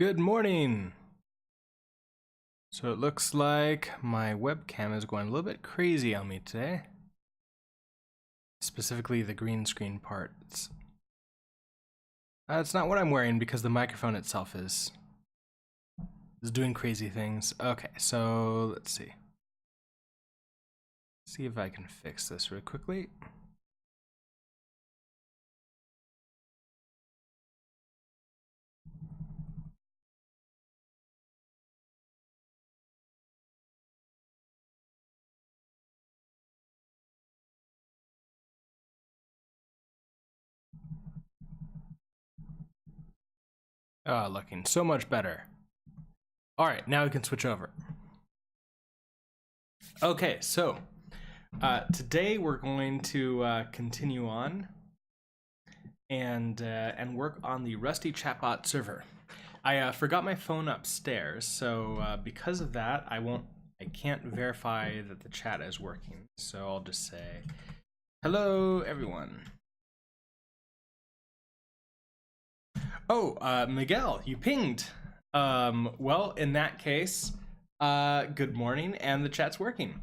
Good morning. So it looks like my webcam is going a little bit crazy on me today. Specifically the green screen parts. It's not what I'm wearing because the microphone itself is doing crazy things. Okay, so let's see. See if I can fix this real quickly. Looking so much better. All right, now we can switch over. Okay, so today we're going to continue on and work on the Rusty chatbot server. I forgot my phone upstairs, so because of that, I can't verify that the chat is working. So I'll just say, hello, everyone. Oh, Miguel, you pinged. Well, in that case, good morning, and the chat's working.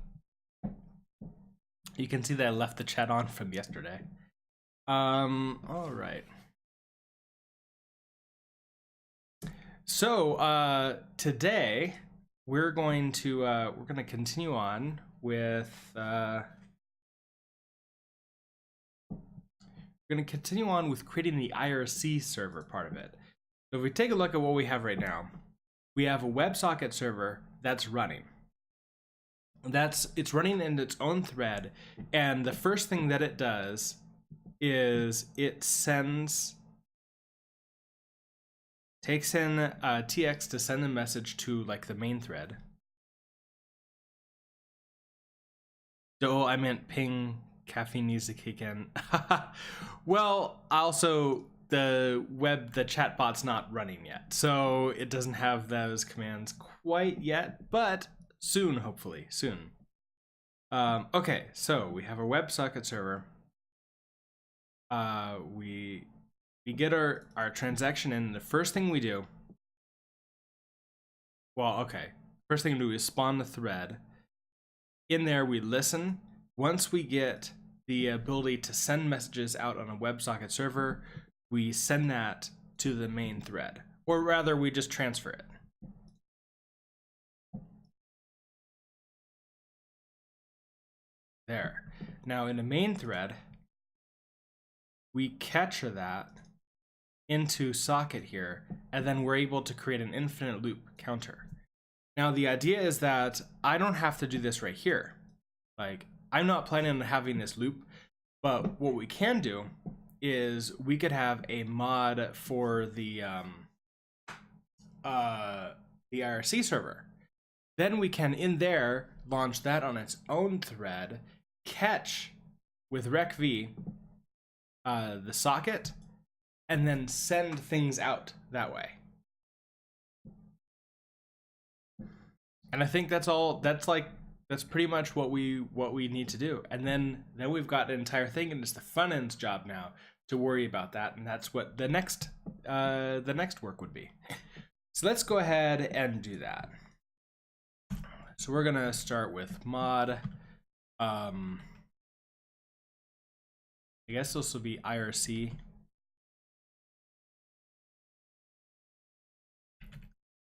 You can see that I left the chat on from yesterday. All right. So today we're going to continue on with creating the IRC server part of it. So if we take a look at what we have right now, we have a WebSocket server that's running. It's running in its own thread, and the first thing that it does is it takes in TX to send a message to like the main thread. Oh, I meant ping caffeine needs to kick in. Well, also the chatbot's not running yet, so it doesn't have those commands quite yet, but soon, hopefully, soon. Okay, so we have a WebSocket server. We get our transaction in. The first thing we do, first thing we do is spawn the thread. In there, we listen. Once we get the ability to send messages out on a WebSocket server, we send that to the main thread, or rather, we just transfer it. There. Now, in the main thread, we capture that into socket here, and then we're able to create an infinite loop counter. Now, the idea is that I don't have to do this right here. Like, I'm not planning on having this loop, but what we can do is we could have a mod for the IRC server. Then we can, in there, launch that on its own thread, catch with recv the socket, and then send things out that way. And I think that's all. That's pretty much what we need to do. And then we've got an entire thing, and it's the front end's job now to worry about that. And that's what the next work would be. So let's go ahead and do that. So we're gonna start with mod. I guess this will be IRC.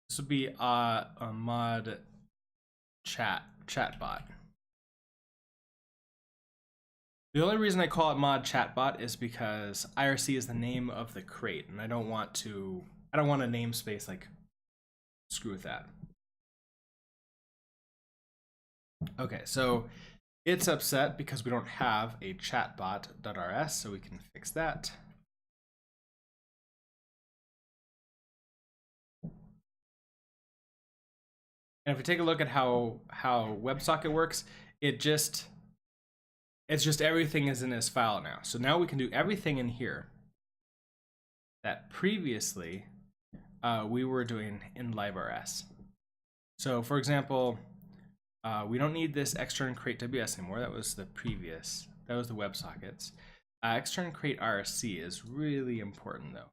This will be a mod chatbot. The only reason I call it mod chatbot is because IRC is the name of the crate, and I don't want a namespace like screw with that. Okay, so it's upset because we don't have a chatbot.rs, so we can fix that. And if we take a look at how WebSocket works, it's just everything is in this file now. So now we can do everything in here that previously we were doing in librs. So for example, we don't need this extern create WS anymore. That was the previous. That was the WebSockets. Extern create IRC is really important though.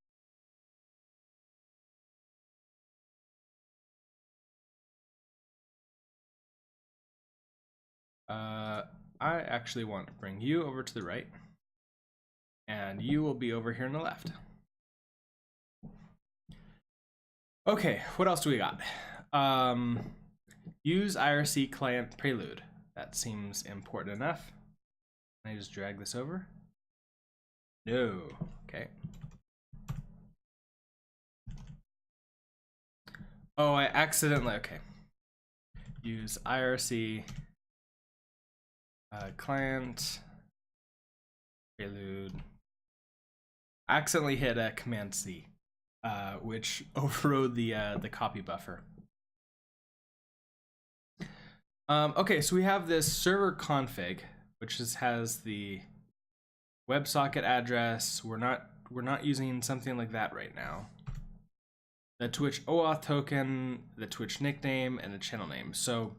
I actually want to bring you over to the right, and you will be over here on the left. Okay, what else do we got? Use IRC client prelude. That seems important enough. Can I just drag this over? No. Okay. Oh, I accidentally, okay. Use IRC client prelude. I accidentally hit Command C, which overrode the copy buffer. Okay, so we have this server config, which has the WebSocket address. We're not using something like that right now. The Twitch OAuth token, the Twitch nickname, and the channel name. So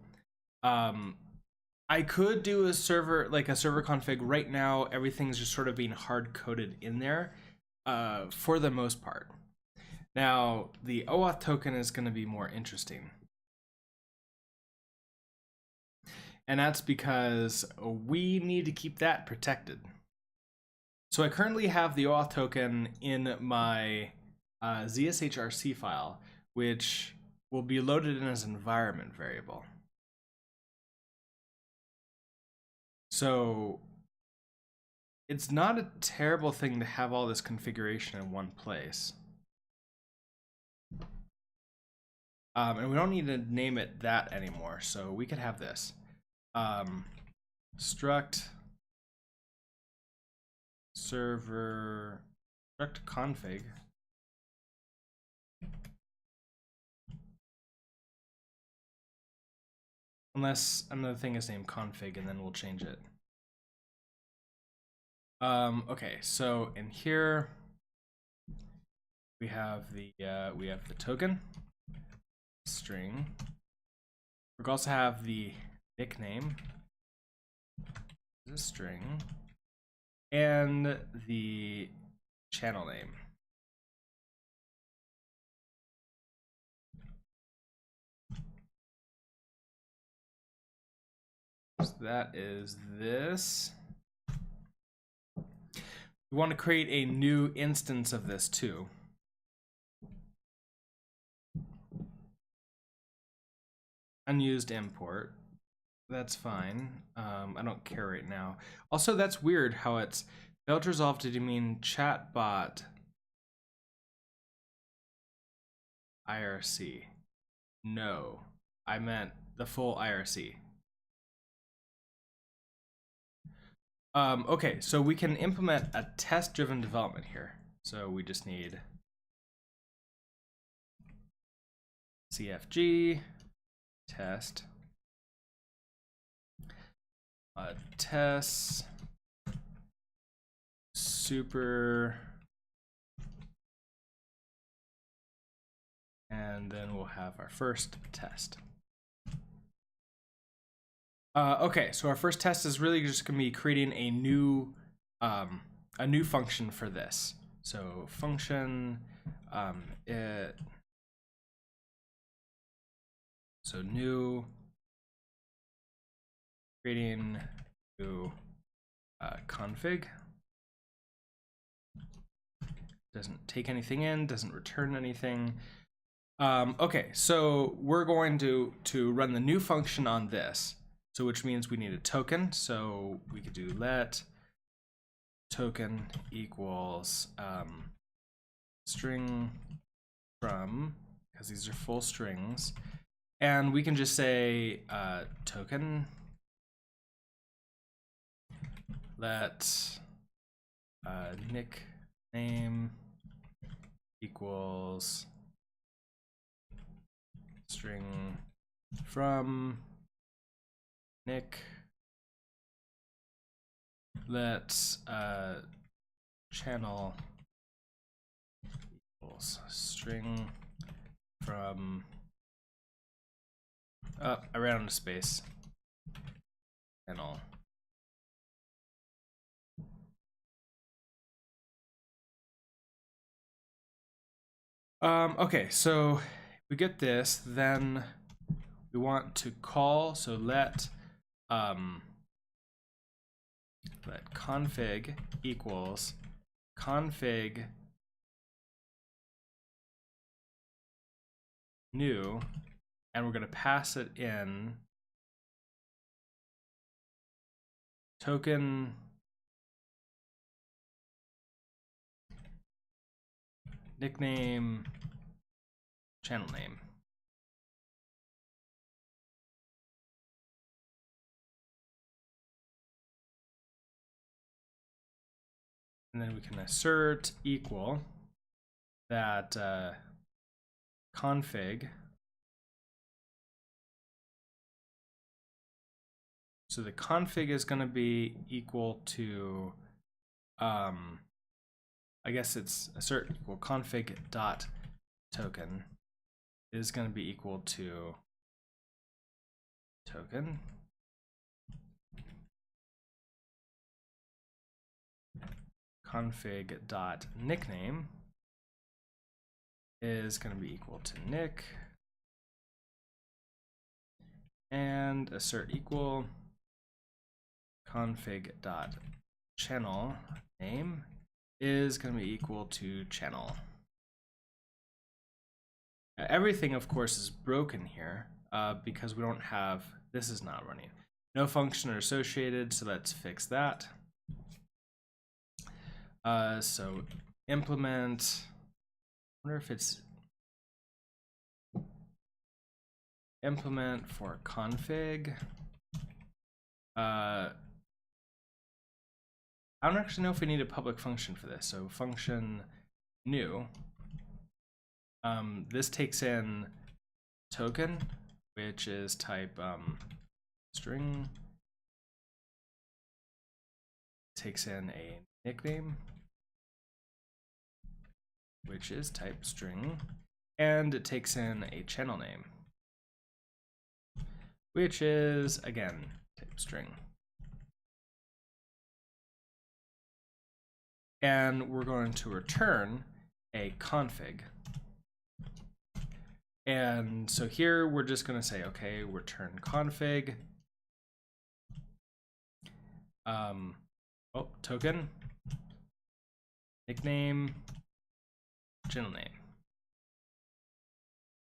I could do a server config right now. Everything's just sort of being hard coded in there for the most part. Now the OAuth token is going to be more interesting. And that's because we need to keep that protected. So I currently have the OAuth token in my ZSHRC file, which will be loaded in as an environment variable. So it's not a terrible thing to have all this configuration in one place. And we don't need to name it that anymore, so we could have this. Struct server struct config. Unless another thing is named config, and then we'll change it. Okay, so in here we have the token string. We also have the nickname, the string, and the channel name. So that is this. We want to create a new instance of this too. Unused import. That's fine. I don't care right now. Also, that's weird how it's failed to resolve. Did you mean chatbot IRC? No, I meant the full IRC. Okay, so we can implement a test-driven development here. So we just need CFG test tests super, and then we'll have our first test. Okay, so our first test is really just going to be creating a new function for this. So function new, creating new config. Doesn't take anything in, doesn't return anything. Okay, so we're going to run the new function on this. So which means we need a token. So we could do let token equals string from, because these are full strings. And we can just say token let nickname equals string from Nick. Let channel equals string from I ran out of space. Channel. Okay, so we get this, then we want to call, so let let config equals config new, and we're going to pass it in token nickname channel name. And then we can assert equal that config. So the config is going to be equal to, I guess it's assert equal config dot token is going to be equal to token config dot nickname is going to be equal to nick, and assert equal config dot channel name is going to be equal to channel. Everything, of course, is broken here because we don't have, this is not running. No function are associated, so let's fix that. So implement, I wonder if it's implement for config. I don't actually know if we need a public function for this. So function new. This takes in token, which is type string. Takes in a nickname, which is type string, and it takes in a channel name, which is again type string. And we're going to return a config. And so here we're just going to say, okay, return config. Token, nickname, channel name.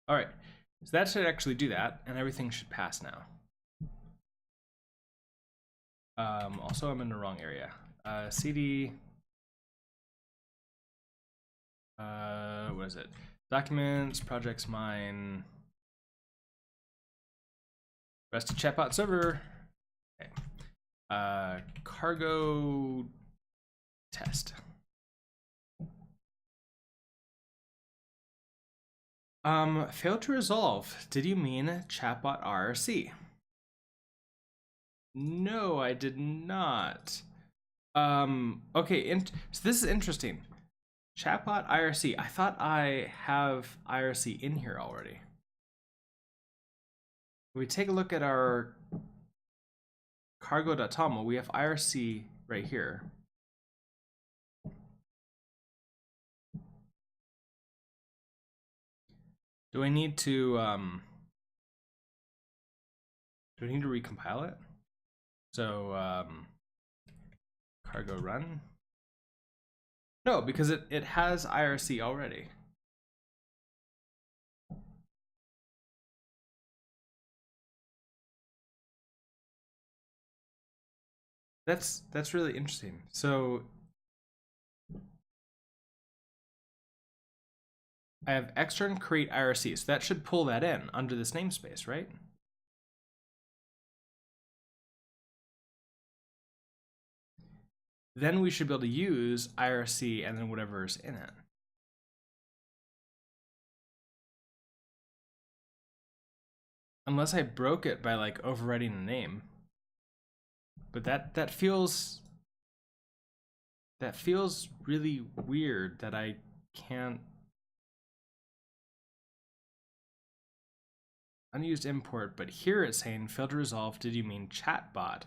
All right, so that should actually do that, and everything should pass now. Also, I'm in the wrong area. CD. What is it? Documents, projects, mine. Rest of chatbot server. Okay. Cargo test. Failed to resolve. Did you mean chatbot IRC? No, I did not. Okay, so this is interesting. Chatbot IRC. I thought I have IRC in here already. If we take a look at our cargo.toml, we have IRC right here. Do I need to recompile it? So cargo run. No, because it has IRC already. That's really interesting. So I have extern create IRC, so that should pull that in under this namespace, right? Then we should be able to use IRC and then whatever's in it. Unless I broke it by like overwriting the name. But that feels really weird that I can't. Unused import, but here it's saying failed to resolve. Did you mean chatbot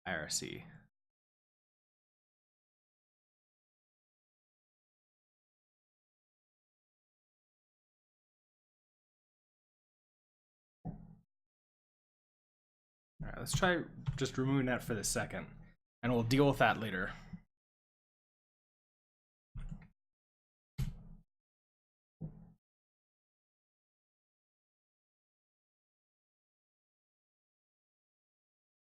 IRC? All All right, let's try just removing that for the second, and we'll deal with that later.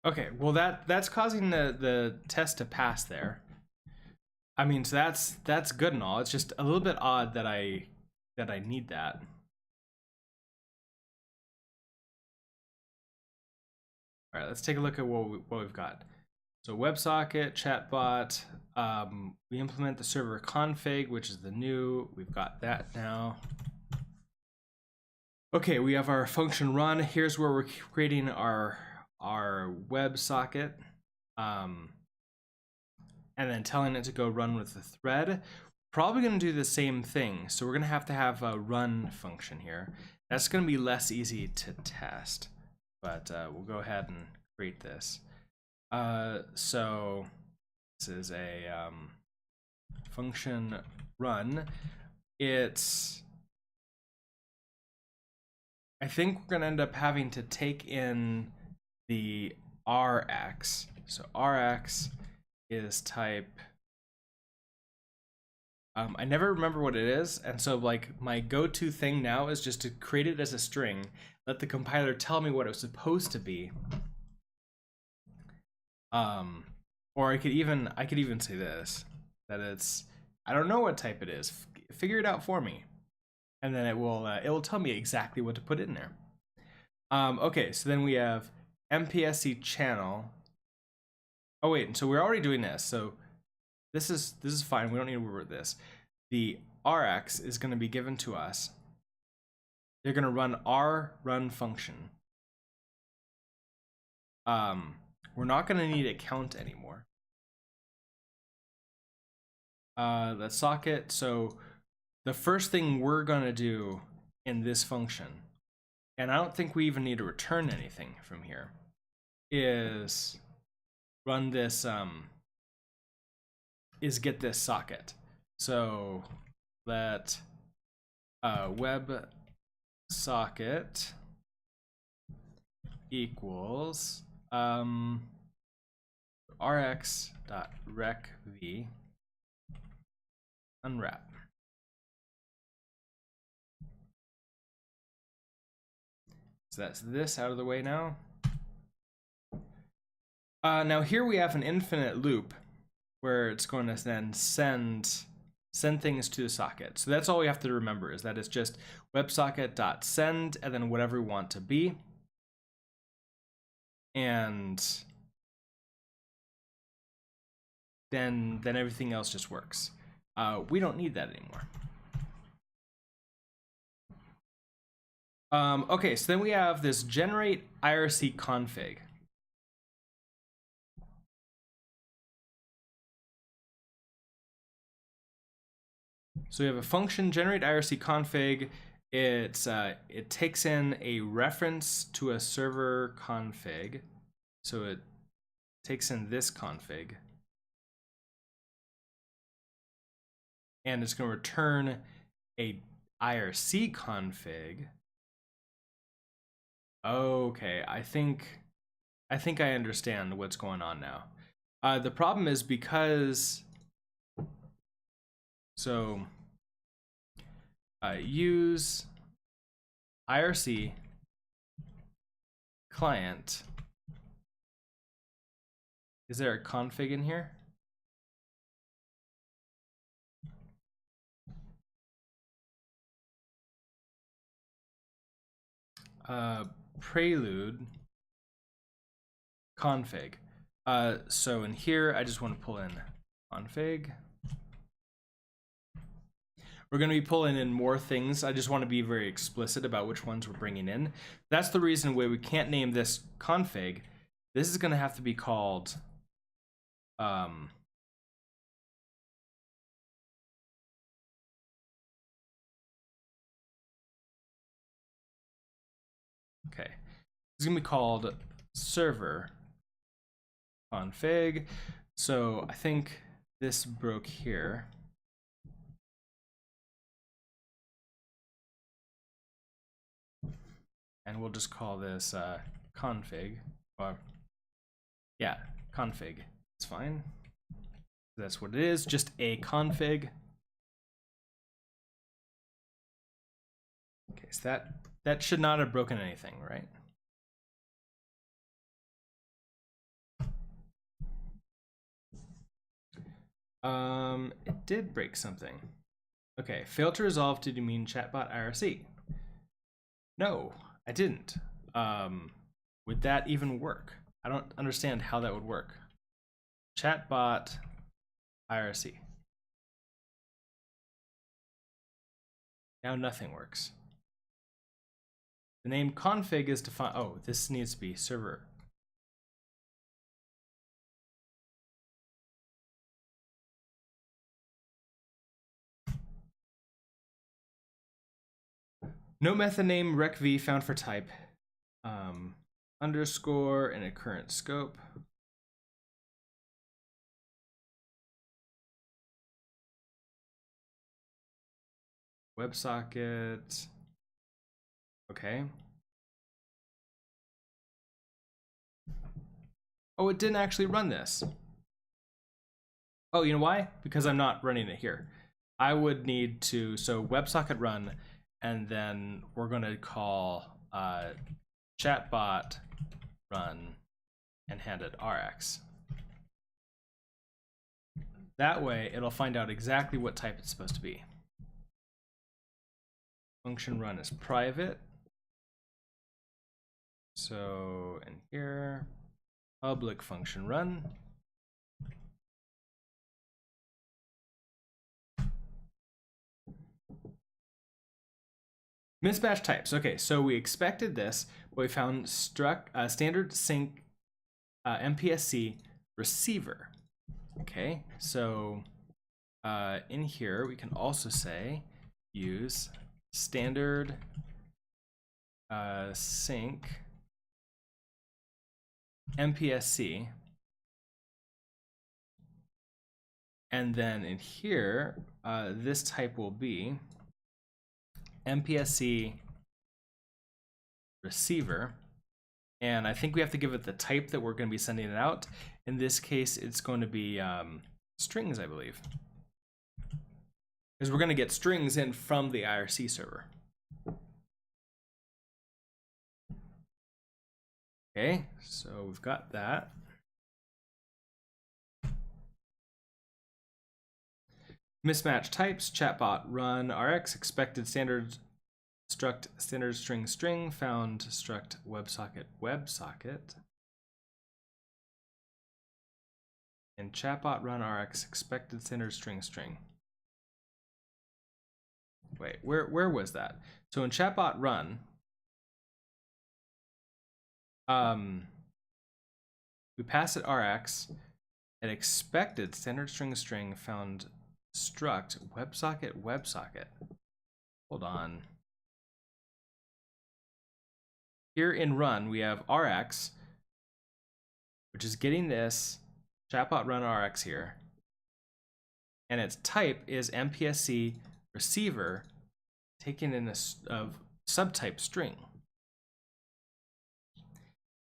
Okay, well that's causing the test to pass there. I mean, so that's good and all. It's just a little bit odd that I need that. All right, let's take a look at what we've got. So WebSocket, chatbot, we implement the server config, which is the new, we've got that now. Okay, we have our function run. Here's where we're creating our WebSocket, and then telling it to go run with the thread. Probably gonna do the same thing. So we're gonna have a run function here. That's gonna be less easy to test, but we'll go ahead and create this. So this is a function run. I think we're gonna end up having to take in the Rx. So Rx is type, I never remember what it is, and so like my go-to thing now is just to create it as a string, let the compiler tell me what it was supposed to be. Or I could even say this, that it's, I don't know what type it is, figure it out for me, and then it will tell me exactly what to put in there. Okay, so then we have MPSC channel. Oh wait, so we're already doing this, so this is fine. We don't need to worry about this. The Rx is going to be given to us. They're going to run our run function. We're not going to need a count anymore. Let's socket. So the first thing we're going to do in this function, and I don't think we even need to return anything from here, is run this, is get this socket. So let WebSocket equals rx.recv unwrap. So that's this out of the way now. Now here we have an infinite loop where it's going to then send things to the socket. So that's all we have to remember, is that it's just WebSocket.send and then whatever we want to be. And then everything else just works. We don't need that anymore. Okay, so then we have this generate IRC config. So we have a function generate IRC config. It takes in a reference to a server config. So it takes in this config. And it's going to return a IRC config. Okay, I think I understand what's going on now. The problem is because, so use IRC client. Is there a config in here? Prelude config. So in here, I just want to pull in config. We're going to be pulling in more things. I just want to be very explicit about which ones we're bringing in. That's the reason why we can't name this config. This is going to have to be called okay, it's going to be called server config. So I think this broke here. And we'll just call this config or yeah, config. It's fine. That's what it is, just a config. Okay, so that should not have broken anything, right? It did break something. Okay, failed to resolve due to mean chatbot IRC. No, I didn't. Would that even work? I don't understand how that would work. Chatbot IRC. Now nothing works. The name config is defined. Oh, this needs to be server. No method name recv found for type. Underscore and a current scope. WebSocket. Okay. Oh, it didn't actually run this. Oh, you know why? Because I'm not running it here. I would need to, so WebSocket run, and then we're going to call chatbot run and hand it rx. That way, it'll find out exactly what type it's supposed to be. Function run is private. So in here, public function run. Mismatch types. Okay, so we expected this, but we found standard sync MPSC receiver. Okay, so in here we can also say use standard sync MPSC, and then in here this type will be MPSC receiver, and I think we have to give it the type that we're going to be sending it out. In this case, it's going to be strings, I believe, because we're going to get strings in from the IRC server. Okay, so we've got that. Mismatch types, chatbot run rx, expected standard struct standard string found struct WebSocket, and chatbot run rx, expected standard string. Wait, where was that? So in chatbot run, we pass it rx, and expected standard string found struct WebSocket. Hold on. Here in run, we have rx, which is getting this chatbot run rx here, and its type is MPSC receiver, taken in a subtype string.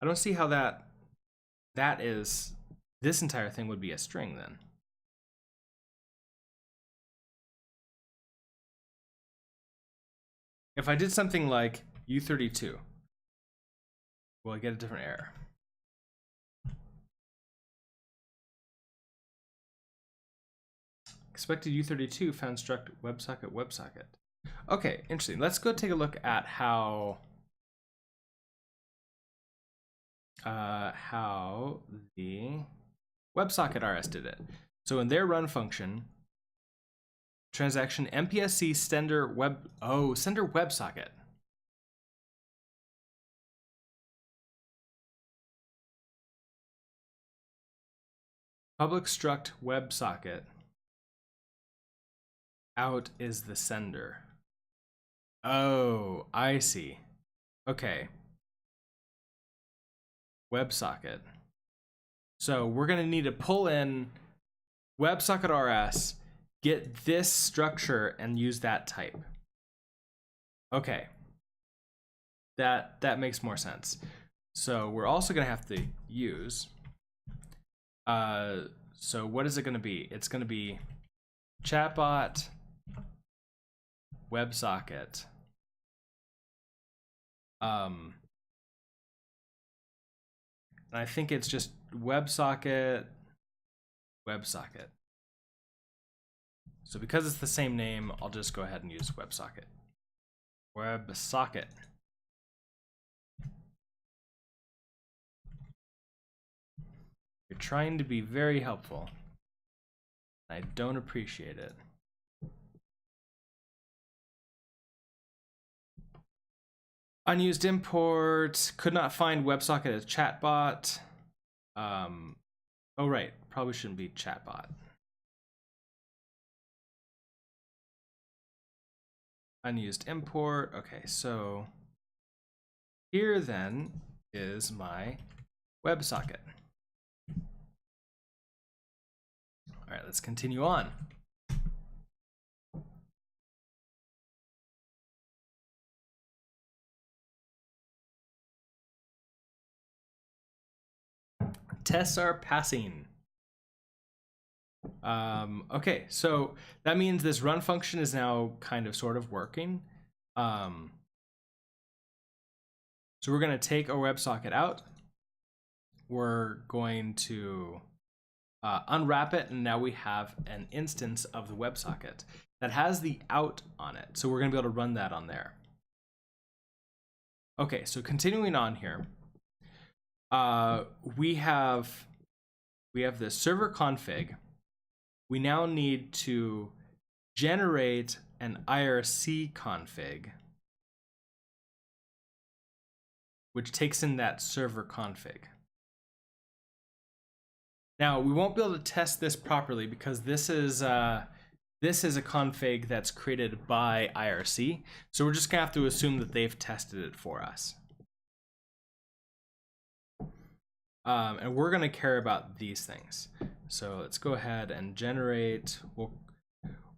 I don't see how that is, this entire thing would be a string then. If I did something like U32, will I get a different error? Expected U32 found struct WebSocket. Okay, interesting. Let's go take a look at how the WebSocket RS did it. So in their run function, transaction MPSC sender WebSocket. Public struct WebSocket. Out is the sender. Oh, I see. Okay. WebSocket. So we're going to need to pull in WebSocket RS, get this structure, and use that type. Okay. That makes more sense. So we're also going to have to use, so what is it going to be? It's going to be chatbot WebSocket. And I think it's just WebSocket. So because it's the same name, I'll just go ahead and use WebSocket. WebSocket. You're trying to be very helpful. I don't appreciate it. Unused import, could not find WebSocket as chatbot. Oh right, probably shouldn't be chatbot. Unused import, okay, so here then is my WebSocket. All right, let's continue on. Tests are passing. Okay, so that means this run function is now kind of sort of working. So we're going to take our WebSocket out. We're going to unwrap it, and now we have an instance of the WebSocket that has the out on it. So we're going to be able to run that on there. Okay, so continuing on here, we have the server config. We now need to generate an IRC config, which takes in that server config. Now, we won't be able to test this properly because this is a config that's created by IRC. So we're just gonna have to assume that they've tested it for us. And we're gonna care about these things. So let's go ahead and generate,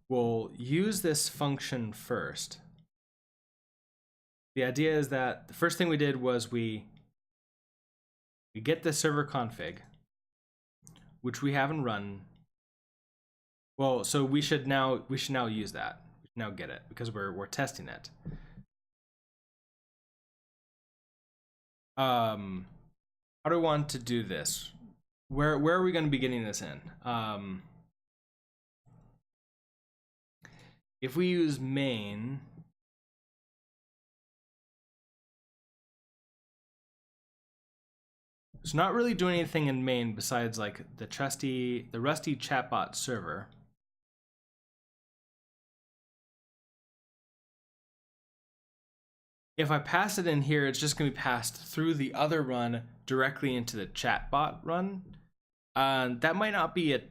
we'll use this function first. The idea is that the first thing we did was we get the server config, which we haven't run. Well, so we should now use that. We should now get it because we're testing it. How do we want to do this? Where are we going to be getting this in? If we use main, it's not really doing anything in main besides like the rusty chatbot server. If I pass it in here, it's just going to be passed through the other run directly into the chatbot run. That might not be a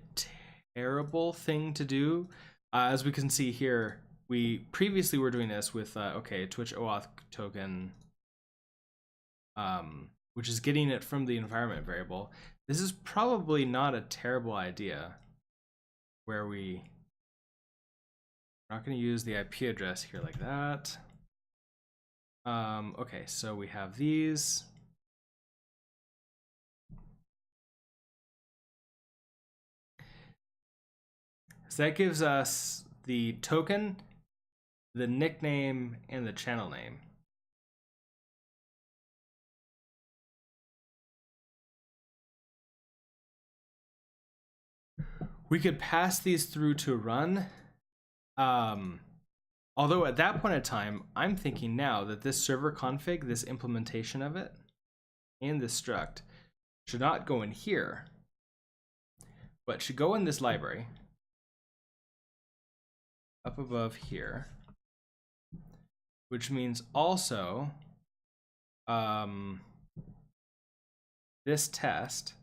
terrible thing to do. As we can see here, we previously were doing this with okay, Twitch OAuth token, which is getting it from the environment variable. This is probably not a terrible idea, where we're not going to use the IP address here like that. Okay, so we have these. So that gives us the token, the nickname, and the channel name. We could pass these through to run. Although at that point in time, I'm thinking now that this server config, this implementation of it, and this struct should not go in here, but should go in this library up above here, which means also this test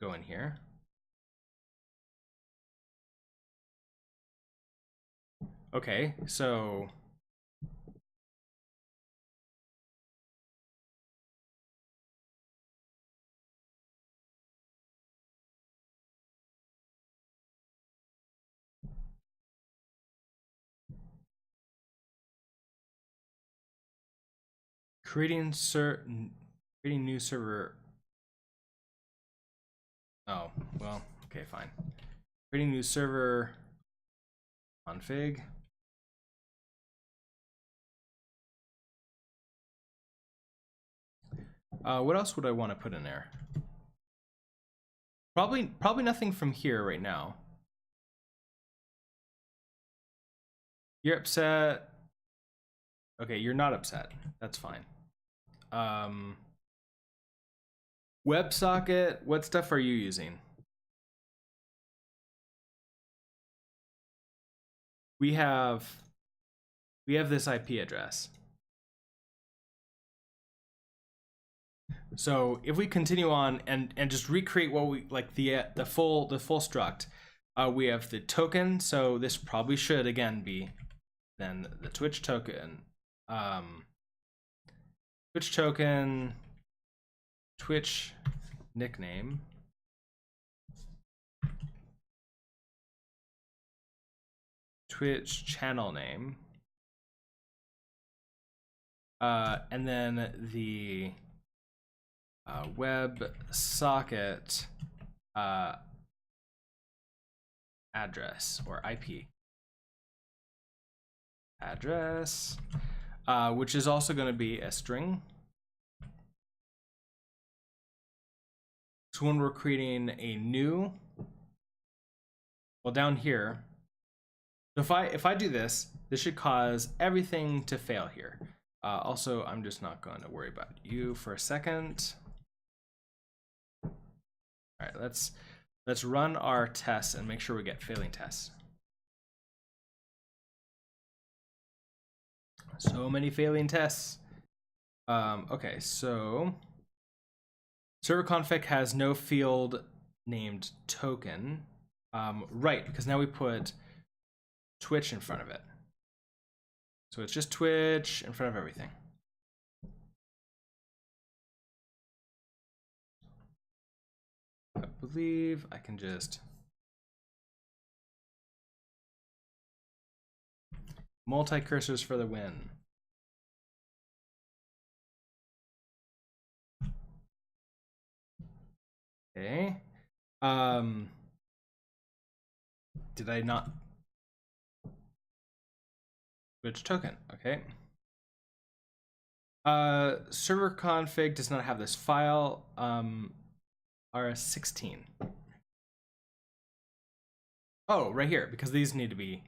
go in here. Okay, so Creating new server. Oh, well, okay, fine. Creating new server config. What else would I want to put in there? Probably nothing from here right now. You're upset. Okay, you're not upset. That's fine. WebSocket, what stuff are you using? We have this IP address. So if we continue on and just recreate what we like the full struct, we have the token. So this probably should again be then the Twitch token, Twitch nickname, Twitch channel name, and then the WebSocket address or IP address, which is also going to be a string. So when we're creating a new, well, down here, so if I do this, this should cause everything to fail here. Also, I'm just not going to worry about you for a second. All right, let's run our tests and make sure we get failing tests. So many failing tests. Okay, so server config has no field named token. Right, because now we put Twitch in front of it. So it's just Twitch in front of everything. I believe I can just multi-cursors for the win. Okay. Did I not? Which token? Okay. Server config does not have this file. RS16. Oh, right here, because these need to be.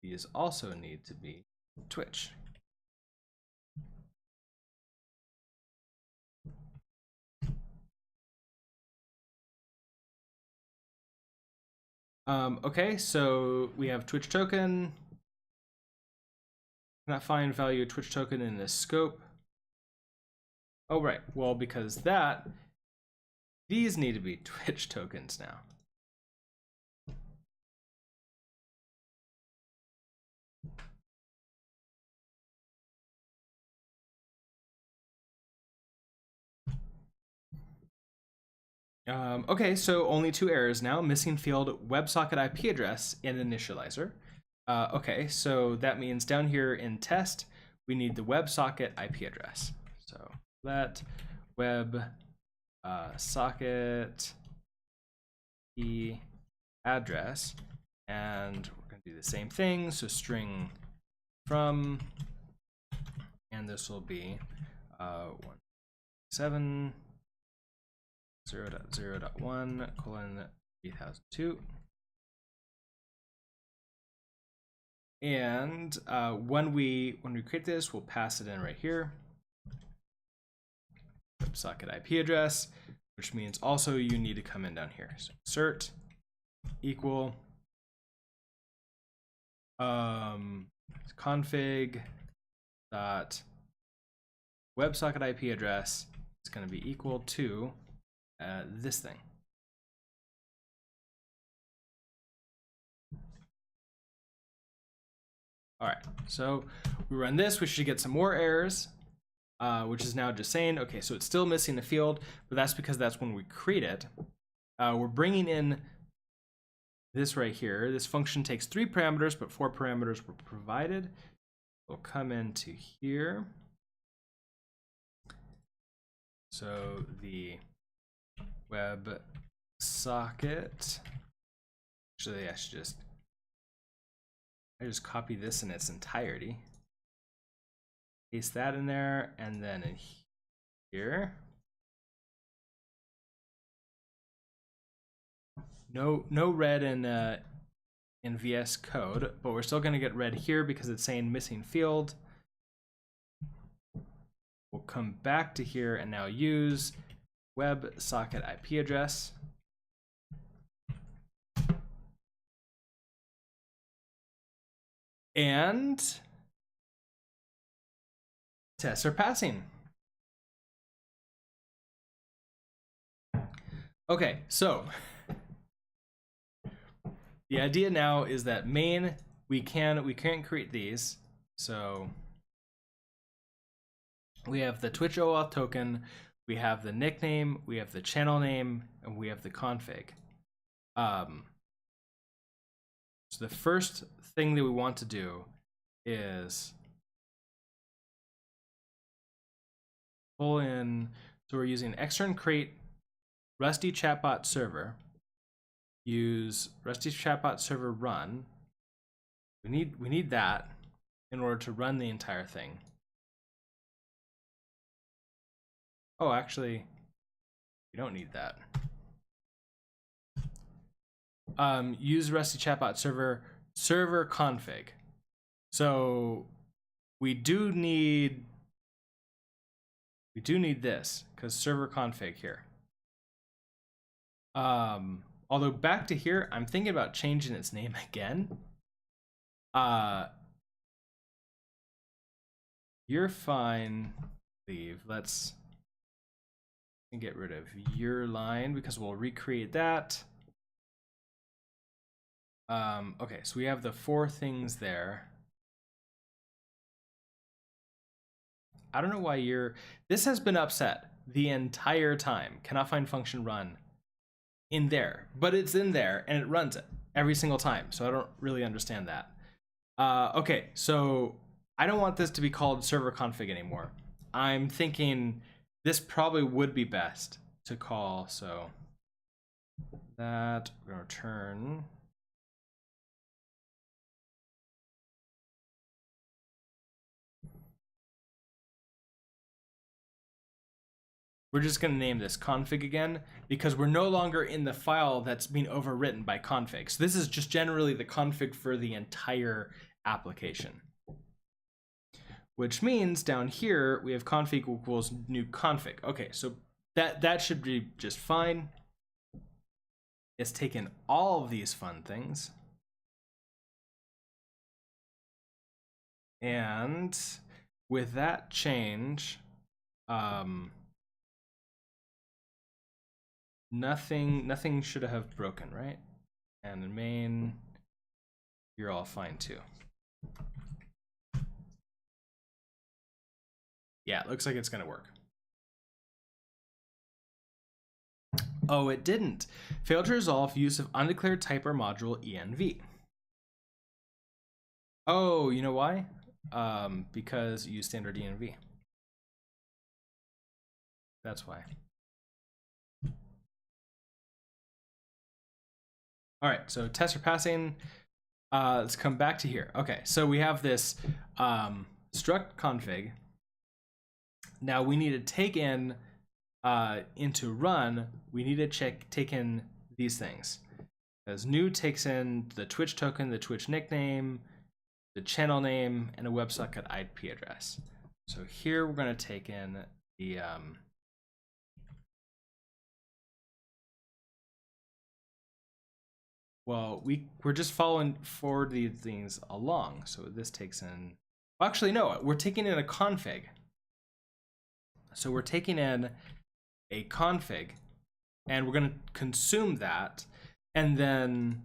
These also need to be Twitch. Okay, so we have Twitch token. Cannot find value Twitch token in this scope. Oh, right. Well, because these need to be Twitch tokens now. Okay, so only 2 errors now. Missing field WebSocket IP address and initializer. Okay, so that means down here in test, we need the WebSocket IP address. So let WebSocket address, and we're going to do the same thing. So string from, and this will be 170.0.1:3002. And when we create this, we'll pass it in right here. WebSocket IP address, which means also you need to come in down here. So insert equal config dot WebSocket IP address is going to be equal to this thing. All right, so we run this, we should get some more errors, which is now just saying, okay, so it's still missing the field, but that's because that's when we create it. We're bringing in this right here. This function takes 3 parameters, but 4 parameters were provided. We'll come into here. So the WebSocket, actually I just copy this in its entirety, paste that in there, and then in here, no red in VS Code, but we're still going to get red here because it's saying missing field. We'll come back to here and now use WebSocket IP address. And tests are passing. Okay, so the idea now is that main, we can't create these. So we have the Twitch OAuth token, we have the nickname, we have the channel name, and we have the config. So the first thing that we want to do is pull in, so we're using extern create Rusty chatbot server, use Rusty chatbot server run. We need that in order to run the entire thing. Oh, actually, we don't need that. Use Rusty chatbot server config. So we do need this because server config here. Although back to here, I'm thinking about changing its name again. You're fine, leave. Let's get rid of your line because we'll recreate that. Okay, so we have the 4 things there. I don't know why this has been upset the entire time. Cannot find function run in there, but it's in there and it runs it every single time. So I don't really understand that. Okay, so I don't want this to be called server config anymore. I'm thinking this probably would be best to call, so that we're gonna return. We're just going to name this config again because we're no longer in the file that's being overwritten by config. So this is just generally the config for the entire application. Which means down here we have config equals new config. Okay, so that should be just fine. It's taken all of these fun things and with that change, nothing should have broken, right? And in main, you're all fine too. Yeah, it looks like it's gonna work. Oh, it didn't. Failed to resolve use of undeclared type or module env. Oh, you know why? Because you use standard env. That's why. All right, so tests are passing. Let's come back to here. Okay, so we have this struct config. Now we need to take in into run. We need to take in these things. As new takes in the Twitch token, the Twitch nickname, the channel name, and a WebSocket IP address. So here we're going to take in the well, we're just following forward these things along. So this takes in, actually no, we're taking in a config. So we're taking in a config and we're going to consume that, and then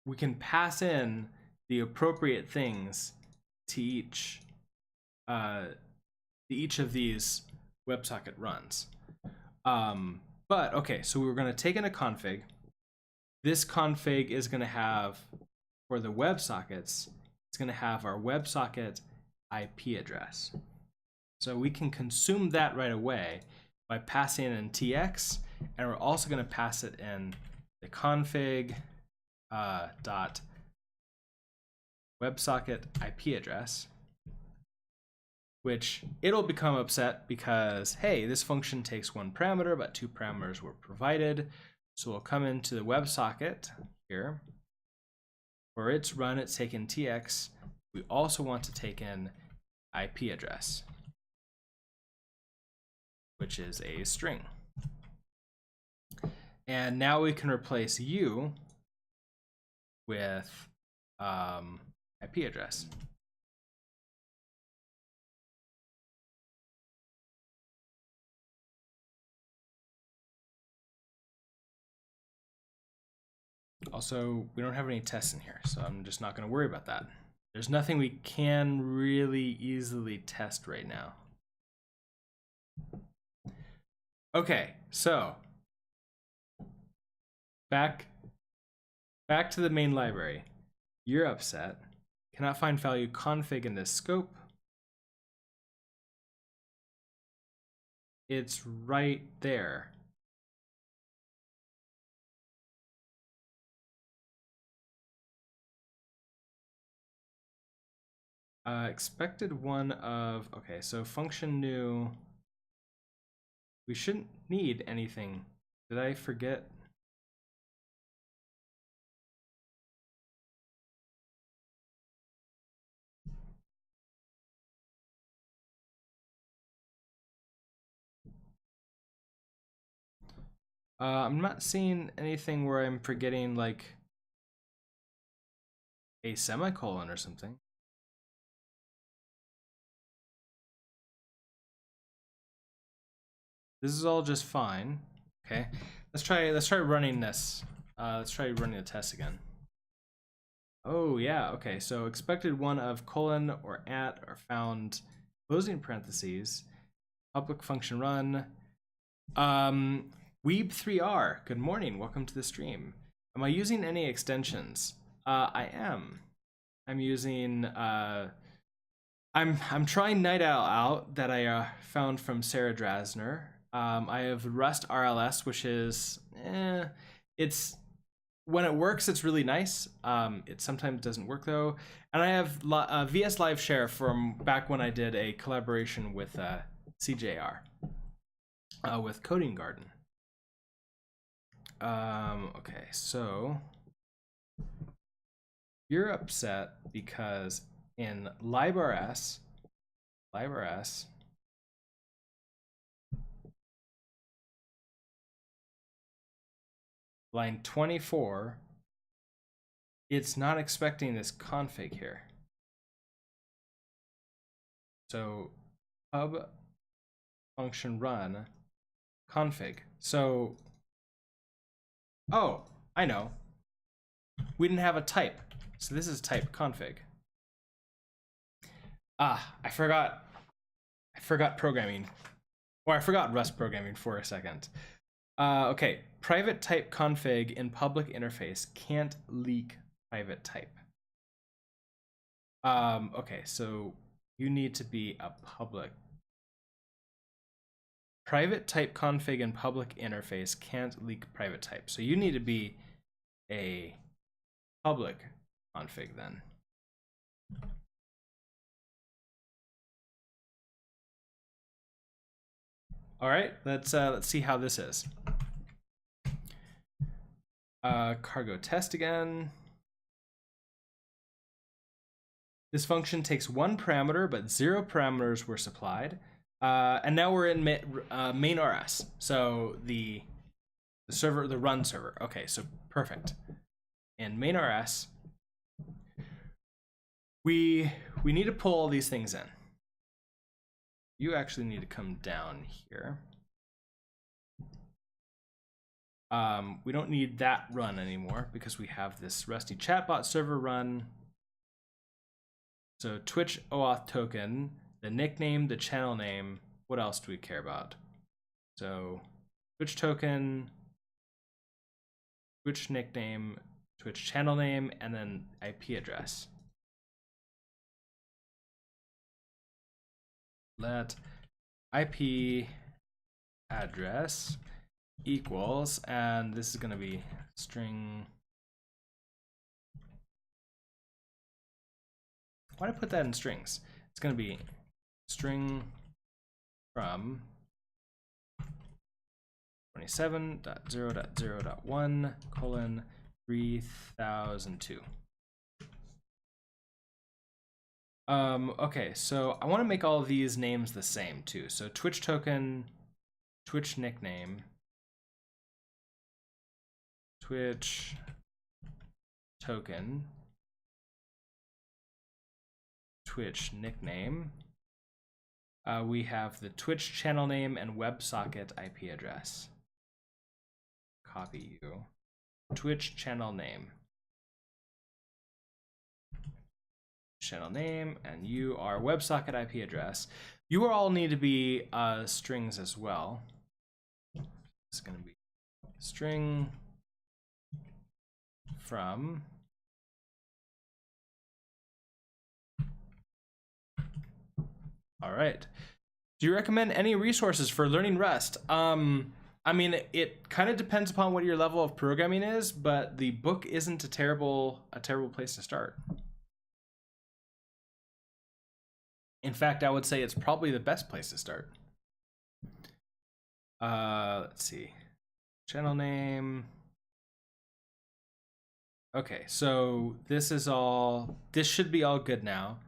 we can pass in the appropriate things to each of these WebSocket runs. But okay, so we're going to take in a config. This config is going to have, for the WebSockets, it's going to have our WebSocket IP address. So we can consume that right away by passing in tx, and we're also going to pass it in the config dot WebSocket IP address, which it'll become upset because, hey, this function takes one parameter, but two parameters were provided. So we'll come into the WebSocket here. For its run, it's taken tx. We also want to take in IP address, which is a string. And now we can replace u with IP address. Also, we don't have any tests in here, so I'm just not going to worry about that. There's nothing we can really easily test right now. Okay, so back to the main library. You're upset. Cannot find value config in this scope. It's right there. Expected one of, okay, so function new. We shouldn't need anything. Did I forget? I'm not seeing anything where I'm forgetting like a semicolon or something. This is all just fine. Okay, let's try running this. Let's try running the test again. Oh yeah, okay. So expected one of colon or at are found closing parentheses. Public function run. Weeb3R. Good morning. Welcome to the stream. Am I using any extensions? I am. I'm using. I'm trying Night Owl out that I found from Sarah Drasner. I have Rust RLS, which is, it's, when it works, it's really nice. It sometimes doesn't work though. And I have VS Live Share from back when I did a collaboration with CJR, with Coding Garden. Okay, so you're upset because in librs, line 24, it's not expecting this config here. So pub function run config. So, oh, I know. We didn't have a type. So this is type config. I forgot programming. Or I forgot Rust programming for a second. Okay, private type config in public interface can't leak private type. Okay, so you need to be a public. Private type config in public interface can't leak private type. So you need to be a public config then. All right, let's see how this is. Cargo test again. This function takes one parameter, but 0 parameters were supplied. And now we're in main RS. So the server, the run server. Okay, so perfect. In main RS, we need to pull all these things in. You actually need to come down here. We don't need that run anymore because we have this Rusty chatbot server run. So Twitch OAuth token, the nickname, the channel name. What else do we care about? So Twitch token, Twitch nickname, Twitch channel name, and then IP address. Let IP address equals, and this is going to be string. Why did I put that in strings? It's going to be string from 27.0.0.1:3002. Okay, so I want to make all of these names the same too. So Twitch token, Twitch nickname, Twitch token, Twitch nickname. We have the Twitch channel name and WebSocket IP address. Copy you. Twitch channel name. Channel name, and you are WebSocket IP address. You all need to be strings as well. It's going to be string from all right. Do you recommend any resources for learning Rust? I mean, it kind of depends upon what your level of programming is, but the book isn't a terrible place to start. In fact, I would say it's probably the best place to start. Let's see. Channel name. Okay, so this should be all good now.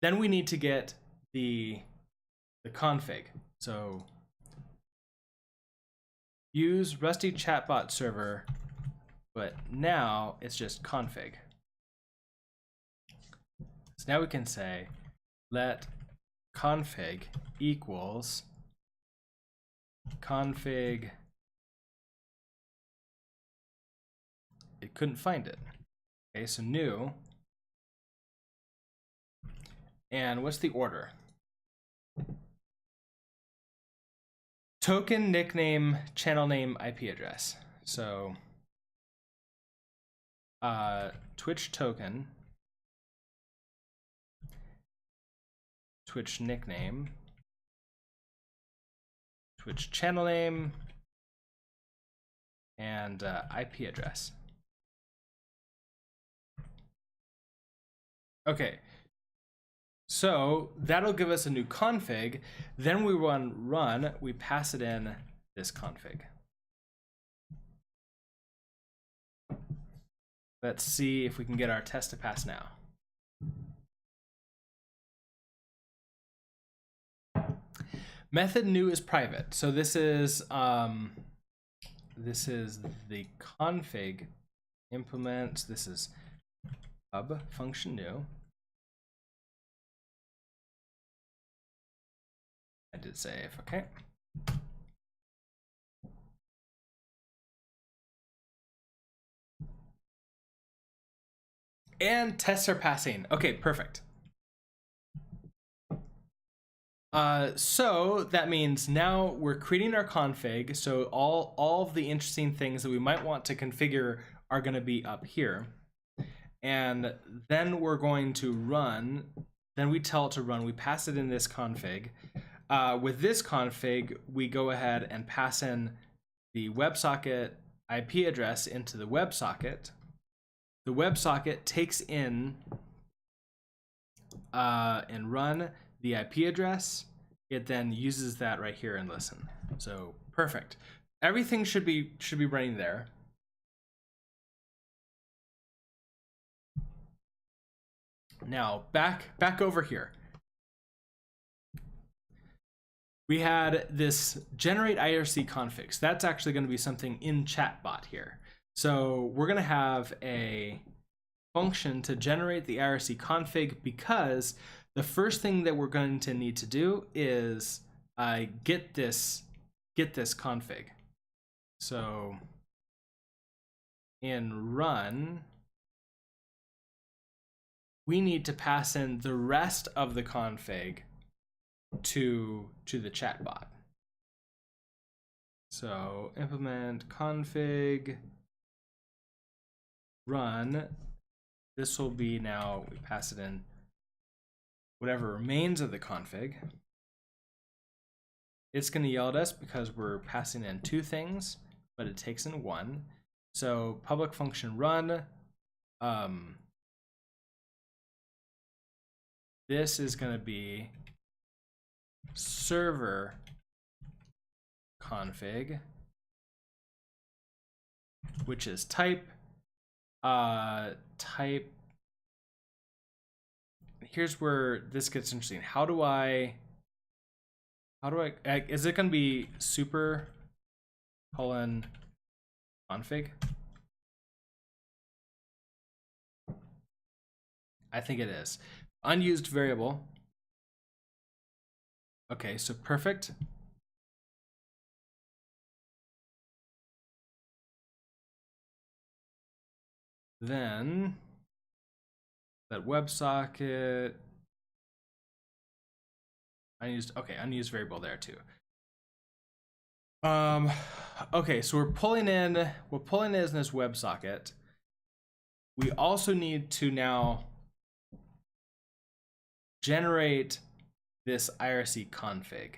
Then we need to get the config. So use Rusty chatbot server, but now it's just config. So now we can say let config equals config. It couldn't find it. Okay, so new. And what's the order? Token, nickname, channel name, IP address. So Twitch token, Twitch nickname, Twitch channel name, and IP address. Okay, so that'll give us a new config. Then we run, we pass it in this config. Let's see if we can get our test to pass now. Method new is private. So this is the config implement. This is hub function new. I did save, okay. And tests are passing. Okay, perfect. So that means now we're creating our config. So all of the interesting things that we might want to configure are going to be up here. And then we're going to run. Then we tell it to run. We pass it in this config. With this config, we go ahead and pass in the WebSocket IP address into the WebSocket. The WebSocket takes in and run the IP address. It then uses that right here and listen. So perfect. Everything should be running there. Now back over here. We had this generate IRC configs. That's actually going to be something in chatbot here. So we're going to have a function to generate the IRC config, because the first thing that we're going to need to do is get this config. So in run, we need to pass in the rest of the config to the chatbot. So implement config run. This will be now, we pass it in whatever remains of the config. it's going to yell at us because we're passing in 2 things, but it takes in 1. So public function run, this is going to be server config, which is type. Type. Here's where this gets interesting. How do I, is it going to be super colon config? I think it is. Unused variable. Okay, so perfect. Then that WebSocket unused variable there too. Okay, so we're pulling in this WebSocket. We also need to now generate this IRC config.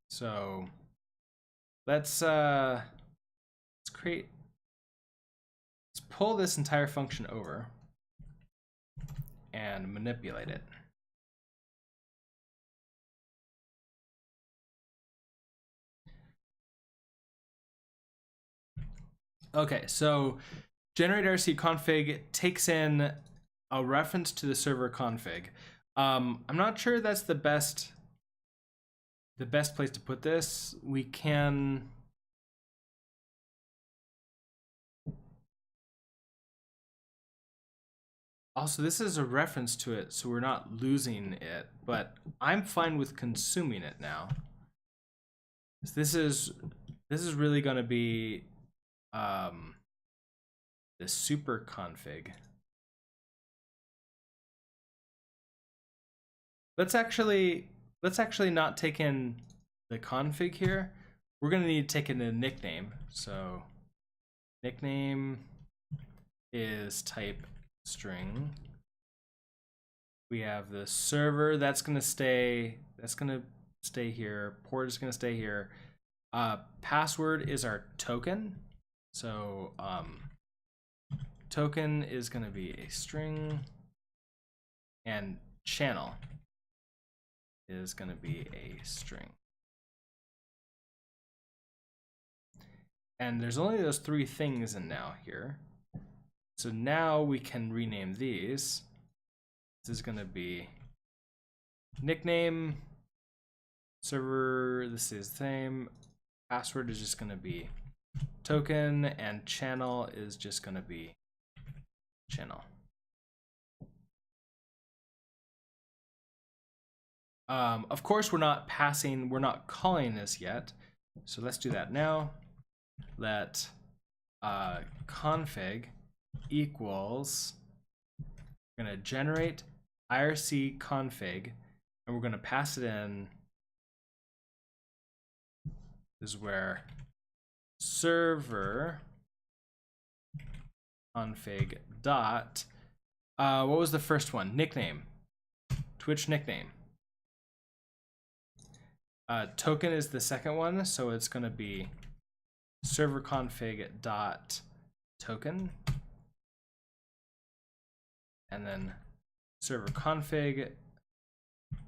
So let's pull this entire function over and manipulate it. Okay, so generate IRC config takes in a reference to the server config. I'm not sure that's the best place to put this. We can also, this is a reference to it, so we're not losing it, but I'm fine with consuming it now. This is really going to be the super config. Let's actually not take in the config here. We're going to need to take in the nickname. So nickname is type string. We have the server that's going to stay here. Port is going to stay here. Password is our token. So token is going to be a string, and channel is going to be a string. And there's only those 3 things in now here. So now we can rename these. This is going to be nickname, server, this is the same. Password is just going to be token, and channel is just going to be channel. Of course, we're not calling this yet. So let's do that now. Let config equals, we're going to generate IRC config, and we're going to pass it in. This is where server config dot, what was the first one? Nickname, Twitch nickname. Token is the second one, so it's going to be server config dot token, and then server config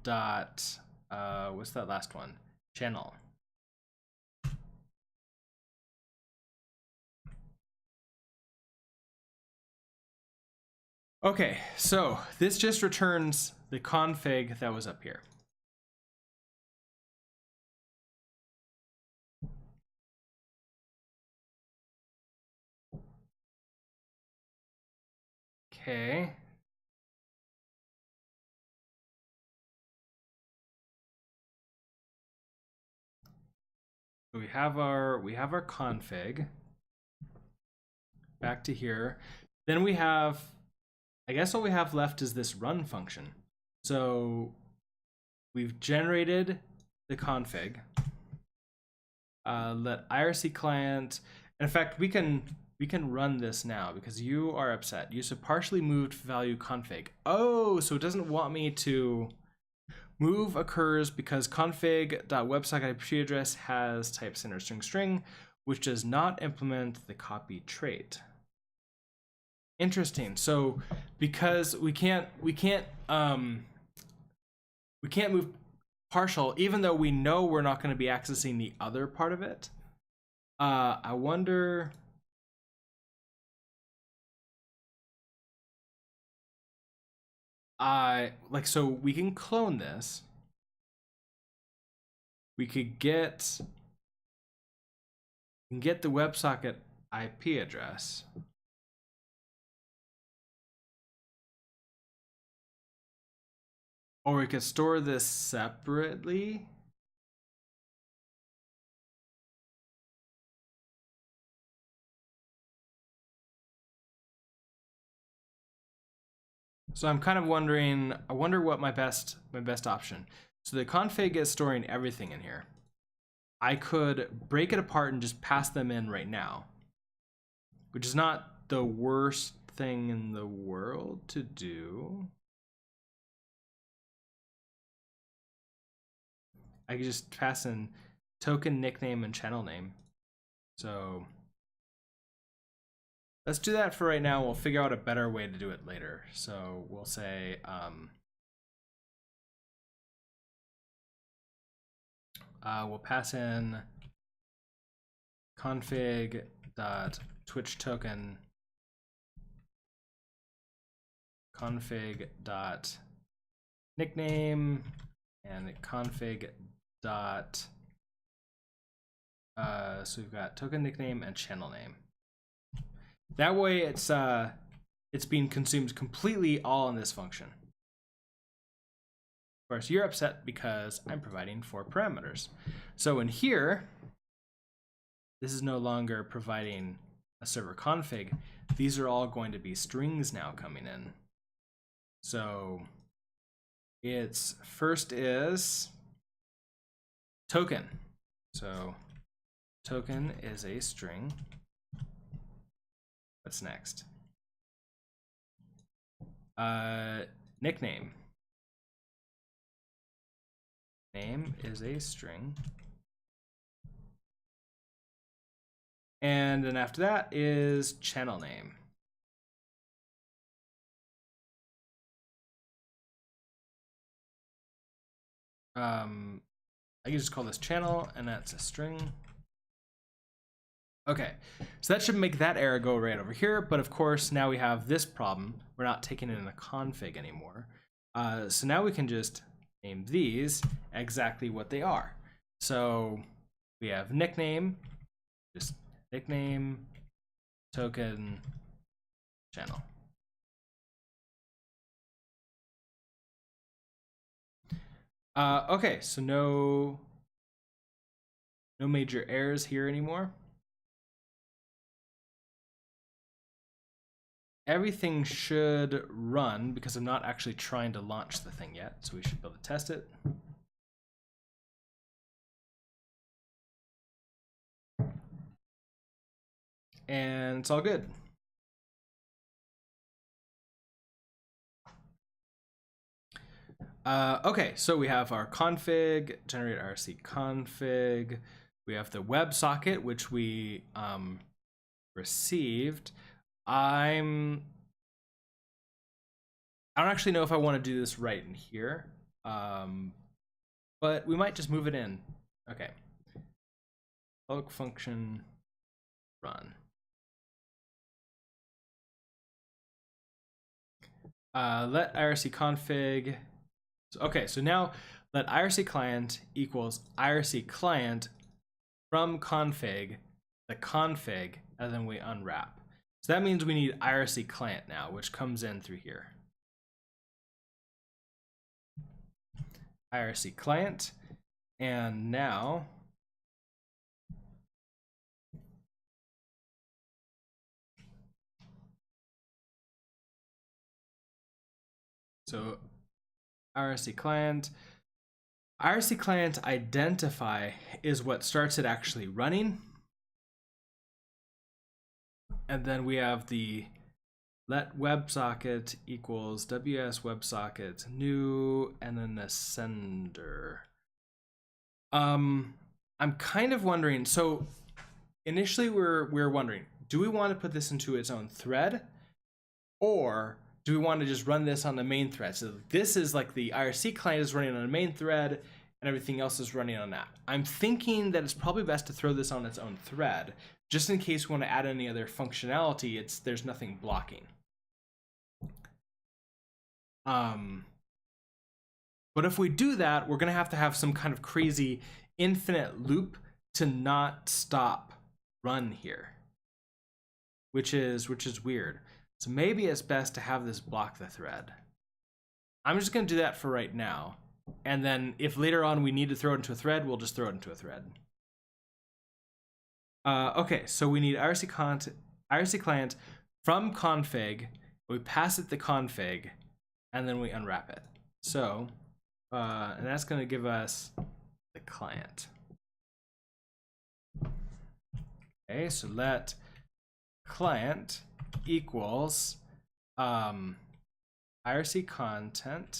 dot what's that last one? Channel. Okay, so this just returns the config that was up here. Okay. So we have our config. Back to here. Then we have, I guess all we have left is this run function. So we've generated the config. Let IRC client, in fact, we can run this now because you are upset. Use a partially moved value config. Oh, so it doesn't want me to, Move occurs because config.websocket IP address has type center string, which does not implement the copy trait. Interesting. So because we can't move partial, even though we know we're not going to be accessing the other part of it. I wonder. So we can clone this. We could get the WebSocket IP address. Or we could store this separately. So I'm kind of wondering, I wonder what my best option. So the config is storing everything in here. I could break it apart and just pass them in right now, which is not the worst thing in the world to do. I could just pass in token, nickname, and channel name. So let's do that for right now. We'll figure out a better way to do it later. So we'll say we'll pass in config.twitch token, config.nickname, and config. So we've got token, nickname, and channel name. That way it's being consumed completely all in this function. Of course, you're upset because I'm providing 4 parameters. So in here, this is no longer providing a server config. These are all going to be strings now coming in. So its first is token. So token is a string. What's next? Nickname. Name is a string. And then after that is channel name. I can just call this channel, and that's a string. Okay, so that should make that error go right over here, but of course now we have this problem. We're not taking it in a config anymore. So now we can just name these exactly what they are. So we have nickname, just nickname, token, channel. Okay, so no major errors here anymore. Everything should run because I'm not actually trying to launch the thing yet, so we should be able to test it. And it's all good. Okay, so we have our config, generate IRC config. We have the WebSocket, which we received. I don't actually know if I want to do this right in here, but we might just move it in. Okay. Public function run. Let IRC config. Okay, so now let IRC client equals IRC client from config, the config, and then we unwrap. So that means we need IRC client now, which comes in through here. IRC client, and now so IRC client identify is what starts it actually running. And then we have the let WebSocket equals WS WebSocket new and then the sender. I'm kind of wondering, so initially we're wondering, do we want to put this into its own thread, or do we want to just run this on the main thread? So this is like the IRC client is running on a main thread and everything else is running on that. I'm thinking that it's probably best to throw this on its own thread, just in case we want to add any other functionality. There's nothing blocking. But if we do that, we're gonna have to have some kind of crazy infinite loop to not stop run here, which is weird. So maybe it's best to have this block the thread. I'm just gonna do that for right now. And then if later on we need to throw it into a thread, we'll just throw it into a thread. Okay, so we need IRC client from config. We pass it the config, and then we unwrap it. So, and that's going to give us the client. Okay, so let client equals IRC client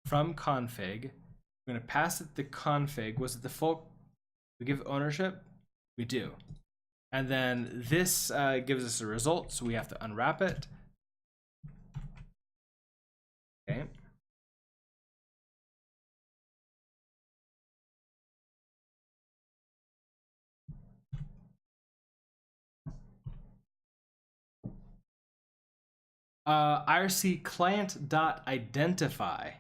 from config. We're going to pass it the config. Was it the full? We give ownership? We do. And then this gives us a result, so we have to unwrap it. Okay. IRC client.identify.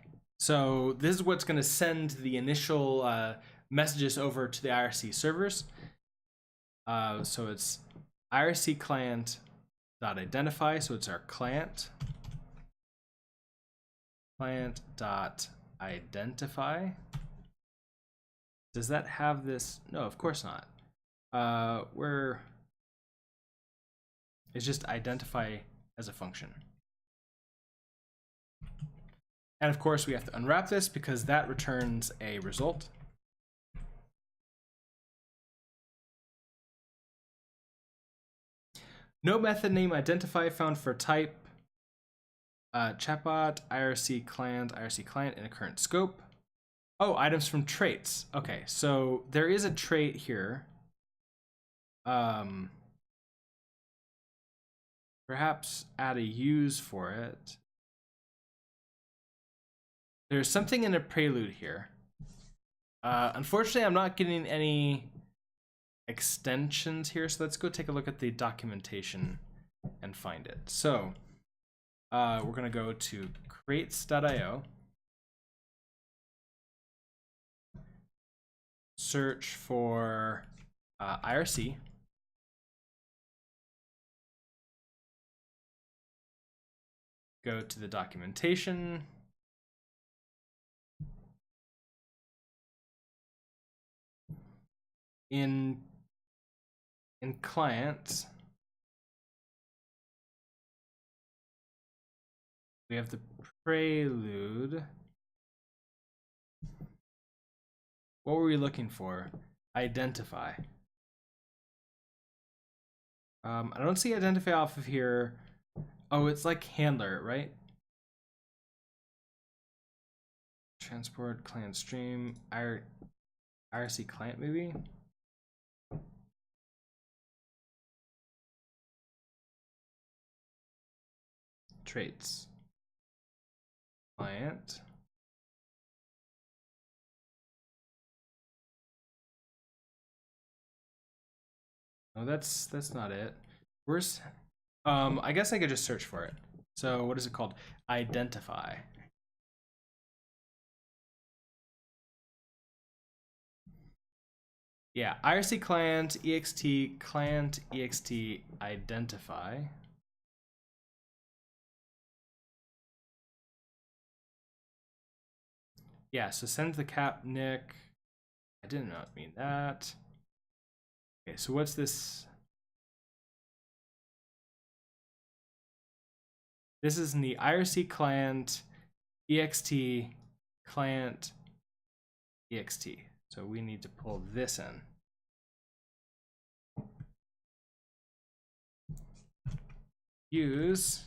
So this is what's going to send the initial messages over to the IRC servers. So it's IRC client.identify. So it's our client. Client.identify. Does that have this? No, of course not. It's just identify as a function. And of course we have to unwrap this because that returns a result. No method name identify found for type. Chatbot, IRC client in a current scope. Oh, items from traits. Okay, so there is a trait here. Perhaps add a use for it. There's something in a prelude here. Unfortunately, I'm not getting any extensions here, so let's go take a look at the documentation and find it. So we're gonna go to crates.io, search for IRC, go to the documentation, in client we have the prelude. What were we looking for? Identify. I don't see identify off of here. Oh, it's like handler, right? Transport client stream IRC client maybe. Traits client. No, that's not it. Where's I guess I could just search for it. So what is it called? Identify. Yeah, IRC client ext client ext identify. Yeah, so send the cap Nick. I did not mean that. Okay, so what's this? This is in the IRC client ext client ext. So we need to pull this in. use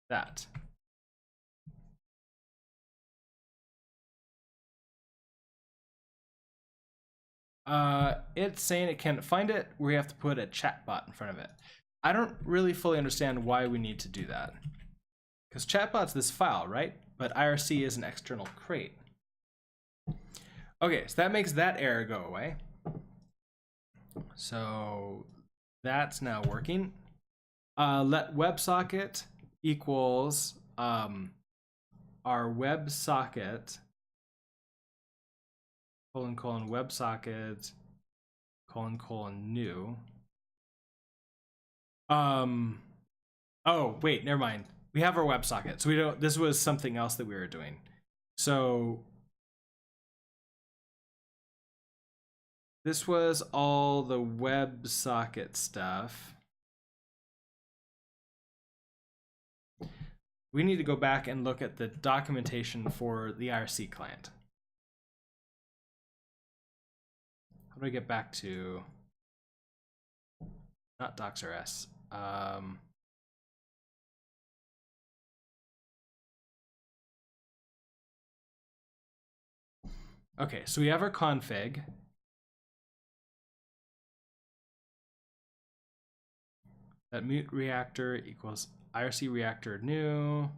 that. It's saying it can't find it. We have to put a chatbot in front of it. I don't really fully understand why we need to do that. Because chatbot's this file, right? But IRC is an external crate. Okay, so that makes that error go away. So that's now working. Let WebSocket equals our WebSocket WebSocket new. Oh wait, never mind. We have our WebSocket, so we don't. This was something else that we were doing. So this was all the WebSocket stuff. We need to go back and look at the documentation for the IRC client. How do I get back to, not docsrs? Okay, so we have our config. That mute reactor equals IRC reactor new.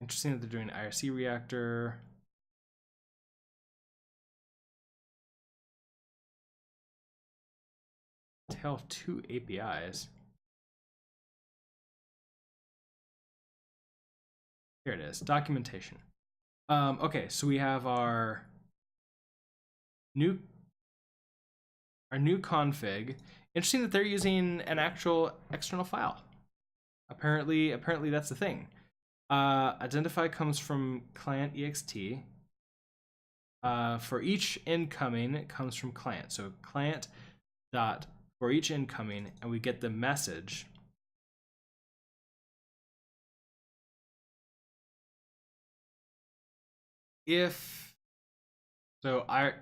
Interesting that they're doing IRC reactor. Tell two APIs. Here it is, documentation. Okay, so we have our new config. Interesting that they're using an actual external file. Apparently that's the thing. Identify comes from client ext. For each incoming, it comes from client. So client dot for each incoming, and we get the message. If so, our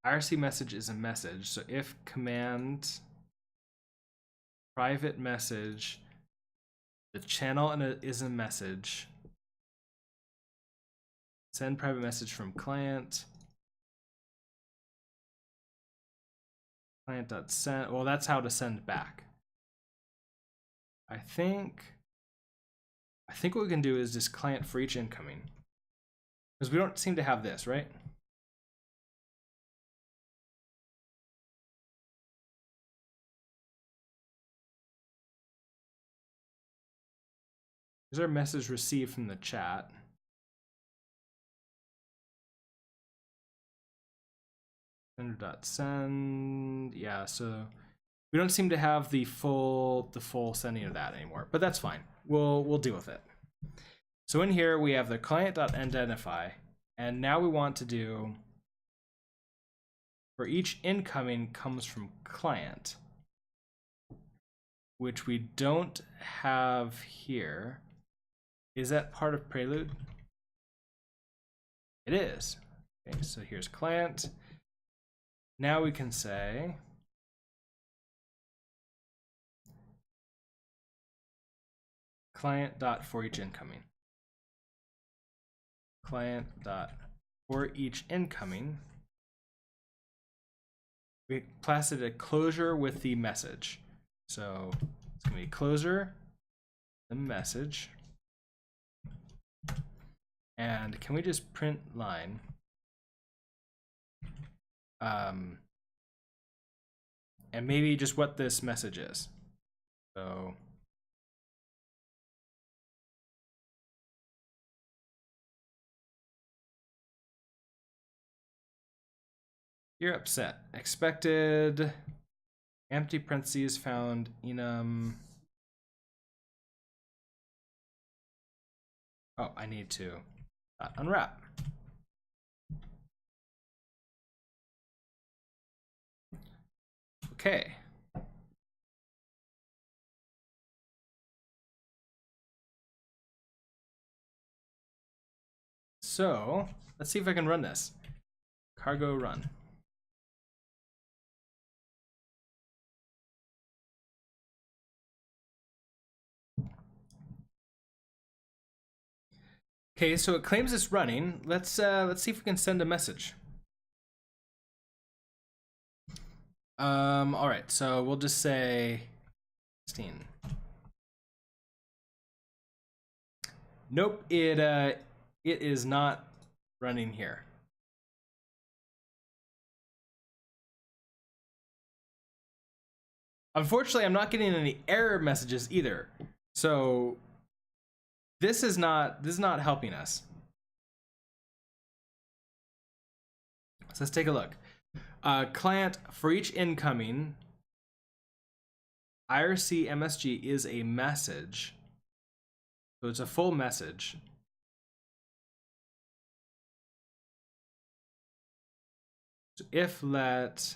IRC message is a message. So if command private message, the channel is a message. Send private message from client. Client.send. Well, that's how to send back. I think what we can do is just client for each incoming. Because we don't seem to have this, right? Is our message received from the chat? Sender.send. Yeah, so we don't seem to have the full sending of that anymore, but that's fine. We'll deal with it. So in here we have the client.identify, and now we want to do for each incoming comes from client, which we don't have here. Is that part of Prelude? It is. Okay, so here's client. Now we can say client dot for each incoming. Client dot for each incoming. We classed it a closure with the message. So it's gonna be closure, the message. And can we just print line? And maybe just what this message is. So you're upset. Expected. Empty parentheses found enum. Oh, I need to unwrap. Okay. So let's see if I can run this. Cargo run. Okay, so it claims it's running. Let's see if we can send a message. All right, so we'll just say 16. Nope, it is not running here. Unfortunately, I'm not getting any error messages either. So this is not helping us. So let's take a look. Client, for each incoming, IRC MSG is a message. So it's a full message. So if let,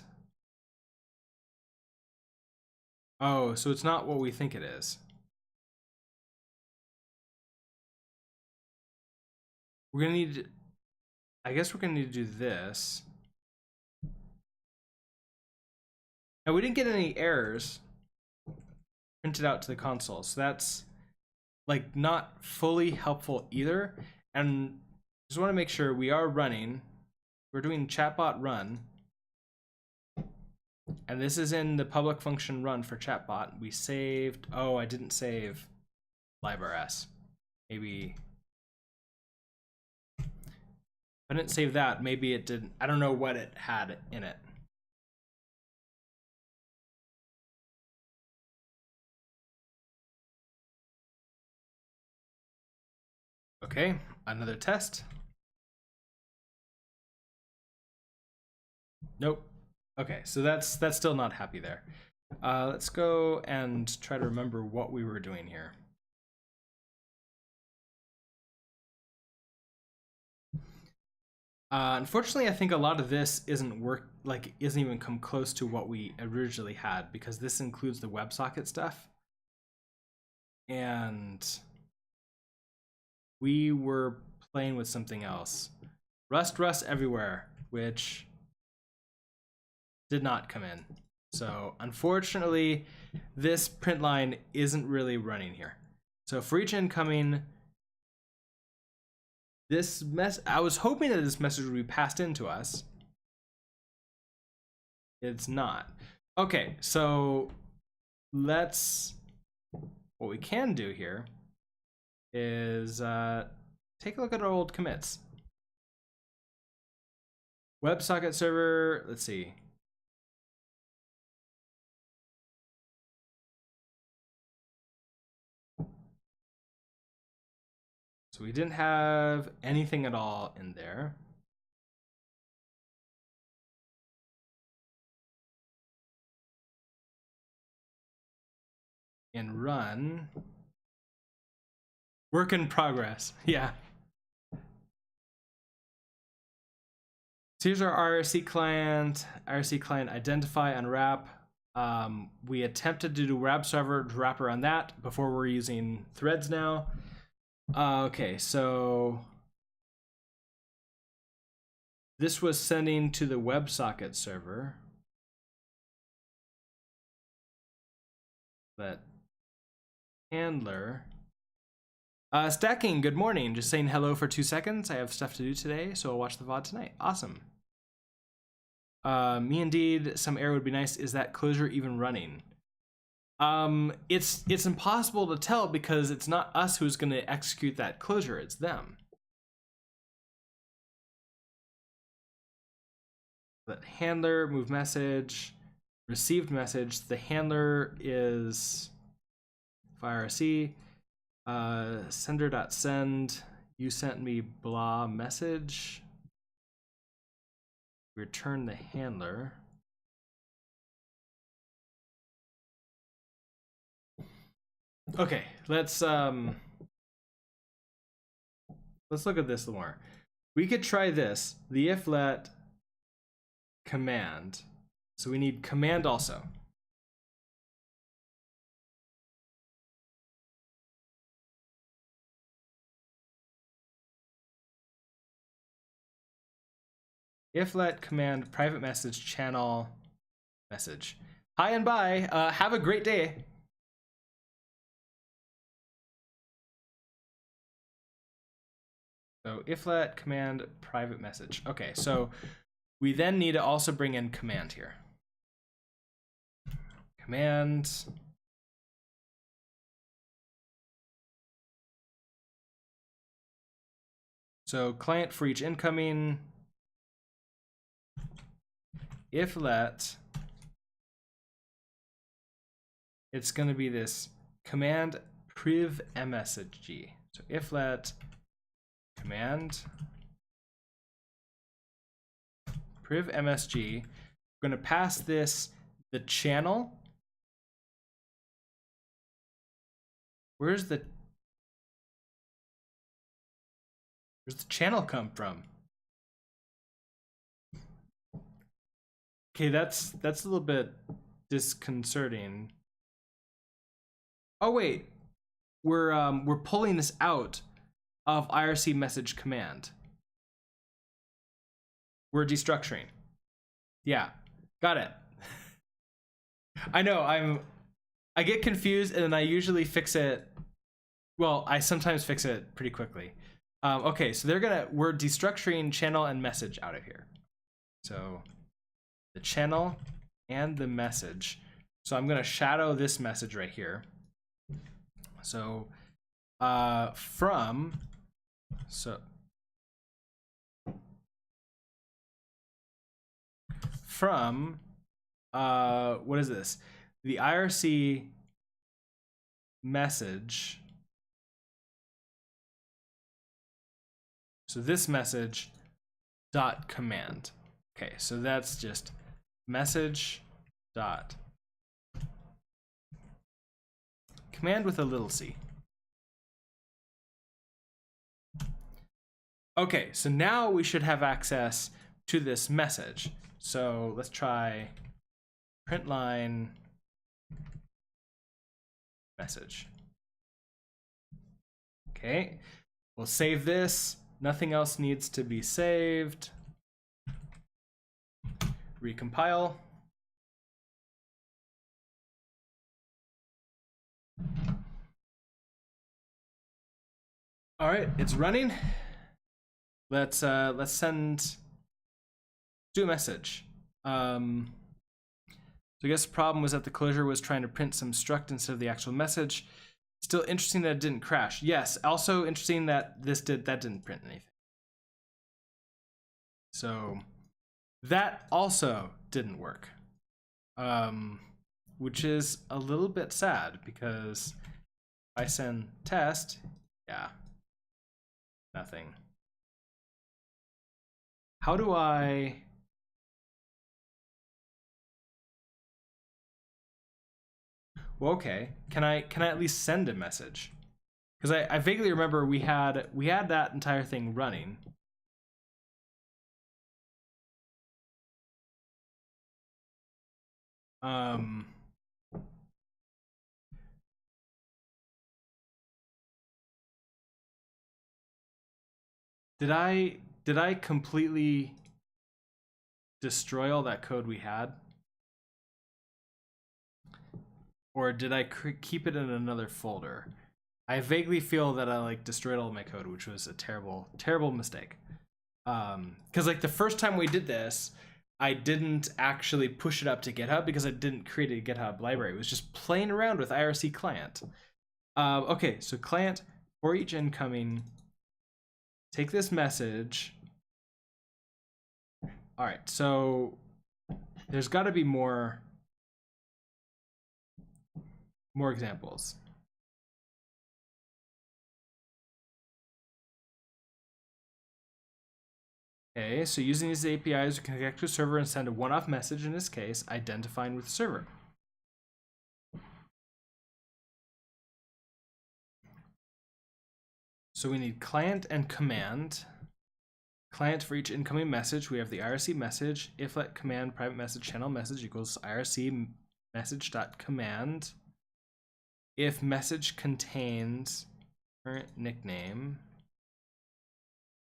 oh, so it's not what we think it is. We're gonna need to, I guess we're gonna need to do this. Now we didn't get any errors printed out to the console, so that's like not fully helpful either. And just want to make sure we are running. We're doing chatbot run, and this is in the public function run for chatbot. We saved, oh, I didn't save librs. Maybe if I didn't save that, maybe it didn't. I don't know what it had in it. Okay, another test. Nope. Okay, so that's still not happy there. Let's go and try to remember what we were doing here. Unfortunately, I think a lot of this isn't even come close to what we originally had, because this includes the WebSocket stuff. And we were playing with something else. Rust everywhere, which did not come in. So unfortunately, this print line isn't really running here. So for each incoming, I was hoping that this message would be passed into us. It's not. Okay, so what we can do here is take a look at our old commits. WebSocket server, let's see. So we didn't have anything at all in there. In run, work in progress. Yeah. So here's our IRC client identify, unwrap. We attempted to do wrap server to wrap around that before we're using threads now. Okay, so this was sending to the WebSocket server. That handler. Stacking, good morning. Just saying hello for 2 seconds. I have stuff to do today, so I'll watch the VOD tonight. Awesome. Me indeed, some error would be nice. Is that closure even running? It's impossible to tell because it's not us who's going to execute that closure, it's them. But handler, move message, received message. The handler is IRC. Sender.send, you sent me blah message. Return the handler. Okay, let's look at this more. We could try this, the if let command. So we need command also. If let command private message channel message. Hi and bye. Have a great day. So if let command private message. Okay, so we then need to also bring in command here. Command. So client for each incoming. If let, it's going to be this command priv msg. So if let command priv msg, we're going to pass this the channel. Where's the channel come from? Okay, that's a little bit disconcerting. Oh wait, we're pulling this out of IRC message command. We're destructuring. Yeah, got it. I know, I get confused and then I usually fix it. Well, I sometimes fix it pretty quickly. Okay, so we're destructuring channel and message out of here. So the channel and the message. So I'm gonna shadow this message right here. So from what is this? The IRC message. So this message dot command. Okay, so that's just message dot command with a little c. Okay, so now we should have access to this message. So let's try print line message. Okay, we'll save this. Nothing else needs to be saved. Recompile. All right, it's running. Let's send, do a message. So I guess the problem was that the closure was trying to print some struct instead of the actual message. Still interesting that it didn't crash. Yes, also interesting that that didn't print anything. So that also didn't work, which is a little bit sad because if I send test, yeah, nothing. How do I? Well, okay. Can I at least send a message? Because I vaguely remember we had that entire thing running. Did I completely destroy all that code we had? Or did I keep it in another folder? I vaguely feel that I destroyed all my code, which was a terrible, terrible mistake. Because the first time we did this, I didn't actually push it up to GitHub because I didn't create a GitHub library. It was just playing around with IRC client. Okay, so client for each incoming, take this message. All right, so there's got to be more examples. Okay, so using these APIs, we can connect to a server and send a one-off message, in this case, identifying with the server. So we need client and command. Client for each incoming message, we have the IRC message. If let command private message channel message equals IRC message.command. If message contains current nickname,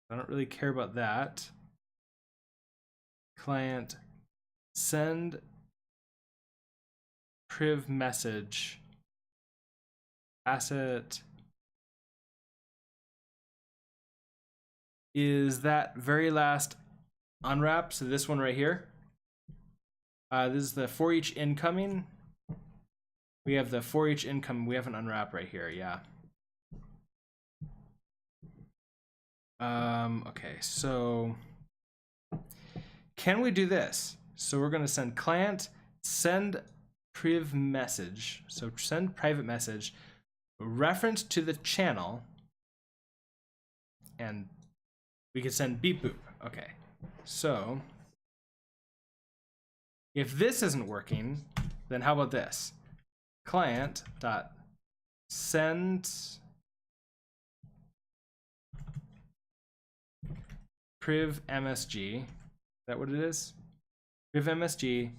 I don't really care about that. Client send priv message asset is that very last unwrap. So this one right here. This is the for each incoming. We have the for each incoming. We have an unwrap right here. Yeah. Okay, so can we do this? So we're going to send client, send priv message. So send private message, reference to the channel, and we can send beep boop. Okay, so if this isn't working, then how about this? Client dot send priv msg. Is that what it is? Priv msg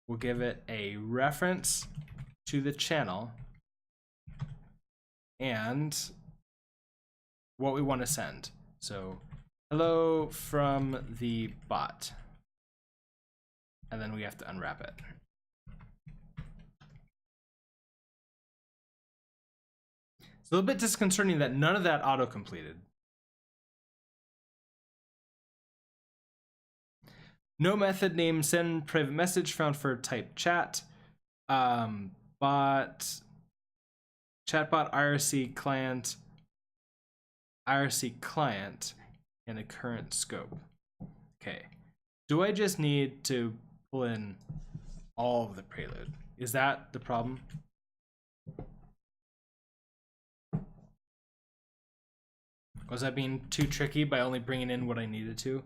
will give it a reference to the channel and what we want to send. So hello from the bot. And then we have to unwrap it. It's a little bit disconcerting that none of that auto-completed. No method name send private message found for type chat. Bot chatbot IRC client in a current scope. Okay. Do I just need to pull in all of the prelude? Is that the problem? Was I being too tricky by only bringing in what I needed to?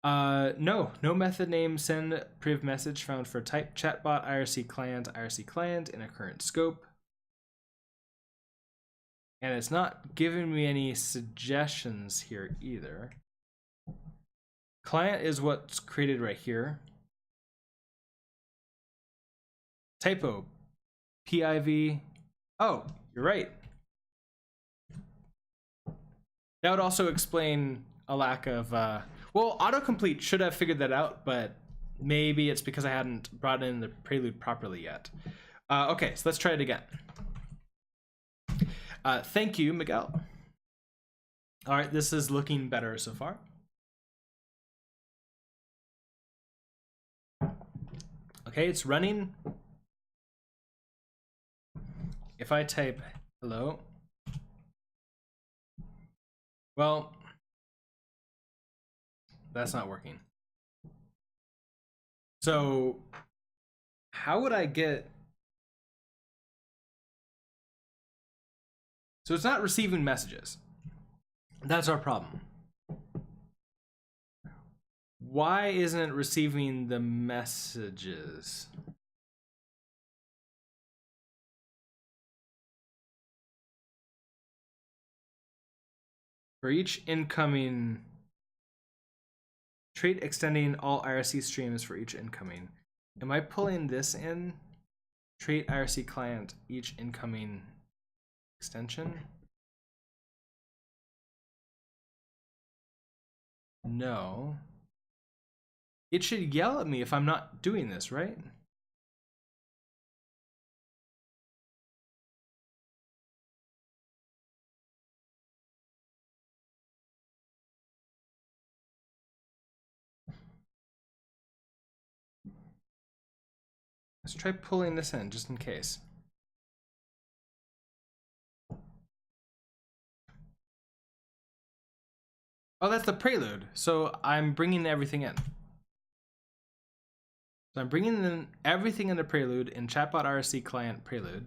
No method name send priv message found for type chatbot IRC client in a current scope. And it's not giving me any suggestions here either. Client is what's created right here. Typo, PIV. Oh, you're right. That would also explain a lack of, well, autocomplete should have figured that out, but maybe it's because I hadn't brought in the prelude properly yet. Okay, so let's try it again. Thank you, Miguel. All right, this is looking better so far. Okay, it's running. If I type hello, well, that's not working. So how would I get... So it's not receiving messages. That's our problem. Why isn't it receiving the messages? For each incoming trait extending all IRC streams for each incoming. Am I pulling this in? Trait IRC client each incoming extension? No. It should yell at me if I'm not doing this, right? Let's try pulling this in just in case. Oh, that's the prelude. So I'm bringing everything in. So I'm bringing in everything in the prelude in chatbot IRC client prelude.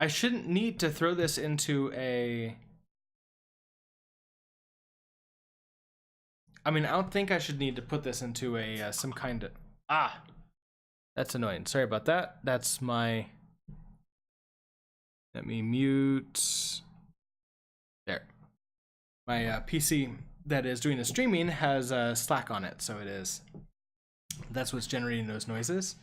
I shouldn't need to throw this into a... I mean, I don't think I should need to put this into a some kind of... Ah! That's annoying. Sorry about that. That's my... Let me mute... There. My PC that is doing the streaming has Slack on it, so it is... That's what's generating those noises.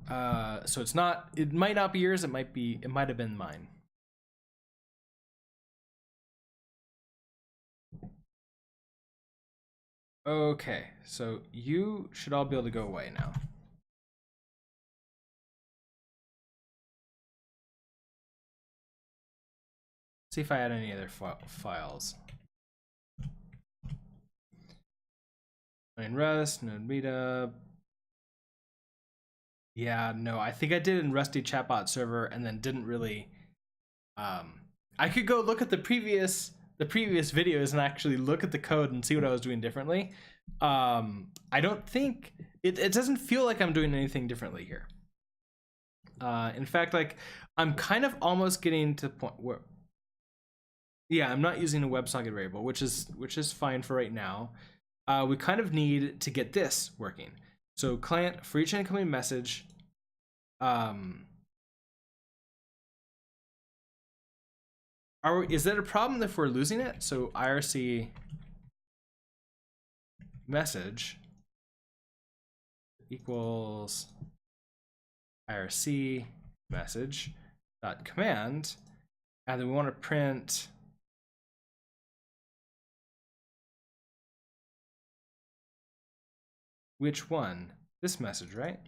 So it's not... It might not be yours. It might be... It might have been mine. Okay, so you should all be able to go away now. See if I add any other files. In Rust, node meetup. Yeah, no, I think I did in Rusty chatbot server and then didn't really. I could go look at the previous videos and actually look at the code and see what I was doing differently. I don't think it doesn't feel like I'm doing anything differently here. In fact, like I'm kind of almost getting to the point where, yeah, I'm not using a WebSocket variable, which is fine for right now. We kind of need to get this working. So client for each incoming message. Is that a problem if we're losing it? So IRC message equals IRC message dot command, and then we want to print which one? This message, right?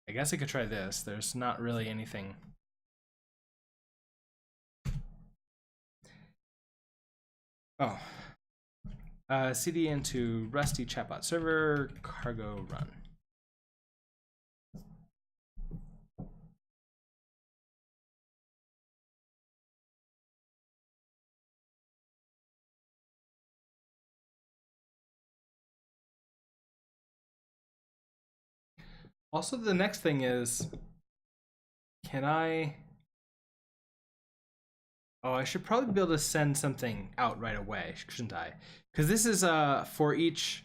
I guess I could try this. There's not really anything. Oh. CD into Rusty chatbot server, cargo run. Also, the next thing is, can I? Oh, I should probably be able to send something out right away, shouldn't I? Because this is for each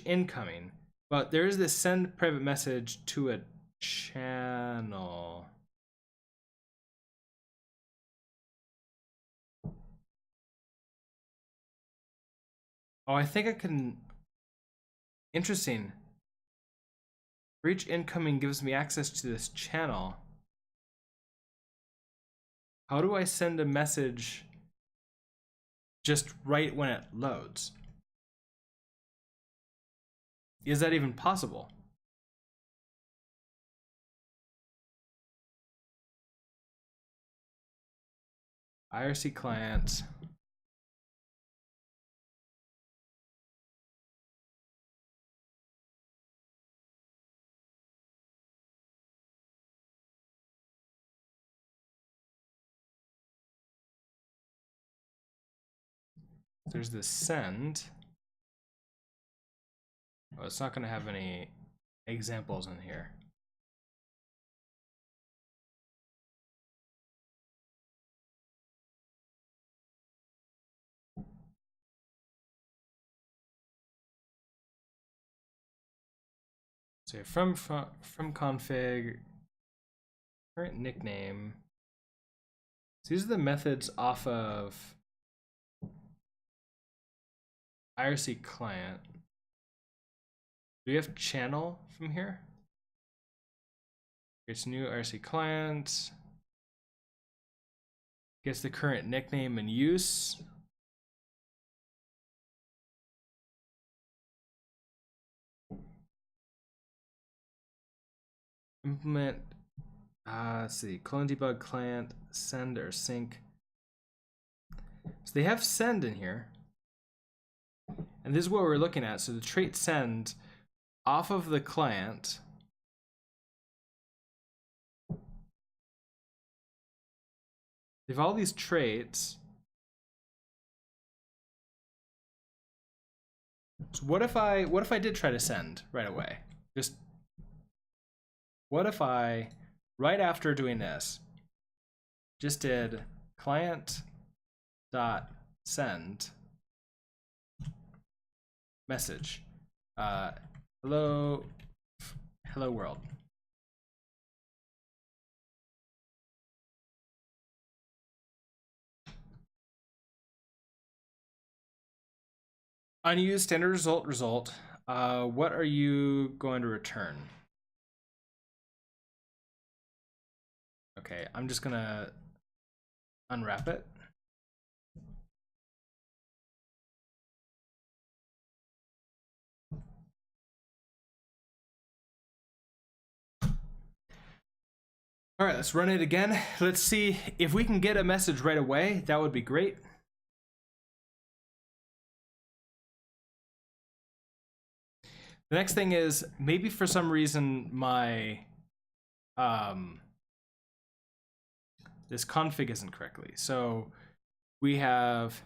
incoming, but there is this send private message to a channel. Oh, I think I can. Interesting. For each incoming gives me access to this channel. How do I send a message just right when it loads? Is that even possible? IRC client. There's this send. Oh, it's not going to have any examples in here. So from config, current nickname. So these are the methods off of IRC client. Do we have channel from here? It's new IRC client. Gets the current nickname and use. Implement, let's see, clone debug client, send or sync. So they have send in here. And this is what we're looking at. So the trait send off of the client. They have all these traits. So what if I did try to send right away? Just what if I, right after doing this, just did client dot send message, hello world. Unused standard result. What are you going to return? Okay, I'm just gonna unwrap it. All right, let's run it again. Let's see if we can get a message right away. That would be great. The next thing is maybe for some reason my this config isn't correctly. So we have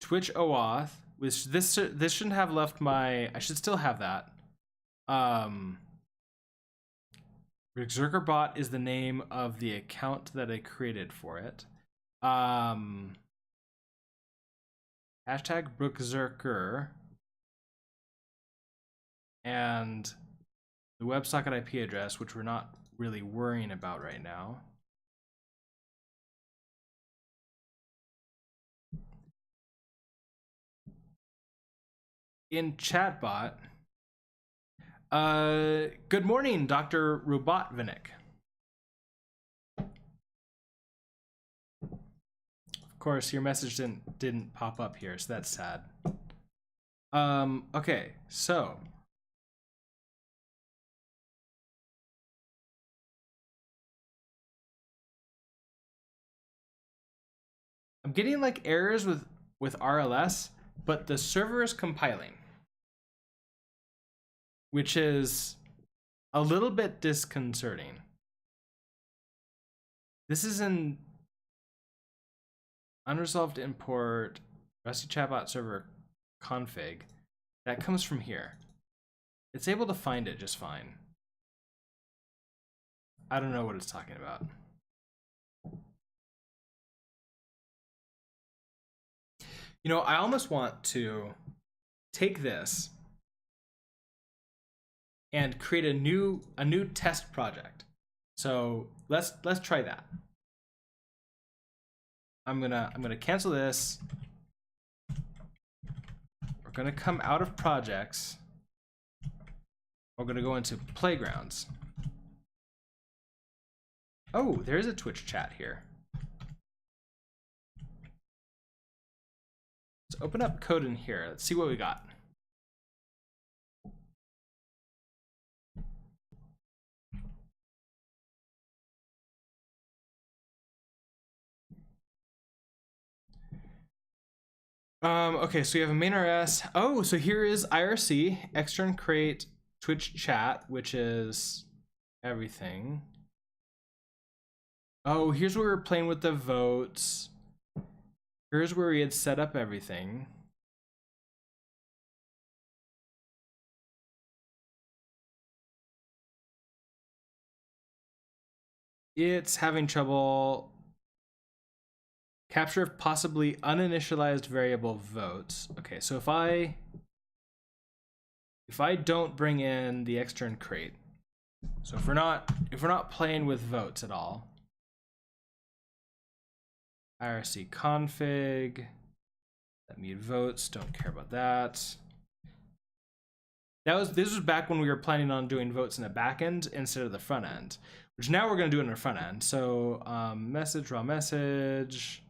Twitch OAuth, which this shouldn't have left my. I should still have that. Berserkerbot is the name of the account that I created for it. Hashtag Berserker and the WebSocket IP address, which we're not really worrying about right now. In chatbot, good morning, Dr. Robotvinik. Of course, your message didn't pop up here, so that's sad. Okay, so I'm getting like errors with RLS, but the server is compiling, which is a little bit disconcerting. This is an unresolved import Rusty Chatbot server config that comes from here. It's able to find it just fine. I don't know what it's talking about. You know, I almost want to take this and create a new test project. So let's try that. I'm gonna cancel this. We're gonna come out of projects. We're gonna go into playgrounds. Oh, there's a Twitch chat here. Let's open up code in here. Let's see what we got. Okay, so we have a main RS. Oh, so here is IRC, extern create Twitch chat, which is everything. Oh, here's where we're playing with the votes. Here's where we had set up everything. It's having trouble capture of possibly uninitialized variable votes. Okay, so if I don't bring in the extern crate, so if we're not playing with votes at all, IRC config, that mute votes, don't care about that. This was back when we were planning on doing votes in the back end instead of the front end, which now we're going to do in the front end. So message, raw message.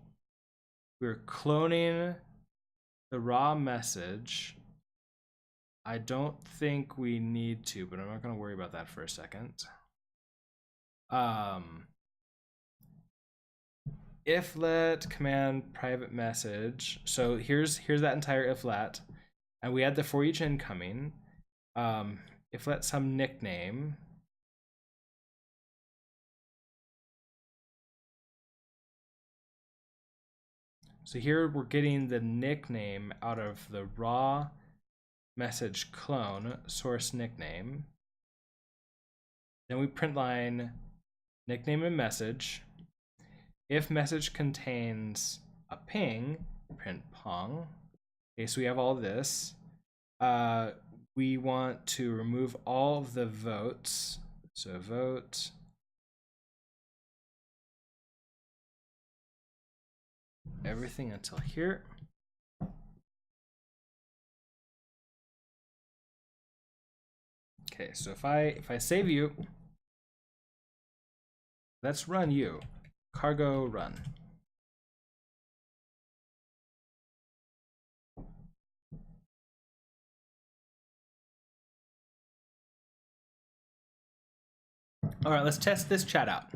We're cloning the raw message. I don't think we need to, but I'm not going to worry about that for a second. If let command private message. So here's that entire if let, and we add the for each incoming. If let some nickname. So here we're getting the nickname out of the raw message clone source nickname. Then we print line nickname and message. If message contains a ping, print pong. Okay, so we have all this. We want to remove all of the votes. So vote. Everything until here. Okay, so if I save you, let's run you. Cargo run. All right, let's test this chat out.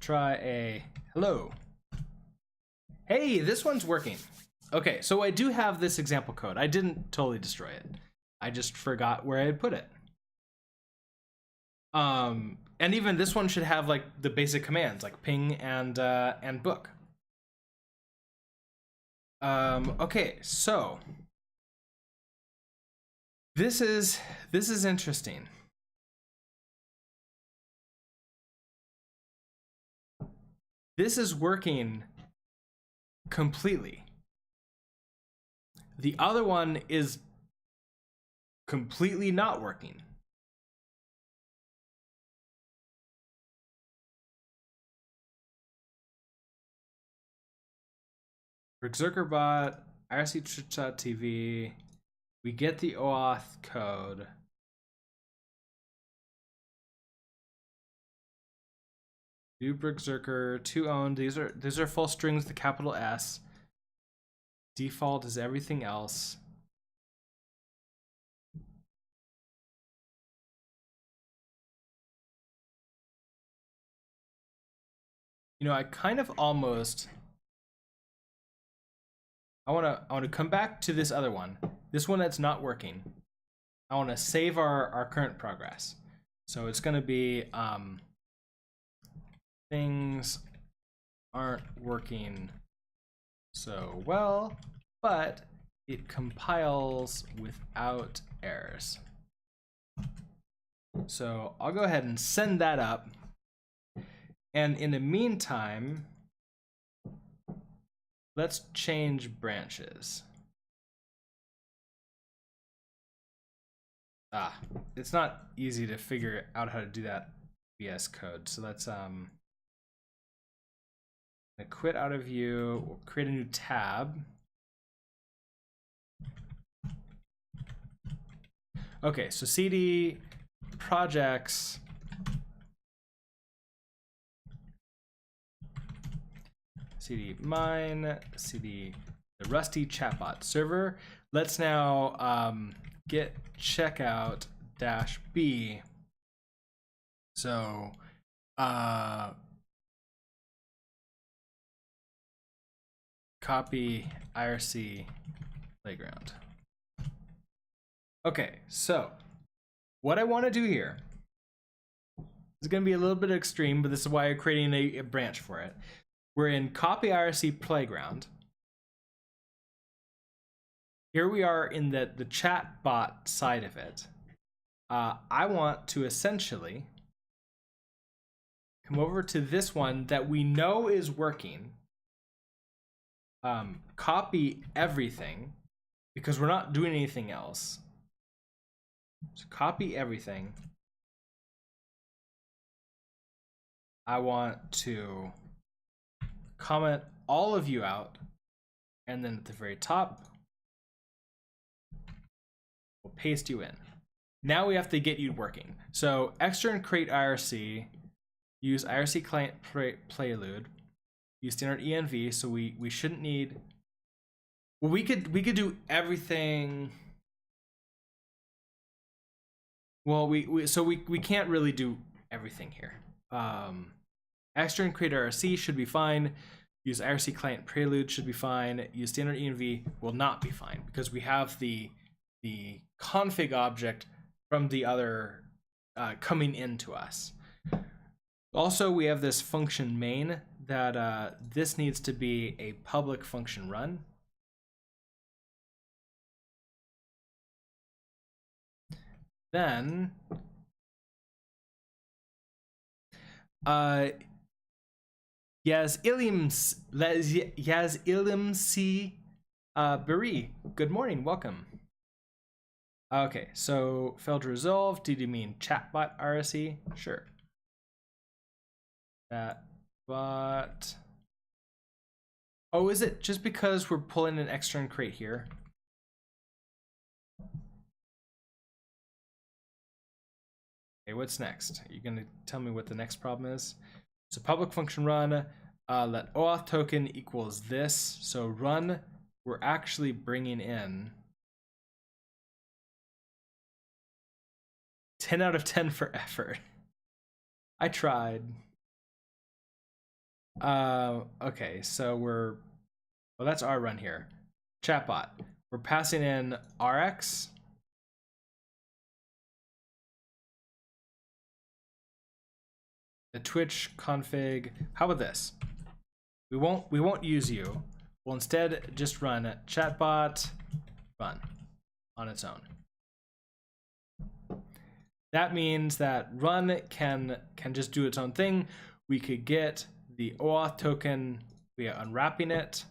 Try a hello. Hey, this one's working. Okay, so I do have this example code. I didn't totally destroy it. I just forgot where I had put it. And even this one should have like the basic commands like ping and book. Okay, so this is interesting. This is working completely. The other one is completely not working. Berserkerbot, IRC.TV, we get the OAuth code. Do Berserker, to owned, these are full strings, the capital S. Default is everything else. You know, I kind of almost I want to come back to this other one. This one that's not working. I want to save our current progress. So it's going to be things aren't working so well, but it compiles without errors. So I'll go ahead and send that up. And in the meantime, let's change branches. It's not easy to figure out how to do that VS code. So let's quit out of view. We'll create a new tab. Okay, so cd projects cd mine cd the rusty chatbot server. Let's now get checkout -b. So copy IRC playground. Okay, so what I want to do here is going to be a little bit extreme, but this is why I'm creating a branch for it. We're in copy IRC playground. Here we are in the chatbot side of it. I want to essentially come over to this one that we know is working. Copy everything because we're not doing anything else. So copy everything. I want to comment all of you out, and then at the very top, we'll paste you in. Now we have to get you working. So extern create IRC, use IRC client prelude, use standard env. So we shouldn't need. Well, we could do everything. Well, we can't really do everything here. Extern create IRC should be fine. Use IRC client prelude should be fine. Use standard env will not be fine because we have the config object from the other coming into us. Also, we have this function main that this needs to be a public function run. Then Yaz Ilim C Bari, good morning, welcome. Okay, so failed to resolve. Did you mean chatbot IRC? Sure. Chatbot. Oh, is it just because we're pulling an extern crate here? Okay, what's next? Are you gonna tell me what the next problem is? So public function run, let OAuth token equals this. So run, we're actually bringing in 10 out of 10 for effort. I tried. Okay, so well, that's our run here. Chatbot. We're passing in RX. The Twitch config. How about this? We won't use you. We'll instead just run chatbot run on its own. That means that run can just do its own thing. We could get the OAuth token via unwrapping it.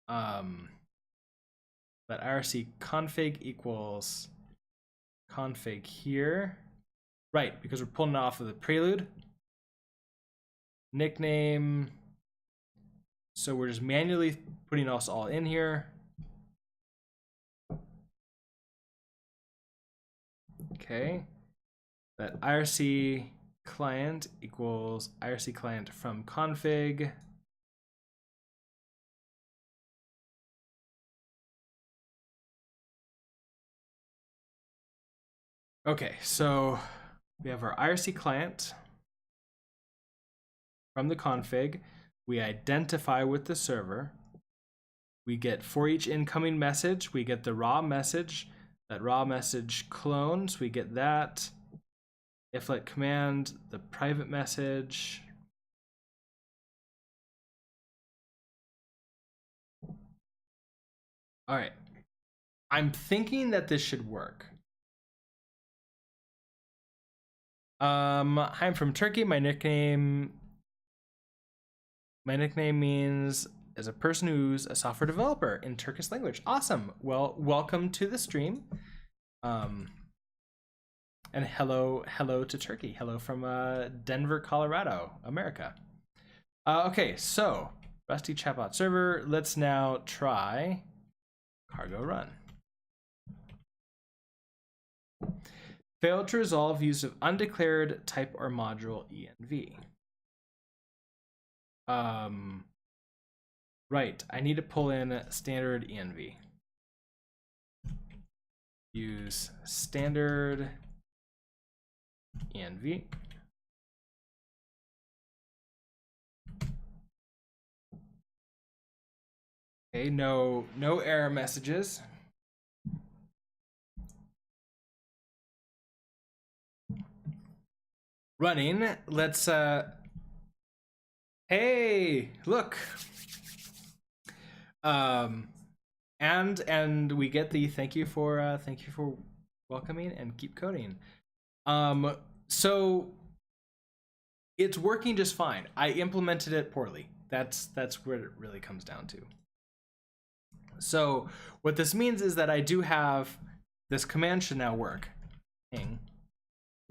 But IRC config equals config here. Right, because we're pulling it off of the prelude. Nickname. So we're just manually putting us all in here. Okay. That IRC client equals IRC client from config. Okay, so we have our IRC client from the config. We identify with the server. We get for each incoming message, we get the raw message. That raw message clones, we get that. If let command the private message. All right. I'm thinking that this should work. I'm from Turkey. My nickname means as a person who's a software developer in Turkish language. Awesome. Well, welcome to the stream. And hello to Turkey. Hello from Denver, Colorado, America. Okay, so Rusty chatbot server. Let's now try cargo run. Failed to resolve use of undeclared type or module env. Right, I need to pull in standard env. Use standard env. Okay, no error messages. Running. Let's hey, look. And we get the thank you for welcoming and keep coding. So it's working just fine. I implemented it poorly. That's where it really comes down to. So what this means is that I do have this command should now work. Ping.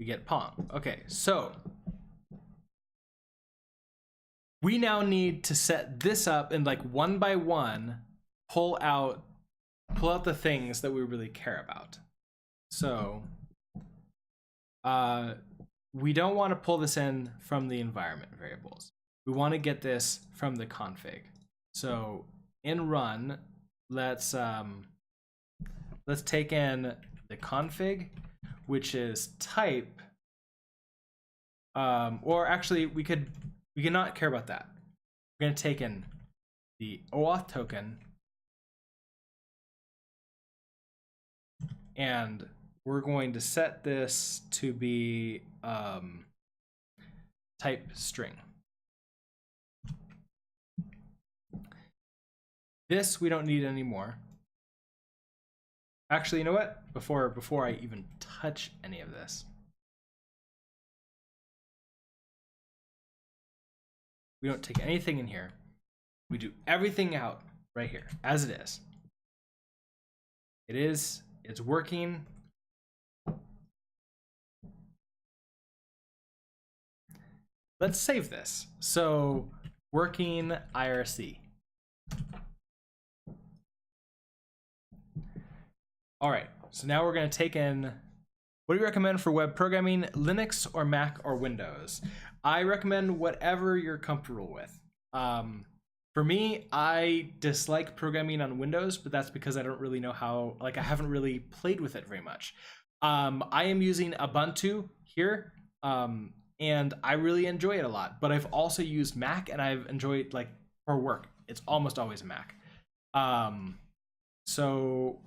We get Pong. Okay, so we now need to set this up and like one by one pull out the things that we really care about. So we don't want to pull this in from the environment variables. We want to get this from the config. So in run, let's take in the config, which is type, or actually we cannot care about that. We're going to take in the OAuth token, and we're going to set this to be type string. This we don't need anymore. Actually, you know what? Before I even touch any of this, we don't take anything in here. We do everything out right here as it is. It's working. Let's save this. So working IRC. All right, so now we're going to take in, what do you recommend for web programming, Linux or Mac or Windows? I recommend whatever you're comfortable with. For me, I dislike programming on Windows, but that's because I don't really know how, like I haven't really played with it very much. I am using Ubuntu here, and I really enjoy it a lot. But I've also used Mac, and I've enjoyed, like, for work, it's almost always a Mac. So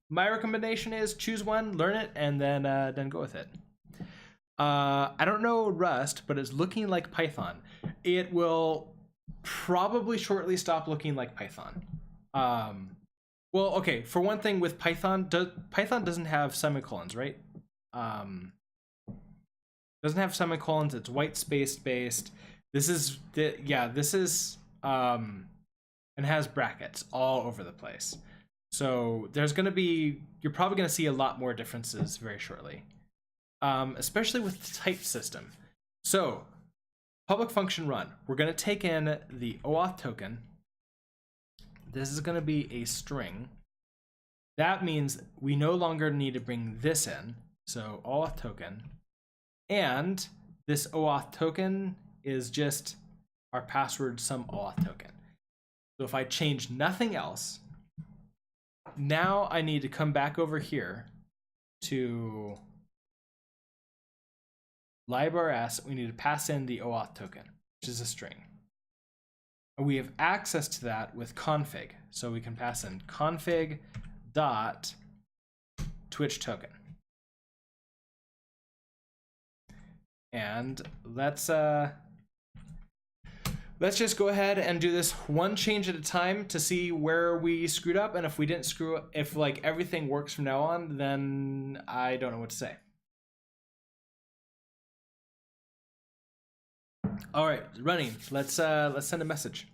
my recommendation is choose one, learn it, and then go with it. I don't know Rust, but it's looking like Python. It will probably shortly stop looking like Python. Well, okay, for one thing, with Python, Python doesn't have semicolons, right? Doesn't have semicolons. It's white space based. This is and has brackets all over the place. So you're probably gonna see a lot more differences very shortly, especially with the type system. So public function run, we're gonna take in the OAuth token. This is gonna be a string. That means we no longer need to bring this in. So OAuth token, and this OAuth token is just our password some OAuth token. So if I change nothing else, now I need to come back over here to librs. We need to pass in the OAuth token, which is a string. And we have access to that with config. So we can pass in config dot Twitch token. And let's just go ahead and do this one change at a time to see where we screwed up. And if we didn't screw up, if like everything works from now on, then I don't know what to say. All right, running. Let's send a message.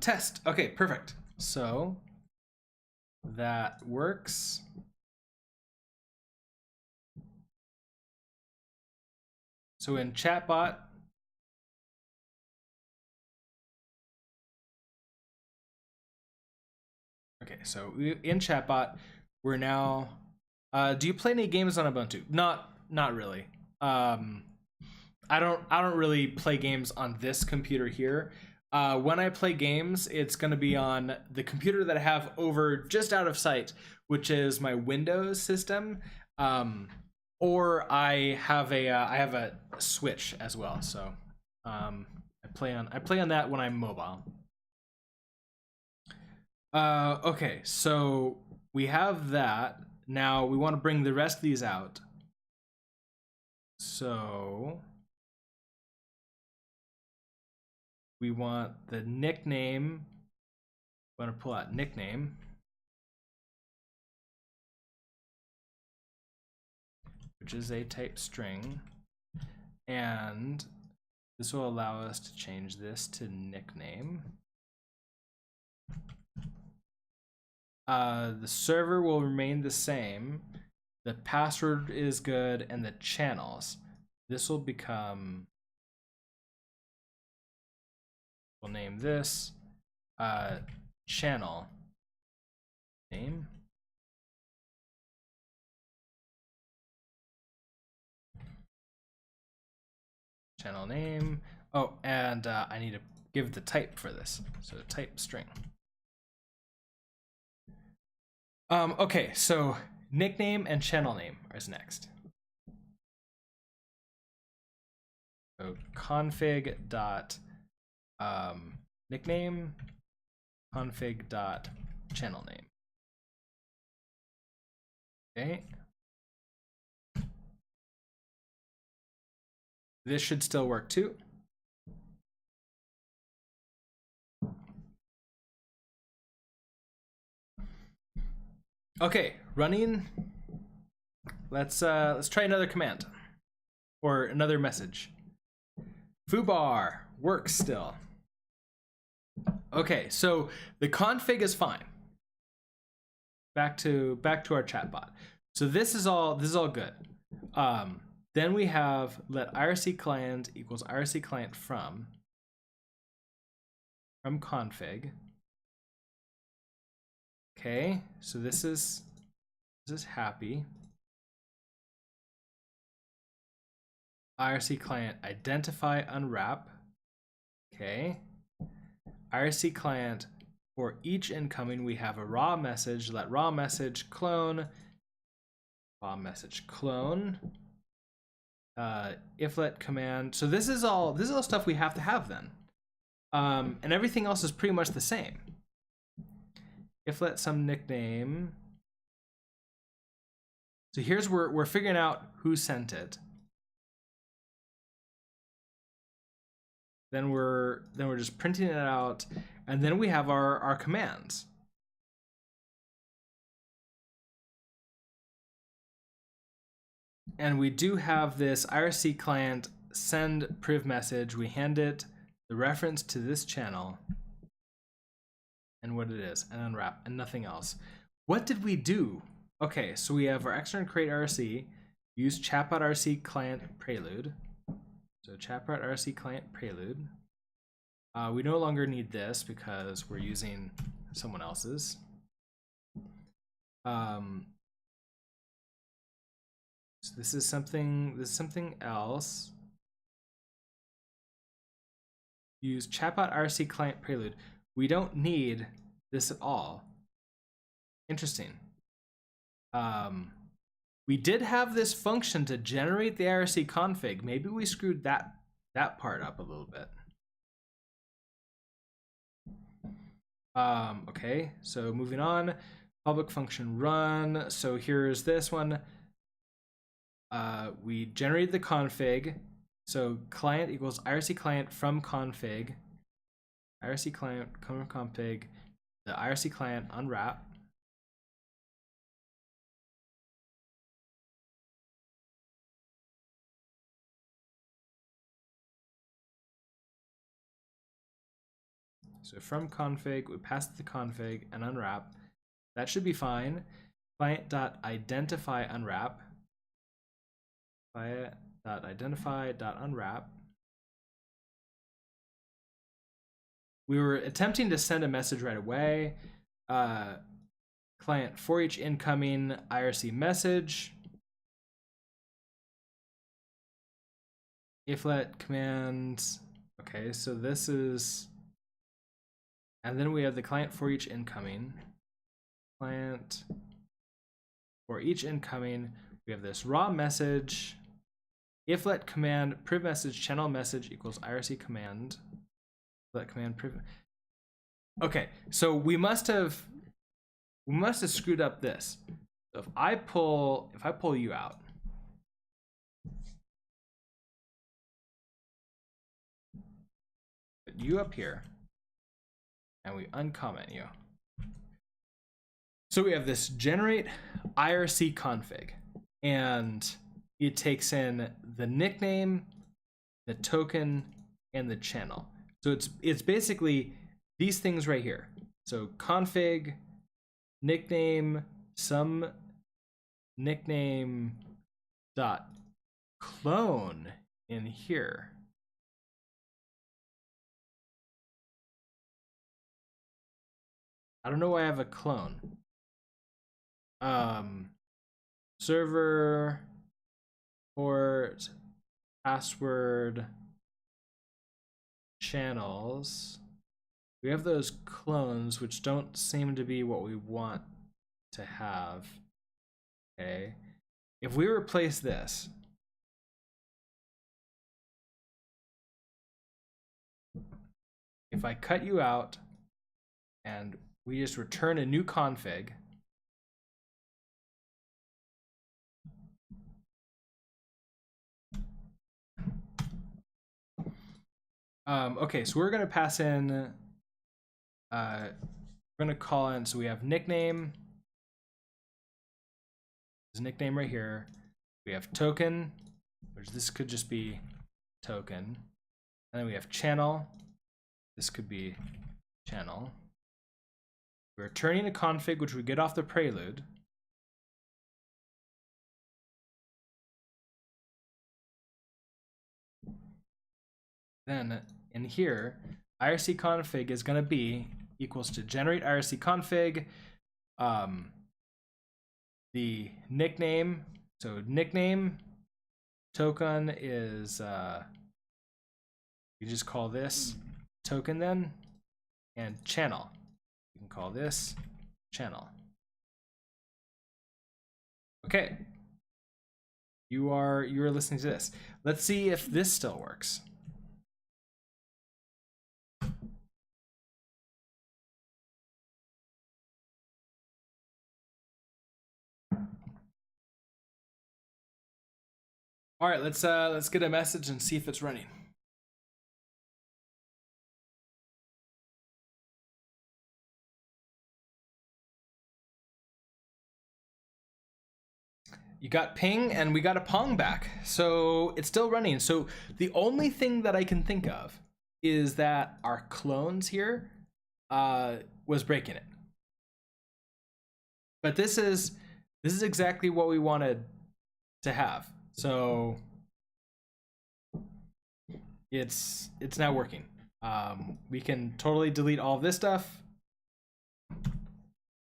Test. Okay, perfect. So that works. So in chatbot, okay, so in chatbot, we're now, do you play any games on Ubuntu? Not really. I don't really play games on this computer here. When I play games, it's gonna be on the computer that I have over just out of sight, which is my Windows system. Or I have a Switch as well, so I play on that when I'm mobile. Okay, so we have that. Now we want to bring the rest of these out. So we want the nickname. We want to pull out nickname. Which is a type string, and this will allow us to change this to nickname. The server will remain the same. The password is good, and the channels. This will become, we'll name this channel name. Channel name. Oh, and I need to give the type for this. So type string. Okay, so nickname and channel name is next. So config dot nickname, config dot channel name. Okay. This should still work too. Okay, running. Let's try another command or another message. Foobar works still. Okay, so the config is fine. Back to our chatbot. So this is all good. Then we have let IRC client equals IRC client from config. Okay, so this is happy. IRC client identify unwrap. Okay. IRC client for each incoming, we have a raw message. Let raw message clone. Raw message clone. If let command. So this is all stuff we have to have then. And everything else is pretty much the same. If let some nickname. So here's where we're figuring out who sent it. Then we're just printing it out, and then we have our commands. And we do have this IRC client send priv message. We hand it the reference to this channel and what it is, and unwrap, and nothing else. What did we do? Okay, so we have our external create IRC, use chatbot IRC client prelude. So chatbot IRC client prelude. We no longer need this because we're using someone else's. So this is something else. Use chatbot IRC client prelude. We don't need this at all. Interesting. We did have this function to generate the IRC config. Maybe we screwed that part up a little bit. Okay, so moving on. Public function run. So here's this one. We generated the config. So client equals IRC client from config. IRC client from config. The IRC client unwrap. So from config, we pass the config and unwrap. That should be fine. Client.identify unwrap. Client.identify.unwrap. We were attempting to send a message right away. Client for each incoming IRC message. If let commands. Okay, so this is. And then we have the client for each incoming. Client for each incoming. We have this raw message. If let command priv message channel message equals IRC command. Let command priv. Okay, so we must have screwed up this. So if I pull you out. Put you up here. And we uncomment you. So we have this generate IRC config, and it takes in the nickname, the token, and the channel. So it's basically these things right here. So config, nickname, some nickname dot clone in here. I don't know why I have a clone. Server, port, password, channels. We have those clones, which don't seem to be what we want to have. Okay. If we replace this, if I cut you out and we just return a new config. Okay, so we're going to pass in, we're going to call in, so we have nickname. There's nickname right here. We have token, which this could just be token. And then we have channel. This could be channel. We're returning a config, which we get off the prelude. Then in here, IRC config is going to be equals to generate IRC config. The nickname, so nickname token is, you just call this token then, and channel. call this channel. Okay. You're listening to this. Let's see if this still works. All right, let's get a message and see if it's running. You got ping and we got a pong back. So it's still running. So the only thing that I can think of is that our clones here was breaking it. But this is exactly what we wanted to have. So it's now working. We can totally delete all of this stuff.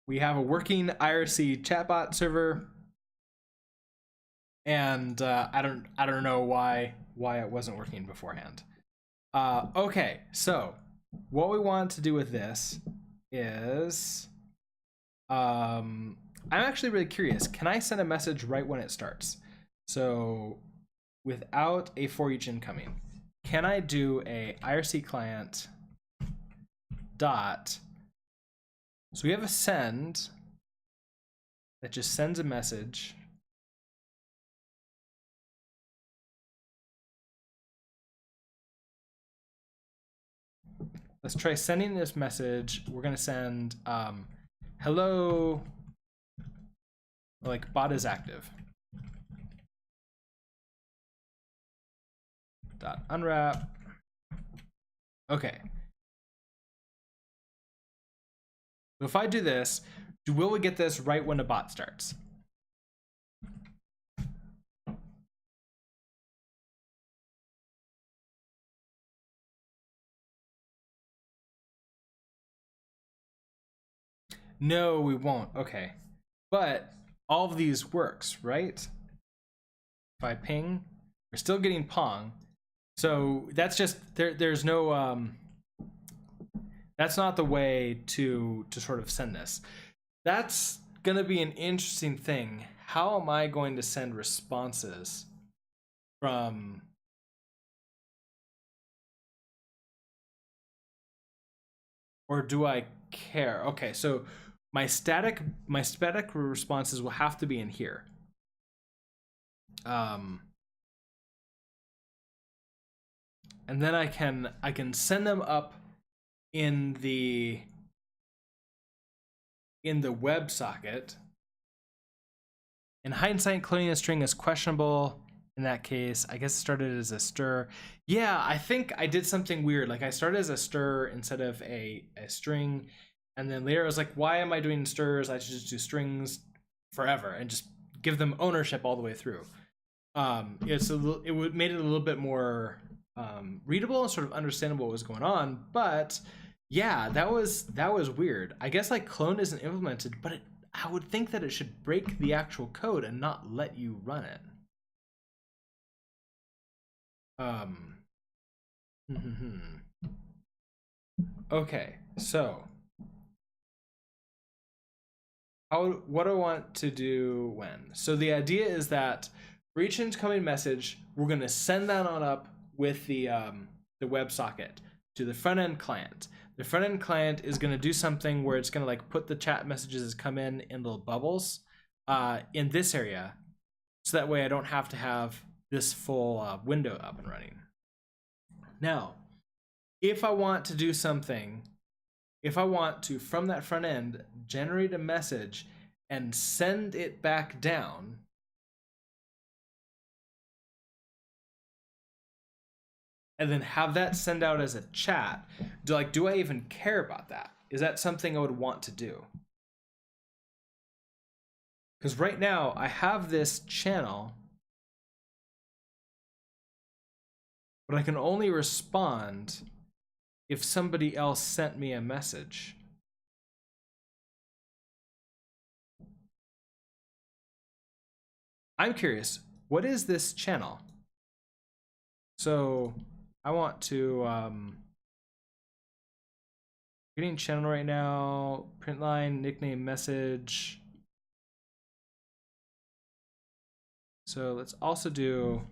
We have a working IRC chatbot server. And I don't know why it wasn't working beforehand. Okay, so what we want to do with this is I'm actually really curious. Can I send a message right when it starts? So without a for each incoming, can I do a IRC client dot? So we have a send that just sends a message. Let's try sending this message. We're gonna send hello, like bot is active. Dot unwrap. Okay. So if I do this, will we get this right when a bot starts? No, we won't. Okay. But all of these works, right? If I ping, we're still getting pong. So that's just there's no that's not the way to sort of send this. That's gonna be an interesting thing. How am I going to send responses from or do I care? Okay, so my static responses will have to be in here. And then I can send them up in the WebSocket. In hindsight, cloning a string is questionable. In that case, I guess it started as a stir. Yeah, I think I did something weird. Like I started as a stir instead of a string. And then later I was like, why am I doing stirs? I should just do strings forever and just give them ownership all the way through. It made it a little bit more readable and sort of understandable what was going on. But yeah, that was weird. I guess like clone isn't implemented, but I would think that it should break the actual code and not let you run it. Okay, so what do I want to do when? So the idea is that for each incoming message, we're going to send that on up with the WebSocket to the front end client. The front end client is going to do something where it's going to like put the chat messages as come in little bubbles in this area, so that way I don't have to have this full window up and running. Now, if I want to do something, if I want to, from that front end, generate a message and send it back down, and then have that send out as a chat, do I even care about that? Is that something I would want to do? Because right now I have this channel, but I can only respond if somebody else sent me a message. I'm curious, what is this channel? So I want to Creating channel right now, print line, nickname, message. So let's also do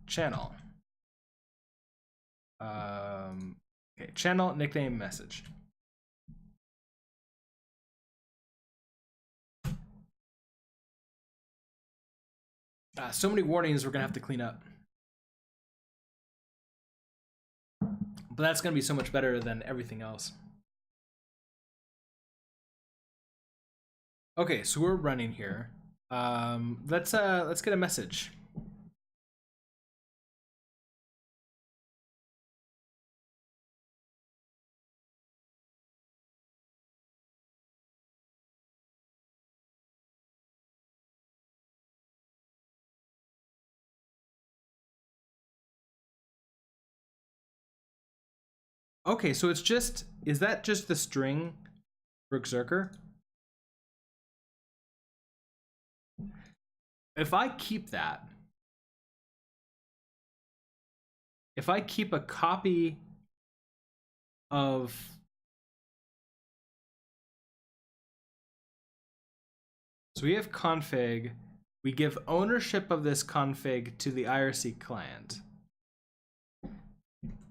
channel. Okay, channel, nickname, message. So many warnings we're gonna have to clean up. But that's gonna be so much better than everything else. Okay, so we're running here. Let's get a message. Okay, so it's just, is that just the string Berserker? If I keep that, if I keep a copy of, so we have config, we give ownership of this config to the IRC client.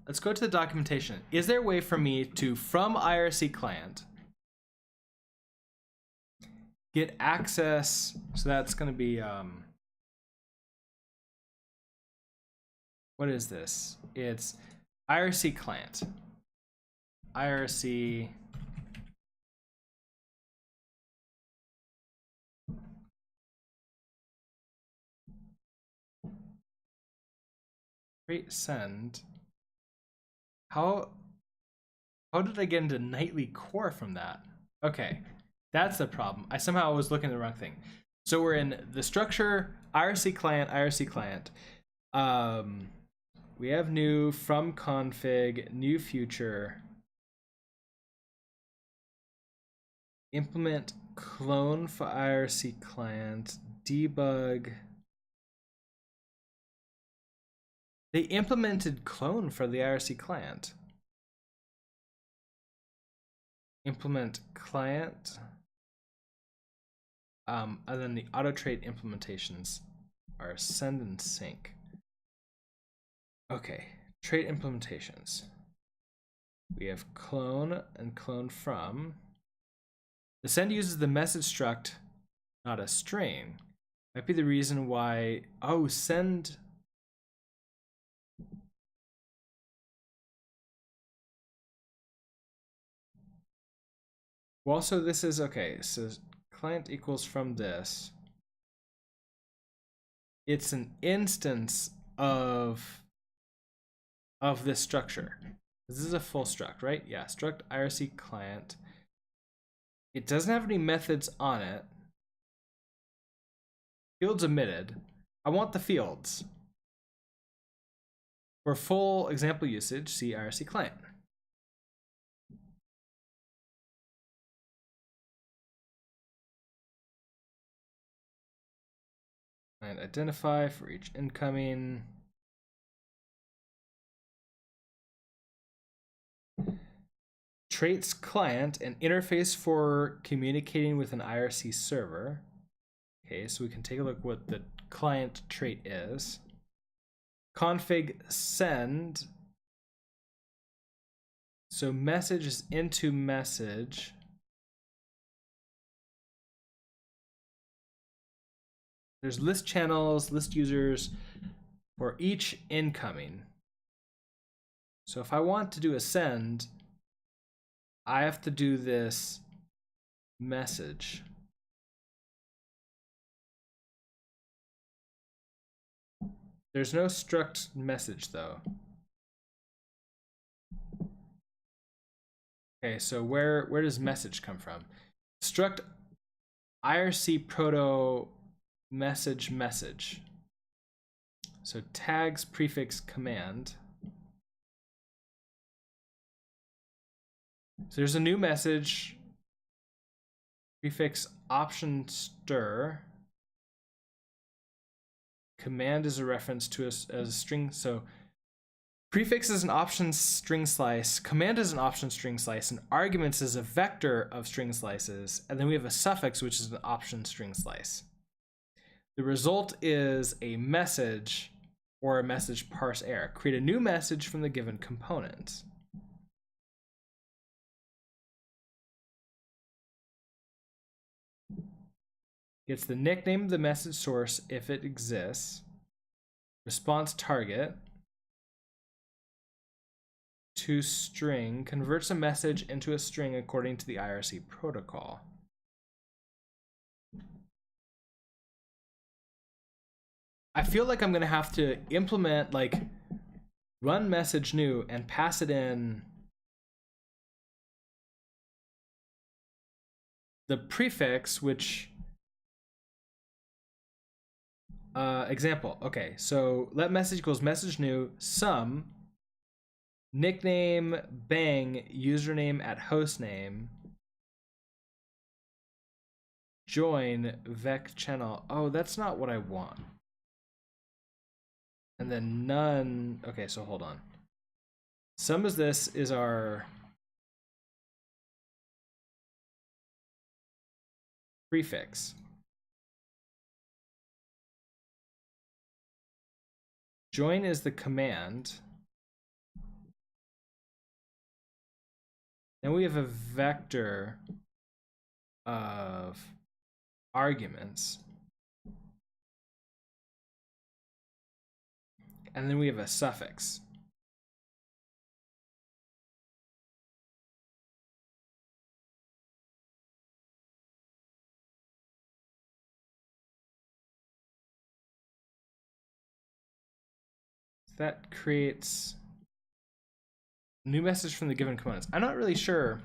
Let's go to the documentation. Is there a way for me to, from IRC client, get access? So that's going to be, what is this? It's IRC client. IRC create send. How did I get into nightly core from that? Okay, that's the problem. I somehow was looking at the wrong thing. So we're in the structure, IRC client, IRC client. We have new, from config, new future, implement clone for IRC client, debug. They implemented clone for the IRC client. Implement client. And then the auto trait implementations are send and sync. Okay, trait implementations. We have clone and clone from. The send uses the message struct, not a string. Might be the reason why, oh, send. Well, also this is, okay, so client equals from this. It's an instance of this structure. This is a full struct, right? Yeah, struct IRC client. It doesn't have any methods on it. Fields omitted. I want the fields. For full example usage, see IRC client. And identify for each incoming. Traits client, an interface for communicating with an IRC server. Okay, so we can take a look what the client trait is. Config send. So message is into message. There's list channels, list users for each incoming. So if I want to do a send, I have to do this message. There's no struct message though. Okay, so where does message come from? Struct IRC proto message message. So tags prefix command. So there's a new message, prefix option stir, Command is a reference to a string. So prefix is an option string slice, command is an option string slice, and arguments is a vector of string slices, and then we have a suffix, which is an option string slice. The result is a message or a message parse error. Create a new message from the given component. It's the nickname of the message source if it exists. Response target to string converts a message into a string according to the IRC protocol. I feel like I'm gonna have to implement like run message new and pass it in the prefix, which example. Okay, so let message equals message new sum nickname bang username at hostname join vec channel. Oh, that's not what I want. And then none. Okay, so hold on. Sum is this is our prefix. Join is the command. Then we have a vector of arguments. And then we have a suffix. That creates new message from the given components. I'm not really sure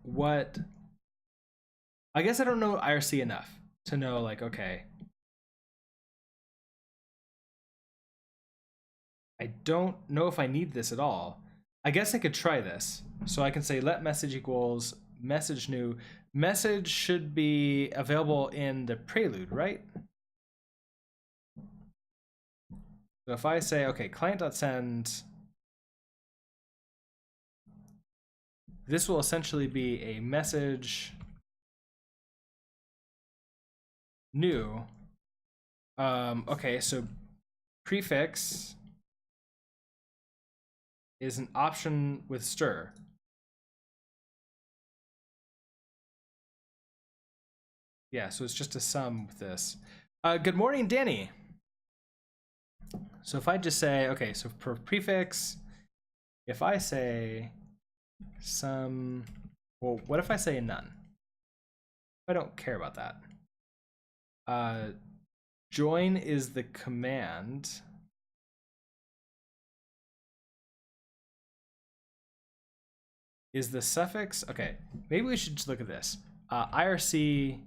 what, I guess I don't know IRC enough to know like, okay, I don't know if I need this at all. I guess I could try this. So I can say let message equals message new. Message should be available in the prelude, right? So if I say, okay, client.send, this will essentially be a message new. Okay, so prefix is an option with stir. Yeah, so it's just a sum with this. Good morning, Danny. So if I just say, okay, so for prefix, if I say some, well, what if I say none? I don't care about that. Join is the command. Is the suffix, okay, maybe we should just look at this. IRC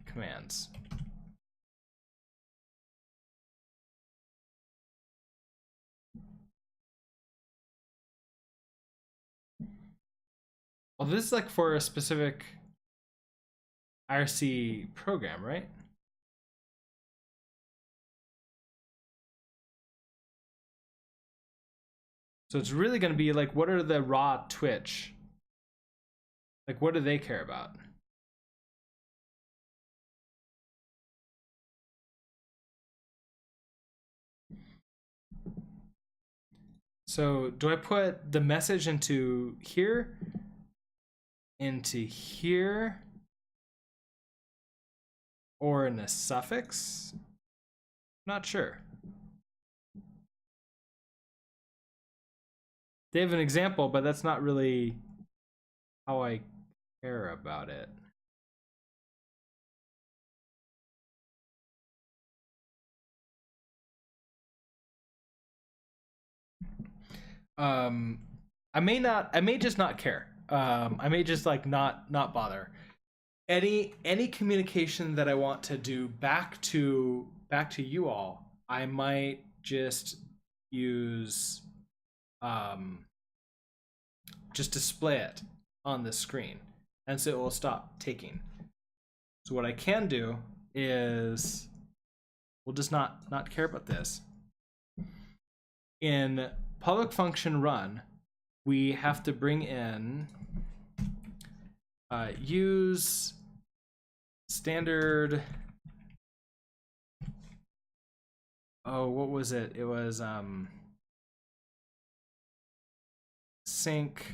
commands. Well, this is like for a specific IRC program, right? So it's really going to be like, what are the raw Twitch? Like, what do they care about? So do I put the message into here? Into here? Or in a suffix? Not sure. They have an example, but that's not really how I care about it. I may just not care. I may just like not bother. Any communication that I want to do back to you all, I might just use just display it on the screen, and so it will stop taking. So what I can do is we'll just not care about this. In public function run, we have to bring in use standard. Oh, what was it? It was sync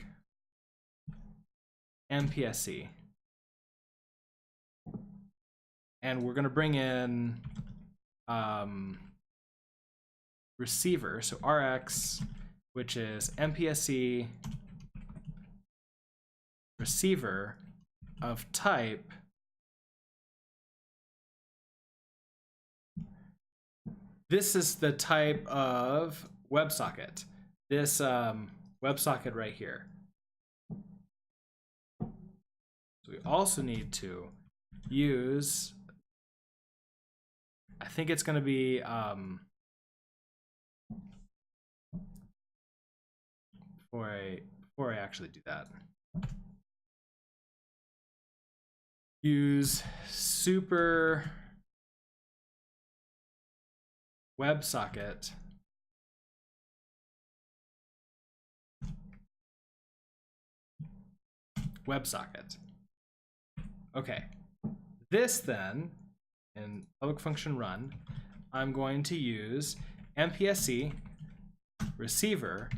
MPSC. And we're going to bring in receiver, so RX, which is MPSC receiver of type this is the type of WebSocket. This WebSocket right here. So we also need to use, I think it's going to be before I actually do that, use super WebSocket Okay, this then in public function run, I'm going to use MPSC receiver,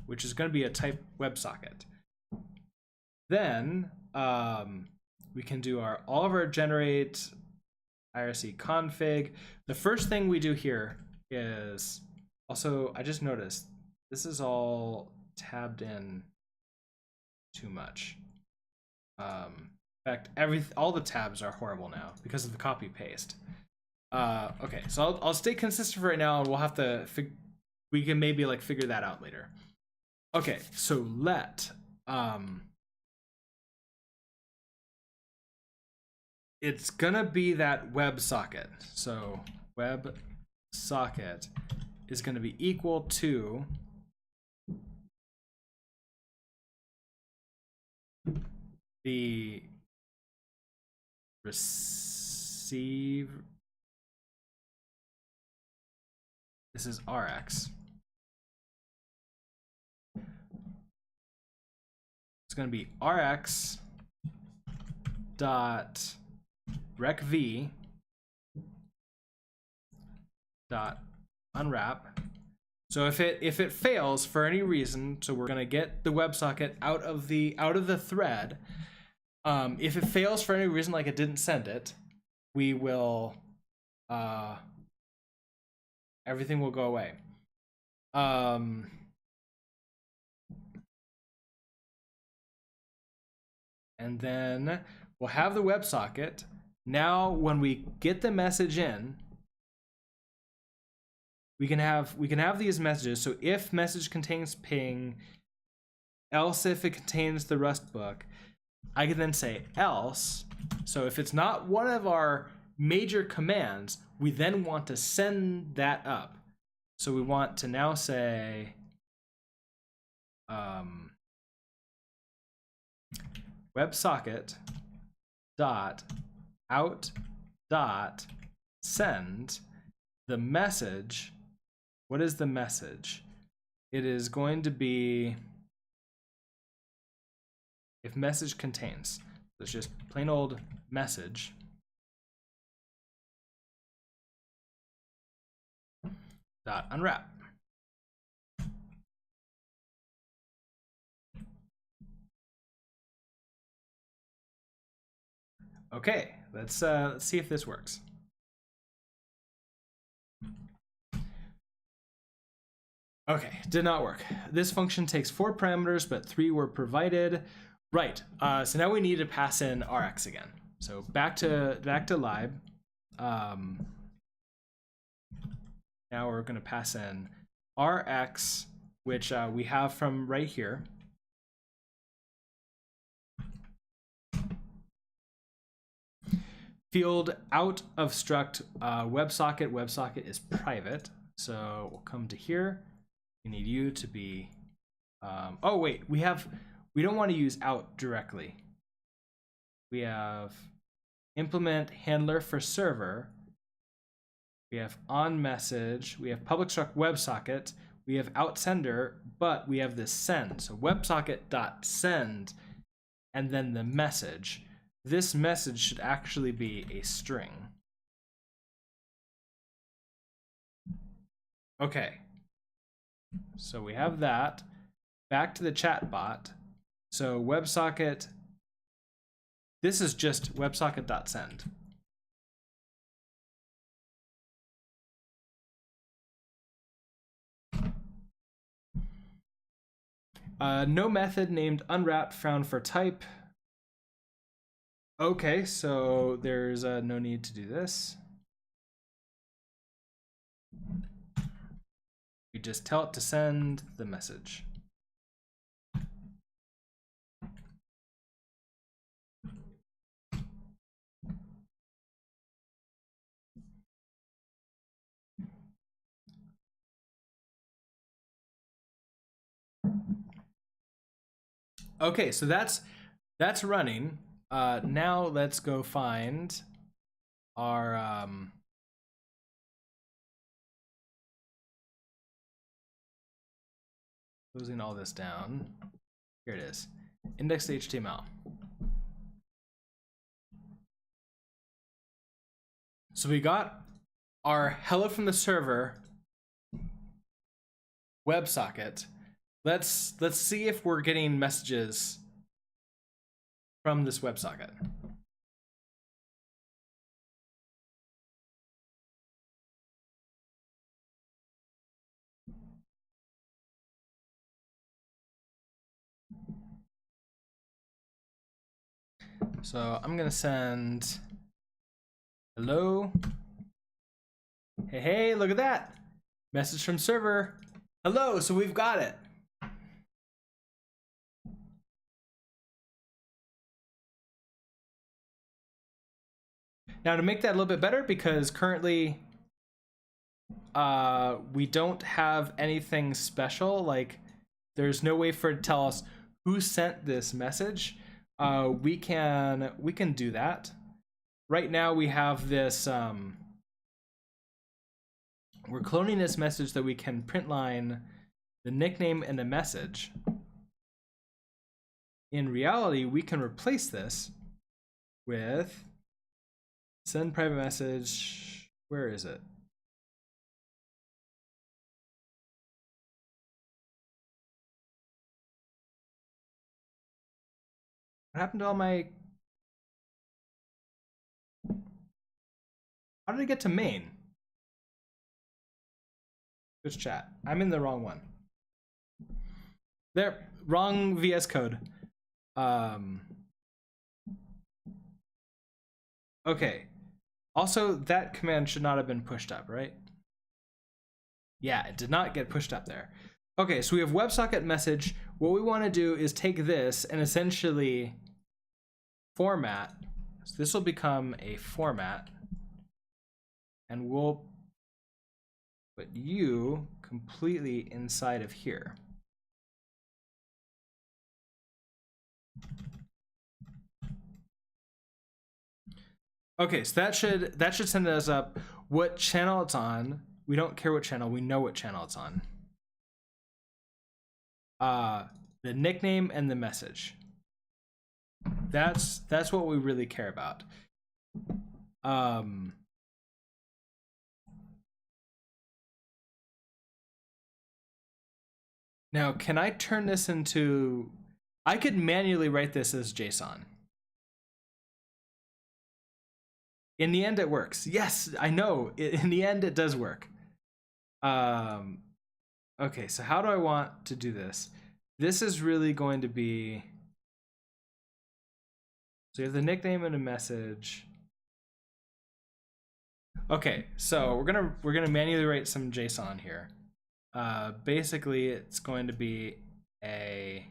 which is going to be a type WebSocket. Then we can do all of our generate IRC config. The first thing we do here is also, I just noticed this is all tabbed in too much. In fact, all the tabs are horrible now because of the copy paste. Okay, so I'll stay consistent for right now, and we'll have to we can maybe like figure that out later. Okay, so let it's gonna be that WebSocket. So WebSocket is gonna be equal to the receive. This is RX. It's going to be RX dot recv dot unwrap. So if it fails for any reason, so we're going to get the WebSocket out of the thread. If it fails for any reason, like it didn't send it, we will everything will go away. And then we'll have the WebSocket. Now, when we get the message in, we can have these messages. So if message contains ping, else if it contains the Rust book, I can then say else. So if it's not one of our major commands, we then want to send that up. So we want to now say WebSocket dot out dot send the message. What is the message? It is going to be if message contains. It's just plain old message dot unwrap. Okay, let's see if this works. Okay, did not work. This function takes 4 parameters, but 3 were provided. Right. So now we need to pass in RX again. So back to lib. Now we're going to pass in RX, which we have from right here. Field out of struct WebSocket. WebSocket is private. So we'll come to here. We need you to be. Oh wait, we don't want to use out directly. We have implement handler for server. we have on message, we have public struct WebSocket, we have out sender, but we have this send. So WebSocket.send, and then the message. This message should actually be a string. Okay. So we have that. Back to the chatbot. So WebSocket, this is just WebSocket.send. No method named unwrapped found for type. Okay, so there's no need to do this. We just tell it to send the message. Okay, so that's running. Now let's go find our closing all this down. Here it is. Index.html. So we got our hello from the server WebSocket. Let's see if we're getting messages from this WebSocket. So I'm gonna send hello. Hey, look at that. Message from server. Hello, so we've got it. Now to make that a little bit better, because currently we don't have anything special, like there's no way for it to tell us who sent this message. We can do that. Right now we have this, we're cloning this message that we can print line the nickname and the message. In reality, we can replace this with send private message. Where is it? What happened to all my... How did I get to main? Which chat? I'm in the wrong one. There, wrong VS Code. Okay. Also, that command should not have been pushed up, right? Yeah, it did not get pushed up there. Okay, so we have WebSocket message. What we want to do is take this and essentially format. So this will become a format, and we'll put you completely inside of here. Okay, so that should send us up what channel it's on. We don't care what channel, we know what channel it's on. The nickname and the message. That's what we really care about. Now, can I turn this into... I could manually write this as JSON. In the end, it works. Yes, I know. In the end, it does work. Okay, so how do I want to do this? This is really going to be... So you have the nickname and a message. Okay, so we're gonna manually write some JSON here. Basically, it's going to be an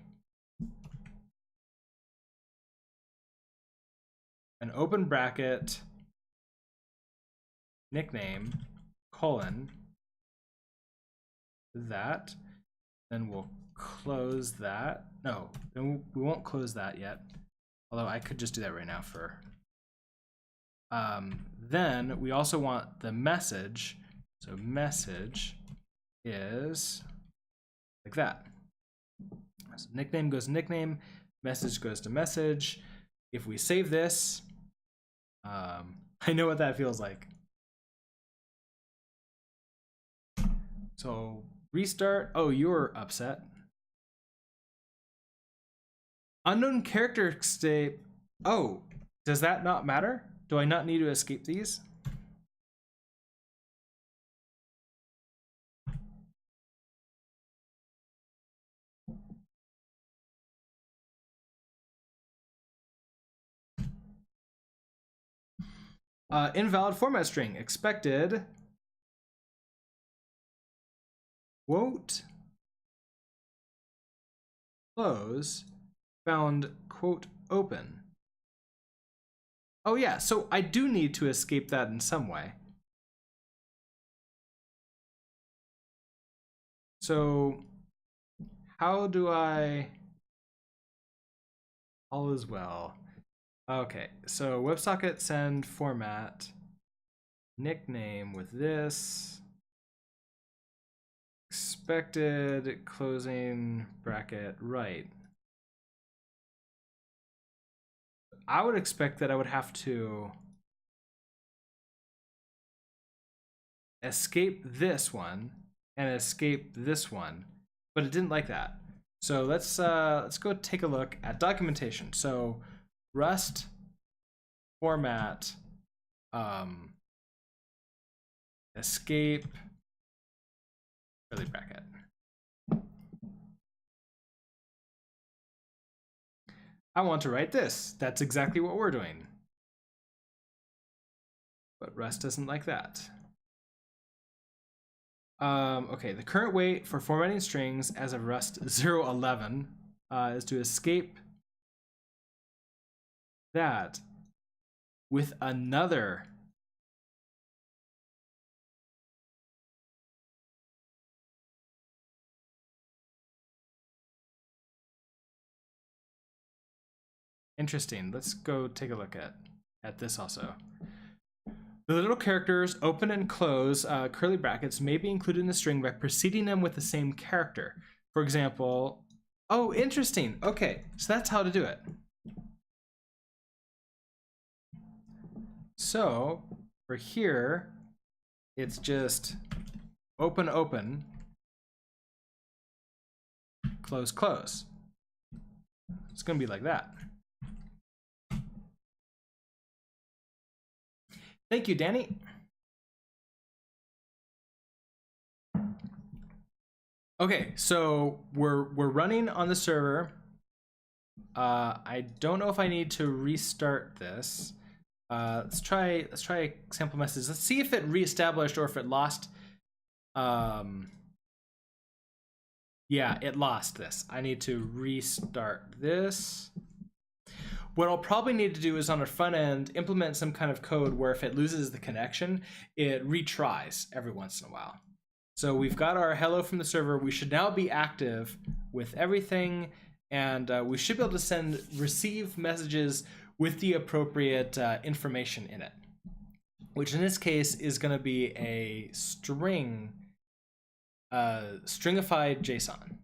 open bracket nickname colon that, then we'll close that. No, then we won't close that yet. Although I could just do that right now for Then we also want the message. So message is like that. So nickname goes to nickname, message goes to message. If we save this, I know what that feels like. So restart. Oh, you're upset. Unknown character state. Oh, does that not matter? Do I not need to escape these? Invalid format string expected. Quote close found quote open. Oh yeah, so I do need to escape that in some way. So how do I? All is well. Okay, so WebSocket send format nickname with this expected closing bracket right. I would expect that I would have to escape this one and escape this one, but it didn't like that. So let's go take a look at documentation. So Rust format escape curly bracket. I want to write this. That's exactly what we're doing. But Rust doesn't like that. Okay, the current weight for formatting strings as of Rust 0.11 is to escape that with another interesting. Let's go take a look at this also. The little characters open and close curly brackets may be included in the string by preceding them with the same character. For example, oh, interesting. Okay, so that's how to do it. So for here, it's just open, open, close, close. It's going to be like that. Thank you, Danny. Okay, so we're running on the server. I don't know if I need to restart this. Let's try sample message. Let's see if it reestablished or if it lost. Yeah, it lost this. I need to restart this. What I'll probably need to do is on the front end, implement some kind of code where if it loses the connection, it retries every once in a while. So we've got our hello from the server. We should now be active with everything, and we should be able to receive messages with the appropriate information in it, which in this case is going to be a stringified JSON.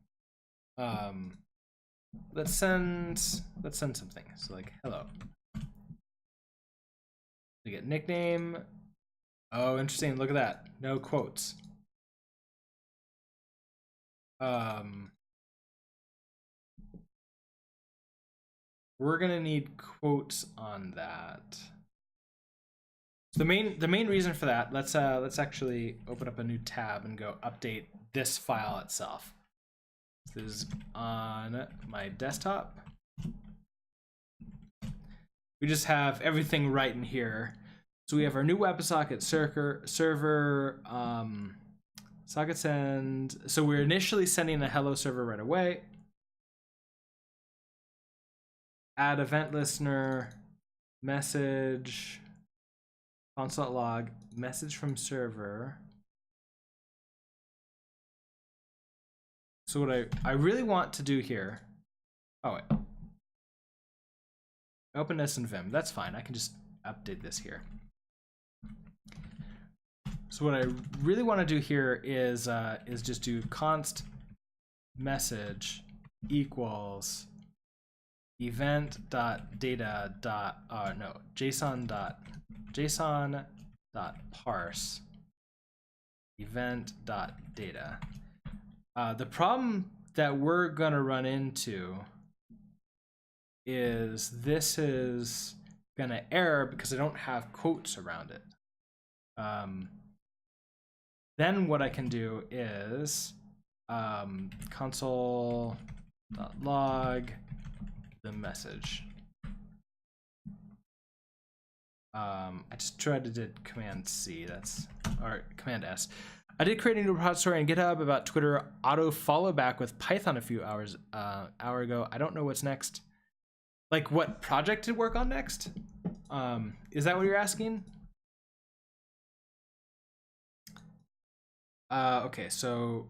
Let's send something. So like hello. We get nickname. Oh, interesting. Look at that. No quotes. We're gonna need quotes on that. So the main reason for that, let's actually open up a new tab and go update this file itself. This is on my desktop. We just have everything right in here. So we have our new WebSocket server, socket send. So we're initially sending a hello server right away. Add event listener, message, console log, message from server. So what I really want to do here, oh wait, open this in Vim, that's fine. I can just update this here. So what I really want to do here is just do const message equals event.data JSON.parse event.data. The problem that we're gonna run into is this is gonna error because I don't have quotes around it. Then what I can do is console.log the message. I just tried to do Command C, or Command S. I did create a new repository on GitHub about Twitter auto follow back with Python a few hour ago. I don't know what's next. Like what project to work on next? Is that what you're asking? Okay, so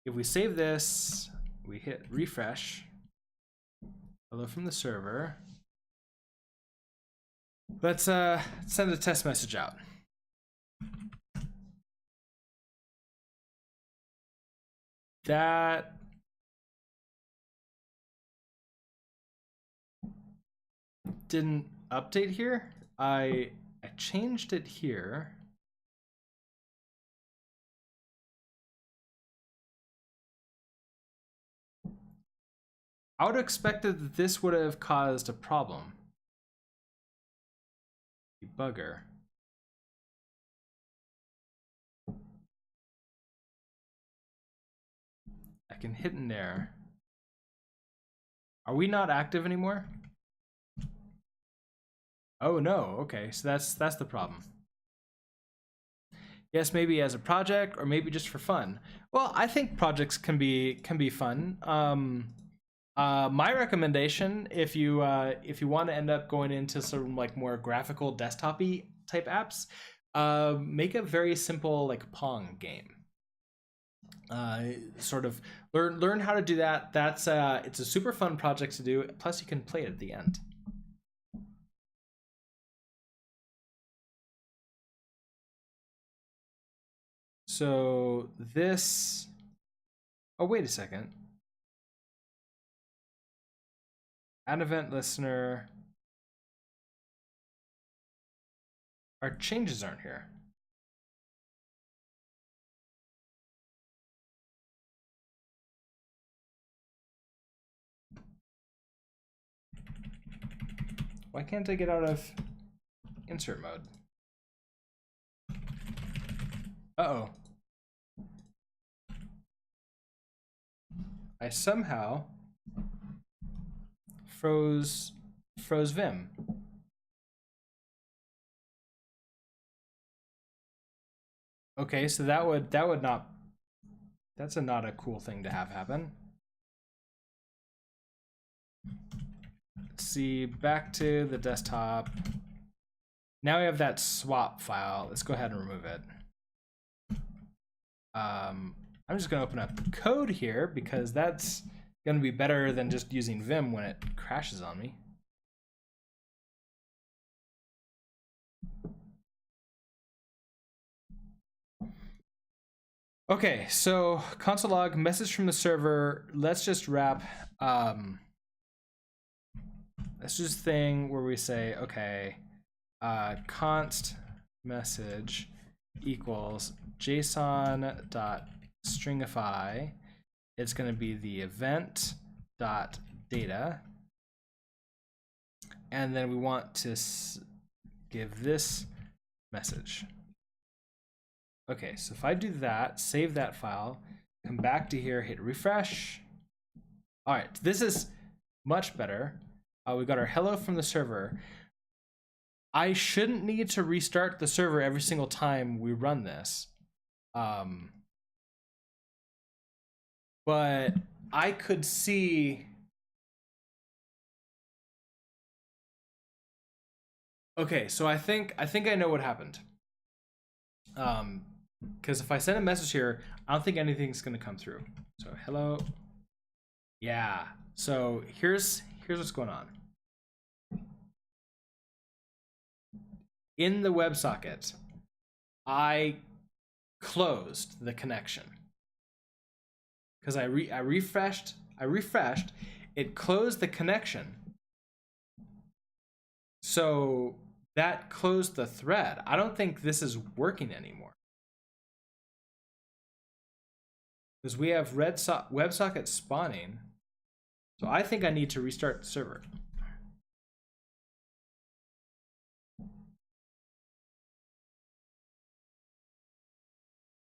if we save this, we hit refresh. Hello from the server. Let's send a test message out. That didn't update here. I changed it here. I would have expected that this would have caused a problem. Debugger. I can hit in there. Are we not active anymore? Oh no, okay, so that's the problem. Yes, maybe as a project or maybe just for fun. Well, I think projects can be fun. My recommendation, if you want to end up going into sort of like more graphical desktop-y type apps, make a very simple like Pong game. Sort of learn how to do that. That's it's a super fun project to do. Plus, you can play it at the end. So this. Oh, wait a second. Add event listener. Our changes aren't here. Why can't I get out of insert mode? Uh-oh. I somehow froze Vim. Okay, so that would not, that's not a cool thing to have happen. Let's see, back to the desktop. Now we have that swap file. Let's go ahead and remove it. I'm just gonna open up the code here because that's gonna be better than just using Vim when it crashes on me. Okay, so console log message from the server. Let's just wrap. Let's just thing where we say, okay, const message equals JSON.stringify. It's going to be the event.data. And then we want to give this message. Okay, so if I do that, save that file, come back to here, hit refresh. All right, this is much better. We got our hello from the server. I shouldn't need to restart the server every single time we run this. But I could see. Okay, so I think I know what happened. Because if I send a message here, I don't think anything's gonna come through. So hello. Yeah. So here's what's going on. In the WebSocket, I closed the connection because I refreshed, it closed the connection. So that closed the thread. I don't think this is working anymore. Because we have WebSocket spawning. So I think I need to restart the server.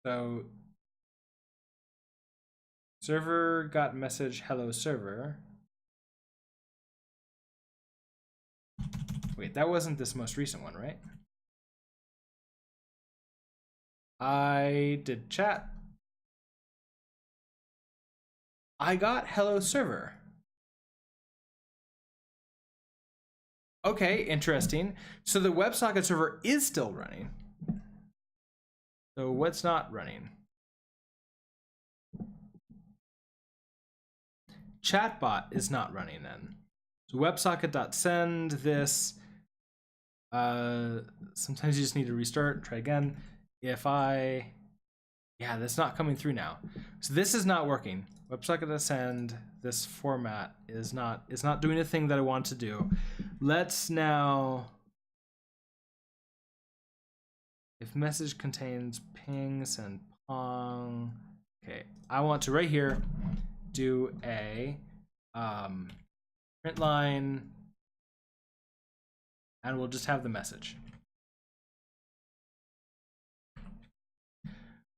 So server got message hello server. Wait, that wasn't this most recent one, right? I did chat. I got hello server. Okay, interesting. So the WebSocket server is still running. So what's not running? Chatbot is not running then. So WebSocket.send this. Sometimes you just need to restart, try again. Yeah, that's not coming through now. So this is not working. WebSocket.send, this format is not doing the thing that I want to do. Let's now, if message contains ping, send pong. Okay, I want to right here do a print line, and we'll just have the message.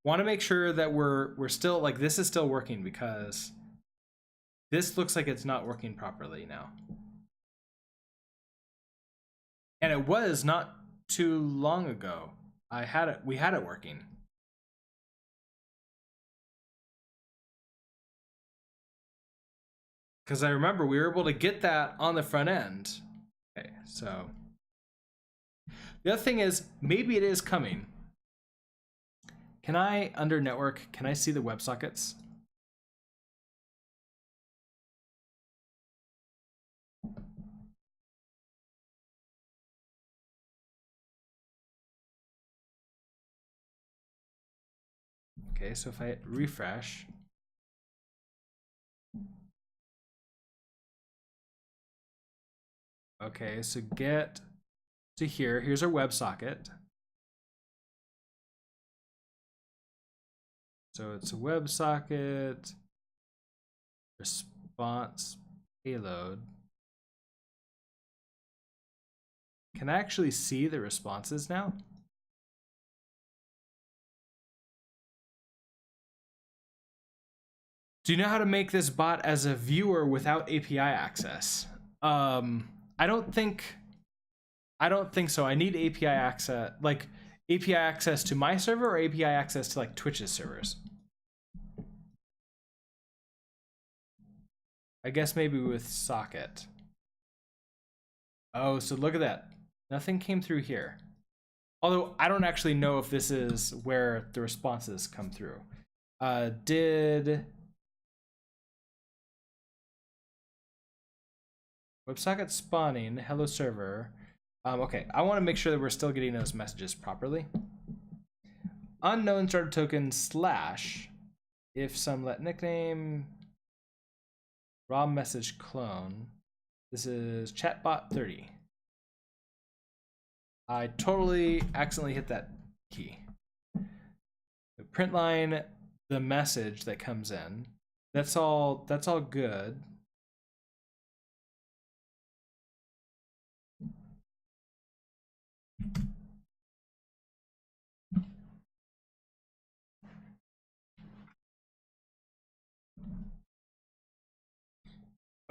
Want to make sure that we're still, like, this is still working, because this looks like it's not working properly now. And it was not too long ago. We had it working. Because I remember we were able to get that on the front end. Okay, so the other thing is, maybe it is coming. Can I, under network, can I see the WebSockets? Okay, so if I hit refresh, okay, so get to here. Here's our WebSocket. So it's a WebSocket response payload. Can I actually see the responses now? Do you know how to make this bot as a viewer without API access? I don't think so. I need API access, like API access to my server, or API access to like Twitch's servers. I guess maybe with socket. Oh, so look at that. Nothing came through here. Although I don't actually know if this is where the responses come through. Did WebSocket spawning, hello server. Okay, I want to make sure that we're still getting those messages properly. Unknown starter token slash if some let nickname raw message clone. This is chatbot 30. I totally accidentally hit that key. Print line the message that comes in. That's all good.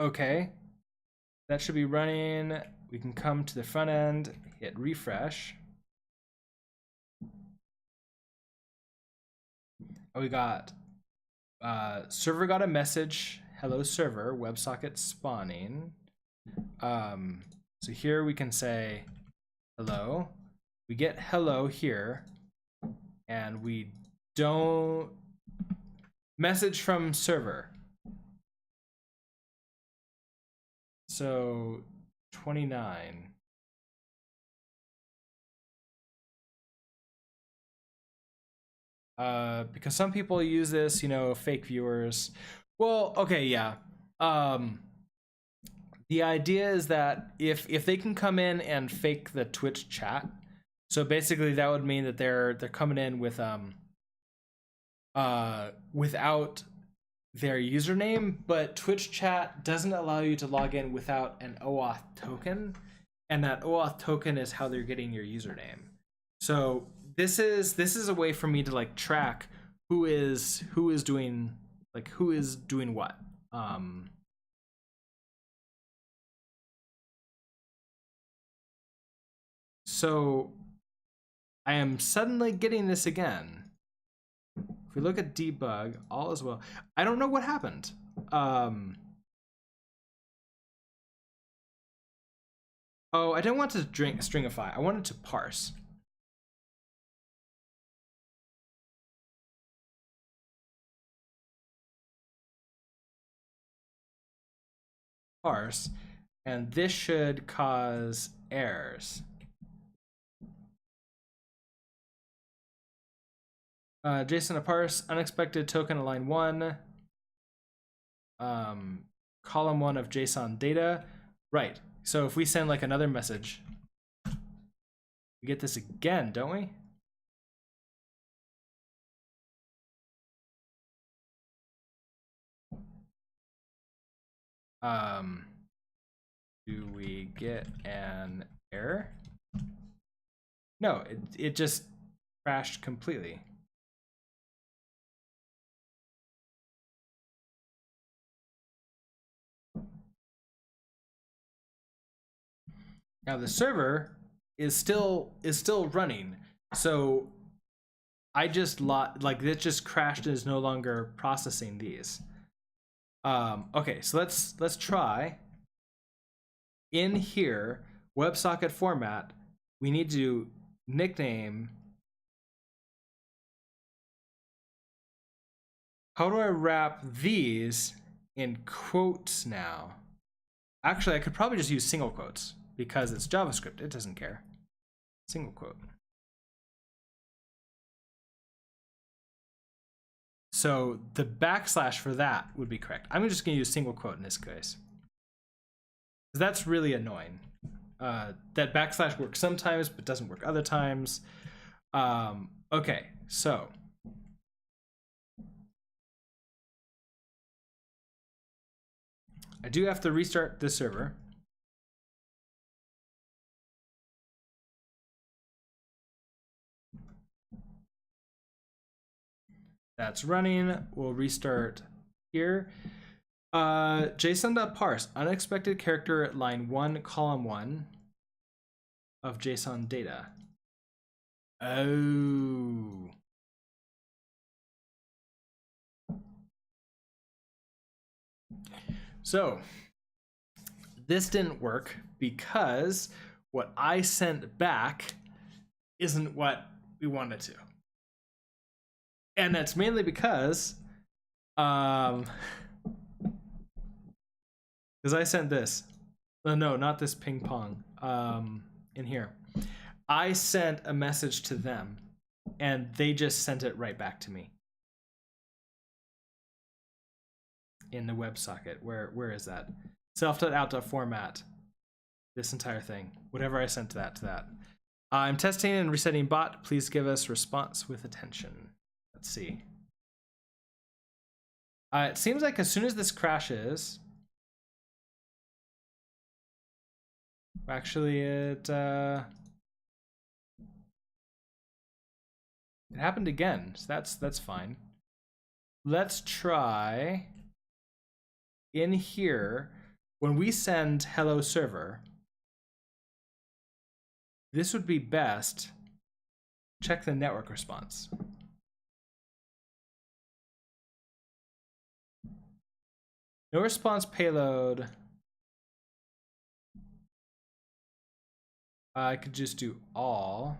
Okay, that should be running. We can come to the front end, hit refresh. We got server got a message, hello server, WebSocket spawning. So here we can say hello. We get hello here, and we don't message from server. So 29. because some people use this, you know, fake viewers. Well, okay, yeah. The idea is that if they can come in and fake the Twitch chat, so basically that would mean that they're coming in with without their username, but Twitch chat doesn't allow you to log in without an OAuth token, and that OAuth token is how they're getting your username. So this is a way for me to like track who is doing what. So I am suddenly getting this again. If we look at debug, all is well. I don't know what happened. Oh, I don't want to stringify. I wanted to parse. Parse, and this should cause errors. JSON to parse, unexpected token at line 1, column 1 of JSON data. Right, so if we send like another message, we get this again, don't we? Do we get an error? No, it just crashed completely. Now the server is still running, so I just like it just crashed and is no longer processing these. Okay, so let's try. In here, WebSocket format, we need to nickname. How do I wrap these in quotes now? Actually, I could probably just use single quotes because it's JavaScript. It doesn't care. Single quote. So the backslash for that would be correct. I'm just going to use single quote in this case. That's really annoying. That backslash works sometimes, but doesn't work other times. Okay, so I do have to restart the server. That's running. We'll restart here. JSON.parse, unexpected character at line 1, column 1 of JSON data. Oh. So this didn't work because what I sent back isn't what we wanted to. And that's mainly because I sent this. No, not this ping pong. In here. I sent a message to them and they just sent it right back to me. In the WebSocket. Where is that? Self.out.format. This entire thing. Whatever I sent to that. I'm testing and resetting bot. Please give us response with attention. Let's see. It seems like as soon as this crashes, actually it happened again, so that's fine. Let's try in here when we send hello server. This would be best. Check the network response. No response payload. I could just do all.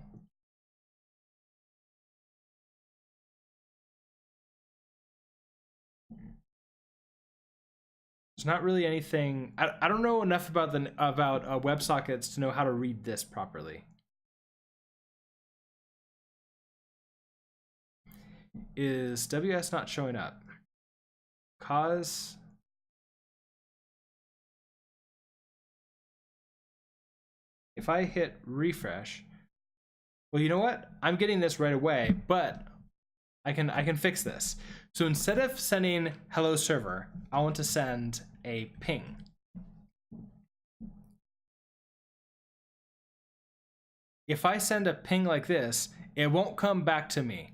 There's not really anything. I don't know enough about WebSockets to know how to read this properly. is WS not showing up? Cause if I hit refresh, well, you know what? I'm getting this right away, but I can fix this. So instead of sending hello server, I want to send a ping. If I send a ping like this, it won't come back to me.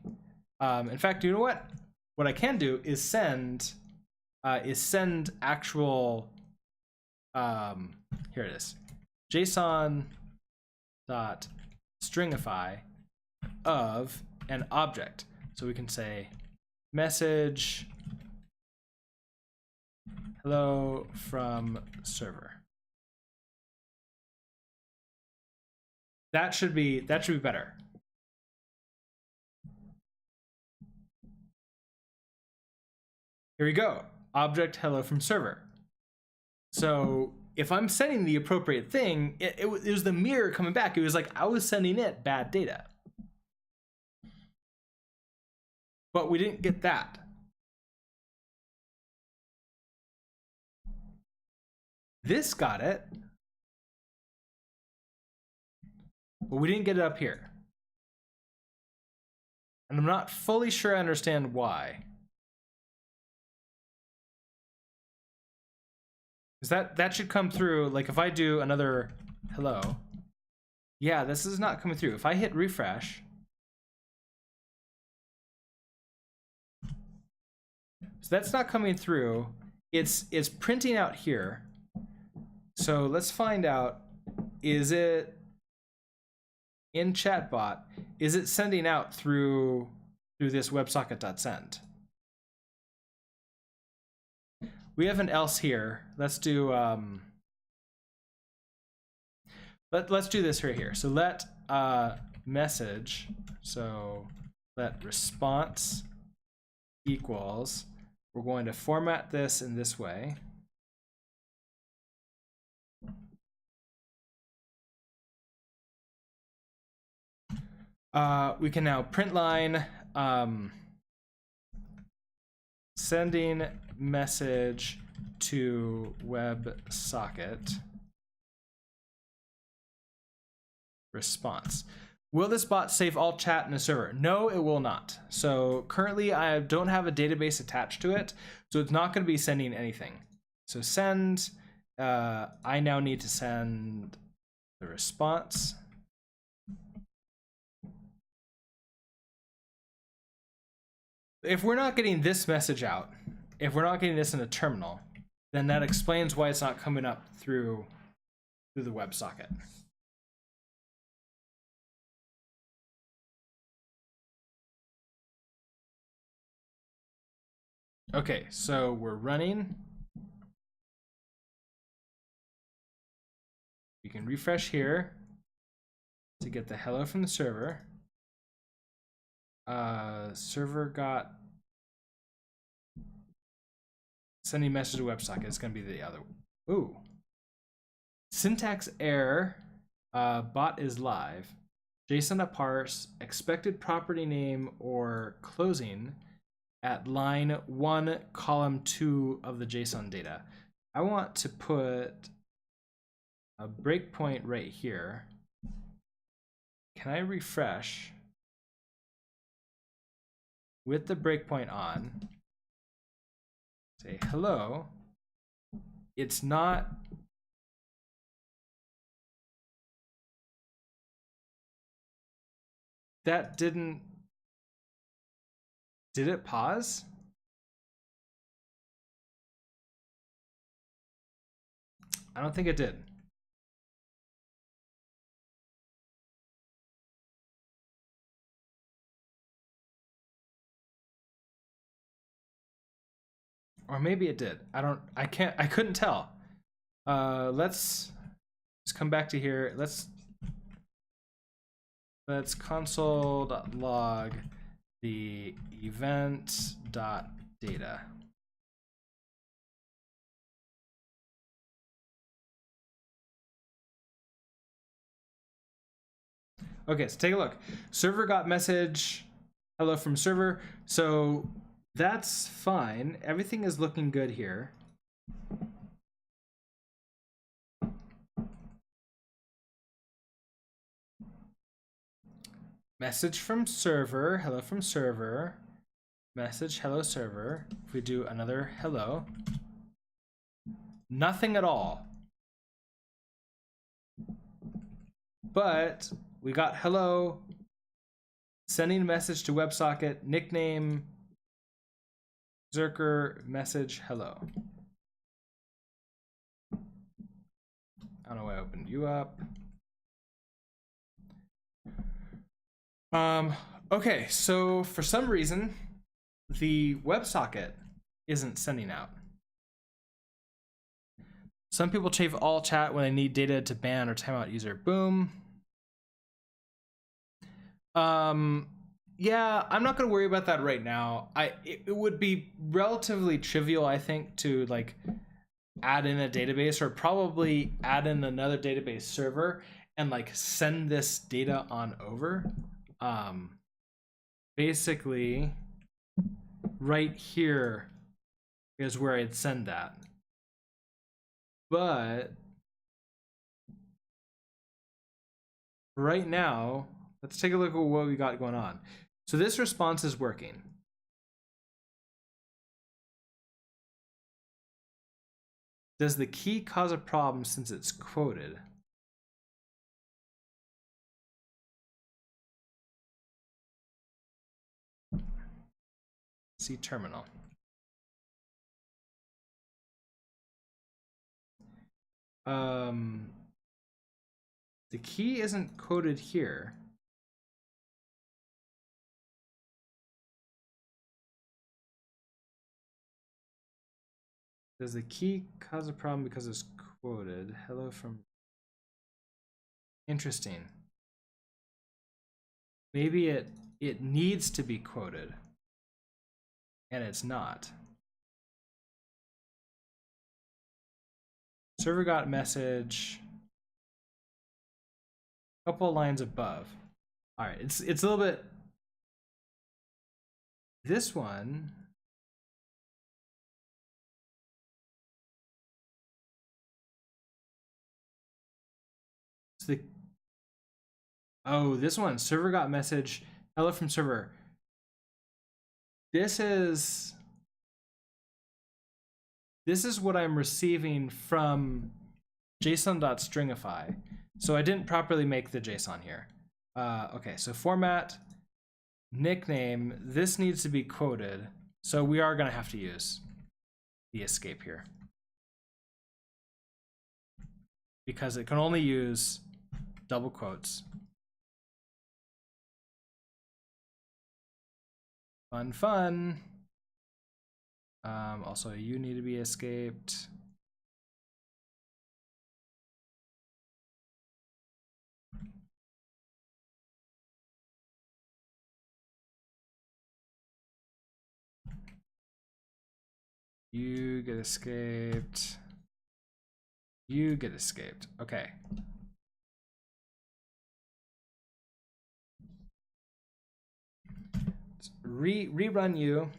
In fact, you know what? What I can do is send actual, here it is, JSON dot stringify of an object. So we can say message hello from server. That should be better. Here we go. Object hello from server. So if I'm sending the appropriate thing, it was the mirror coming back. It was like I was sending it bad data. But we didn't get that. This got it. But we didn't get it up here. And I'm not fully sure I understand why. Because that should come through, like if I do another hello, yeah, this is not coming through. If I hit refresh, so that's not coming through. It's printing out here. So let's find out, is it in chatbot, is it sending out through this WebSocket.send? We have an else here. Let's do let's do this right here. So let message, so let response equals, we're going to format this in this way. We can now print line sending message to WebSocket response. Will this bot save all chat in the server? No, it will not. So currently I don't have a database attached to it, so it's not going to be sending anything. So send, I now need to send the response. If we're not getting this message out, if we're not getting this in a terminal, then that explains why it's not coming up through the WebSocket. Okay, so we're running. You can refresh here to get the hello from the server. Server got sending message to WebSocket. It's going to be the other. Ooh. Syntax error. Bot is live. JSON to parse expected property name or closing at line 1, column 2 of the JSON data. I want to put a breakpoint right here. Can I refresh with the breakpoint on? Say hello. It's not. That didn't. Did it pause? I don't think it did. Or maybe it did. I couldn't tell. Let's come back to here. Let's console.log the event.data. Okay, so take a look. Server got message hello from server. So that's fine. Everything is looking good here. Message from server, hello from server. Message, hello server. If we do another hello, nothing at all. But we got hello, sending a message to WebSocket, nickname, Zerker, message, hello. I don't know why I opened you up. Okay, so for some reason, the WebSocket isn't sending out. Some people chafe all chat when they need data to ban or timeout user. Boom. Yeah, I'm not gonna worry about that right now. It would be relatively trivial, I think, to like add in a database or probably add in another database server and like send this data on over. Basically, right here is where I'd send that. But right now, let's take a look at what we got going on. So this response is working. Does the key cause a problem since it's quoted? See terminal. The key isn't quoted here. Does the key cause a problem because it's quoted? Hello from... Interesting. Maybe it needs to be quoted and it's not. Server got message. Couple lines above. All right, it's a little bit. This one. It's the. Oh, this one. Server got message. Hello from server. This is what I'm receiving from JSON.stringify. So I didn't properly make the JSON here. Okay, so format, nickname, this needs to be quoted. So we are gonna have to use the escape here, because it can only use double quotes. Fun, fun. Also, you need to be escaped. You get escaped. You get escaped. Okay. Let's rerun you.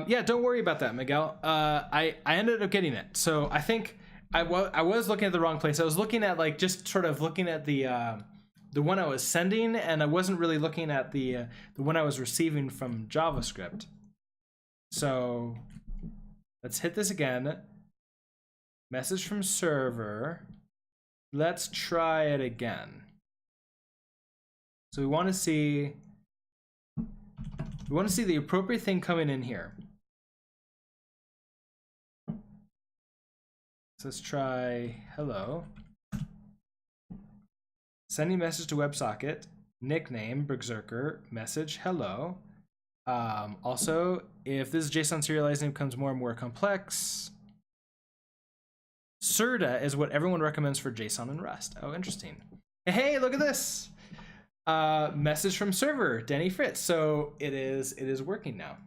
Yeah, don't worry about that, Miguel. I ended up getting it. So I think I was looking at the wrong place. I was looking at like just sort of looking at the one I was sending, and I wasn't really looking at the one I was receiving from JavaScript. So let's hit this again. Message from server. Let's try it again. So we want to see the appropriate thing coming in here. So let's try hello. Sending message to WebSocket, nickname, Berserker, message, hello. Also, if this JSON serializing becomes more and more complex, Serta is what everyone recommends for JSON and Rust. Oh, interesting. Hey, look at this. Message from server, Denny Fritz. So it is working now.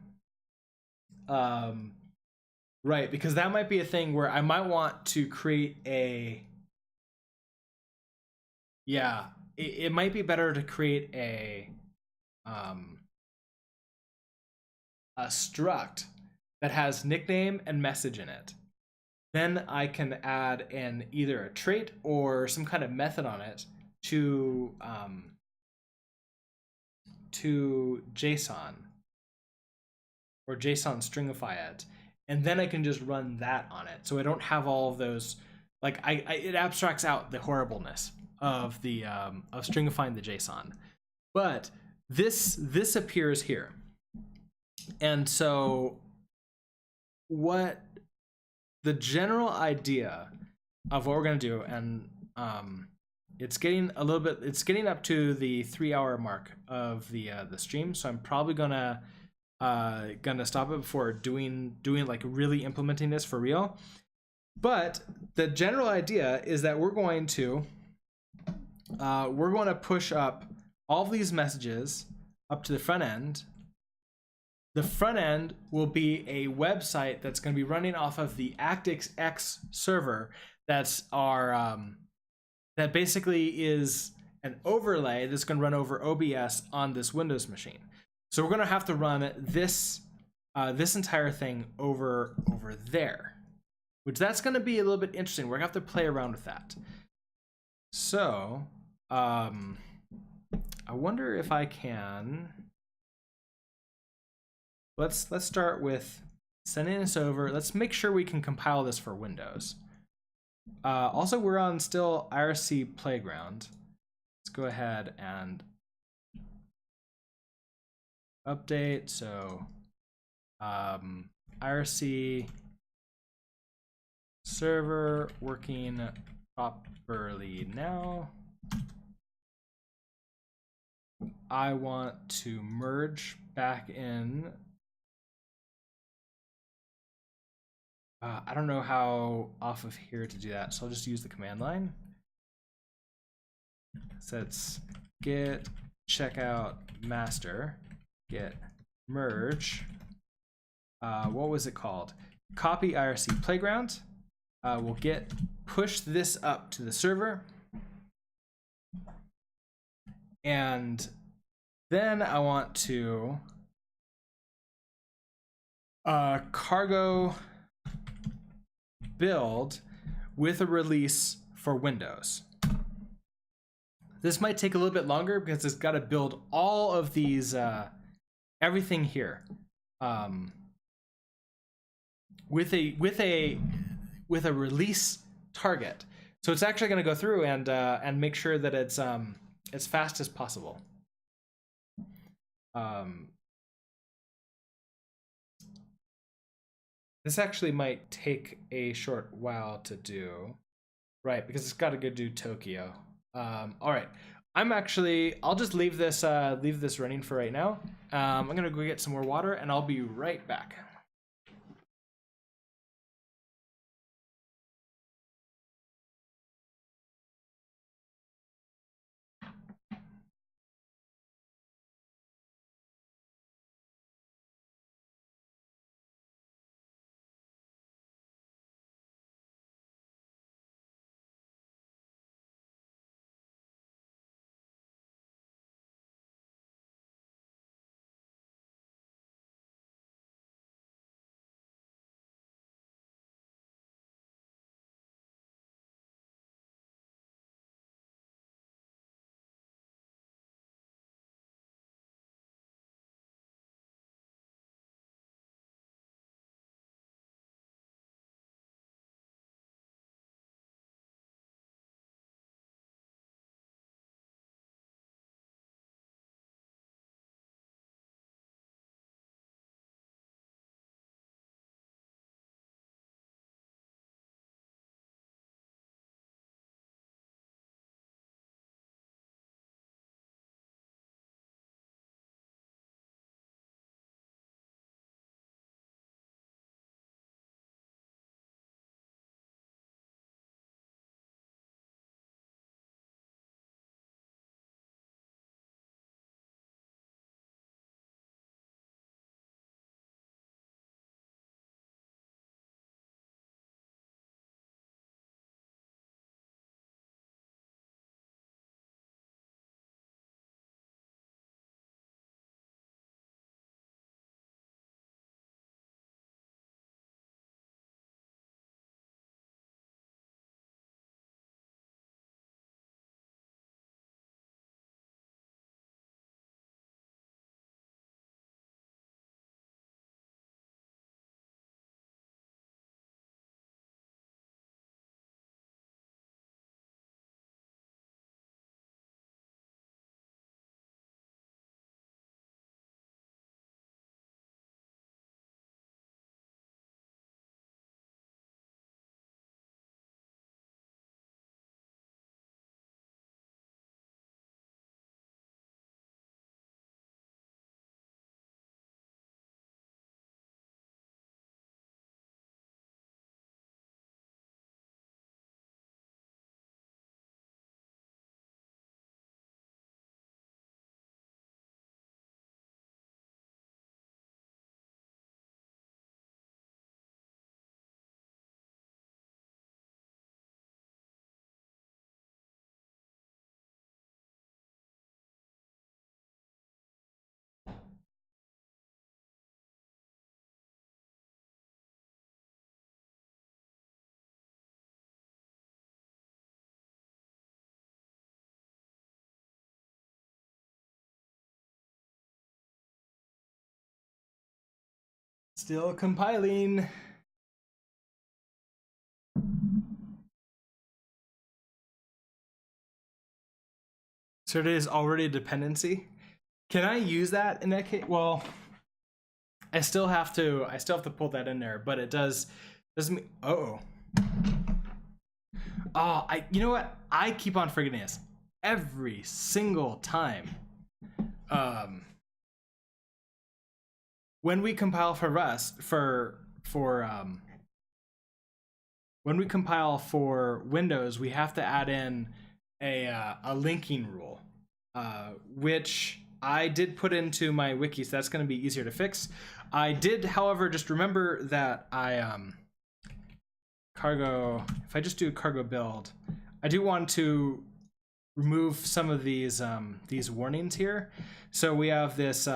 Right, because that might be a thing where I might want to create a, yeah, it might be better to create a struct that has nickname and message in it. Then I can add in either a trait or some kind of method on it to JSON or JSON stringify it, and then I can just run that on it. So I don't have all of those, like it abstracts out the horribleness of the of stringifying the JSON. But this appears here, and so what the general idea of what we're going to do, and it's getting up to the 3-hour mark of the stream, so I'm probably gonna stop it before doing like really implementing this for real. But the general idea is that we're going to push up all of these messages up to the front end. The front end will be a website that's going to be running off of the ActixX server. That's our that basically is an overlay that's going to run over OBS on this Windows machine. So we're going to have to run this this entire thing over there, which that's going to be a little bit interesting. We're going to have to play around with that. So I wonder if I can. Let's start with sending this over. Let's make sure we can compile this for Windows. Also, we're on still IRC Playground. Let's go ahead and update. So IRC server working properly now. I want to merge back in. I don't know how off of here to do that, so I'll just use the command line. So it's git checkout master, git merge. What was it called? Copy IRC playground. We'll git push this up to the server. And then I want to cargo build with a release for Windows. This might take a little bit longer because it's got to build all of these, everything here, with a release target. So it's actually going to go through and make sure that it's as fast as possible. This actually might take a short while to do, right? Because it's got to go do Tokyo. All right, I'll just leave this running for right now. I'm gonna go get some more water, and I'll be right back. Still compiling. So it is already a dependency. Can I use that in that case? Well, I still have to pull that in there, but it doesn't mean, you know what? I keep on forgetting this every single time. When we compile for Rust, when we compile for Windows, we have to add in a linking rule, which I did put into my wiki, so that's going to be easier to fix. I did, however, just remember that cargo, if I just do cargo build, I do want to remove some of these warnings here. So we have this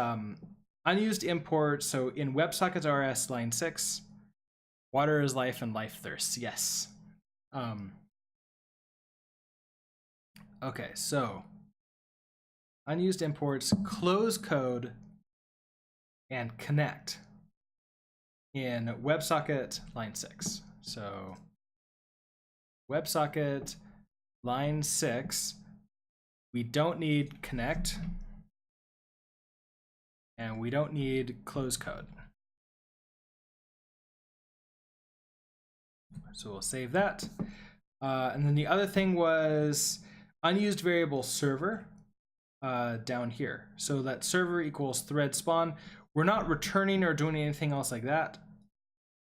unused import. So in WebSockets RS line 6, water is life and life thirsts. Yes. Okay, so unused imports, close code, and connect in WebSocket line 6. So WebSocket line 6, we don't need connect, and we don't need close code. So we'll save that. And then the other thing was unused variable server down here. So that server equals thread spawn. We're not returning or doing anything else like that.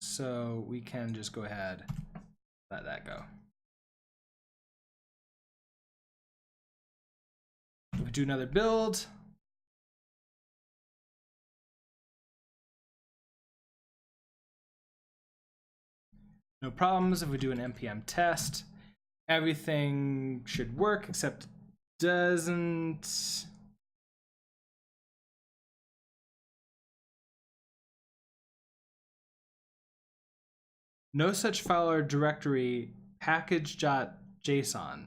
So we can just go ahead, let that go. If we do another build, no problems. If we do an npm test, everything should work, except doesn't. No such file or directory package.json.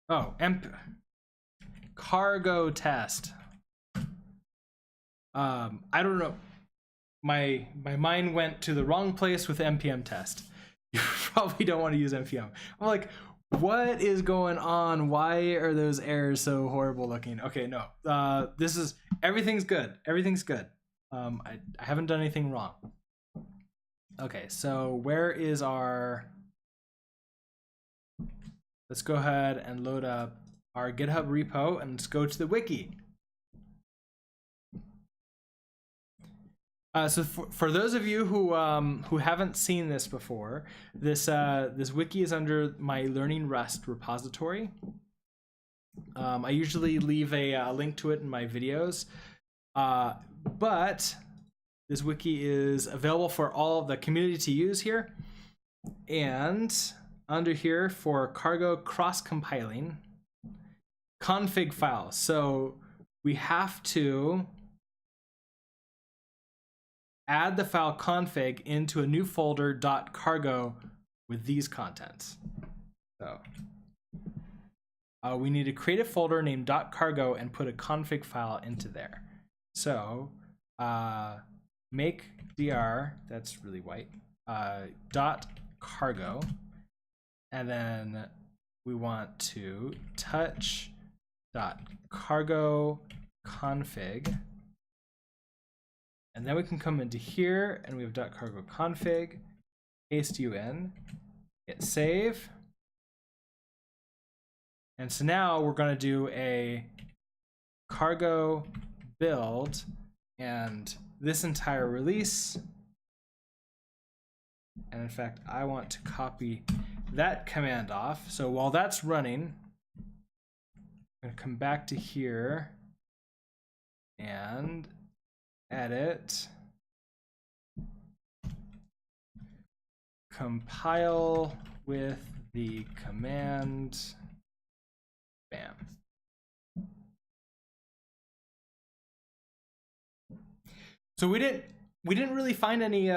Oh, cargo test. I don't know. My mind went to the wrong place with npm test. You probably don't want to use npm. I'm like, what is going on? Why are those errors so horrible looking? Okay, no. This is, everything's good. Everything's good. I haven't done anything wrong. Okay, so where is our, let's go ahead and load up our GitHub repo and let's go to the wiki. So for those of you who haven't seen this before, this wiki is under my Learning Rust repository. I usually leave a link to it in my videos, but this wiki is available for all of the community to use here. And under here for cargo cross-compiling, config files. So we have to add the file config into a new folder .cargo with these contents. So we need to create a folder named .cargo and put a config file into there. So make dr, that's really white, .cargo, and then we want to touch .cargo config, and then we can come into here and we have .cargo config, paste you in, hit save, and so now we're going to do a cargo build and this entire release. And in fact, I want to copy that command off. So while that's running, I'm going to come back to here and edit, compile with the command, bam. So we didn't really find any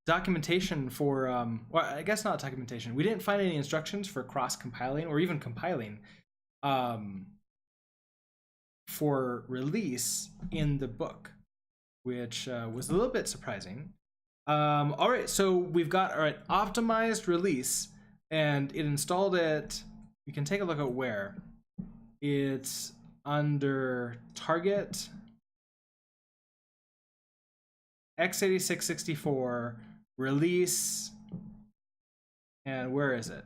documentation for well, I guess not documentation. We didn't find any instructions for cross compiling or even compiling for release in the book. which was a little bit surprising. All right, so we've got our optimized release, and it installed it. We can take a look at where. It's under target x86-64 release, and where is it?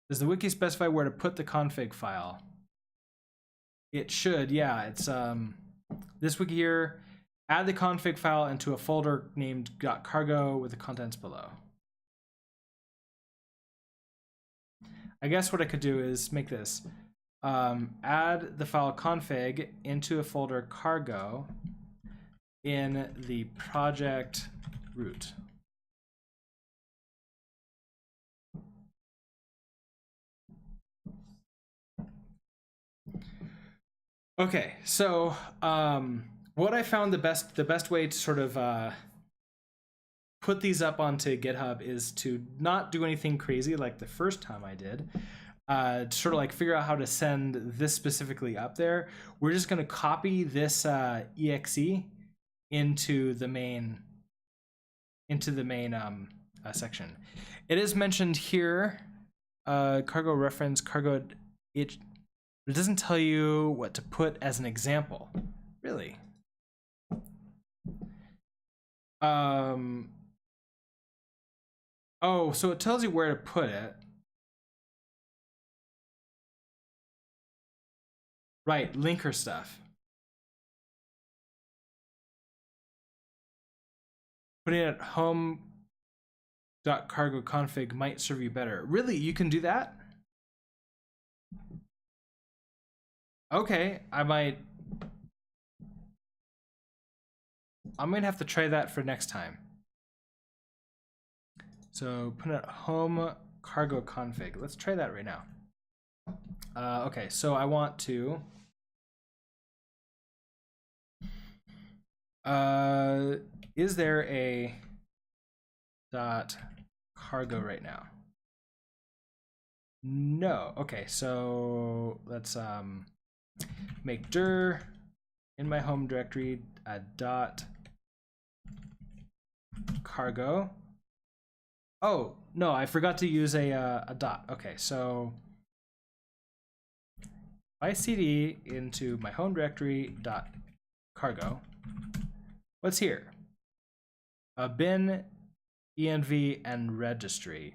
Does the wiki specify where to put the config file? It should, yeah. It's this wiki here. Add the config file into a folder named .cargo with the contents below. I guess what I could do is make this. Add the file config into a folder cargo in the project root. Okay, so what I found the best way to sort of put these up onto GitHub is to not do anything crazy like the first time I did. To sort of like figure out how to send this specifically up there. We're just going to copy this exe into the main section. It is mentioned here, cargo reference, cargo. It doesn't tell you what to put as an example, really. Oh, so it tells you where to put it. Right, linker stuff. Putting it at home.cargo config might serve you better. Really, you can do that? Okay, I might have to try that for next time. So put it at home cargo config. Let's try that right now. Okay, so I want to is there a .cargo right now? No. Okay, so let's make dir in my home directory a .cargo. Oh, no, I forgot to use a dot. Okay, so if I cd into my home directory .cargo, what's here? A bin, env, and registry.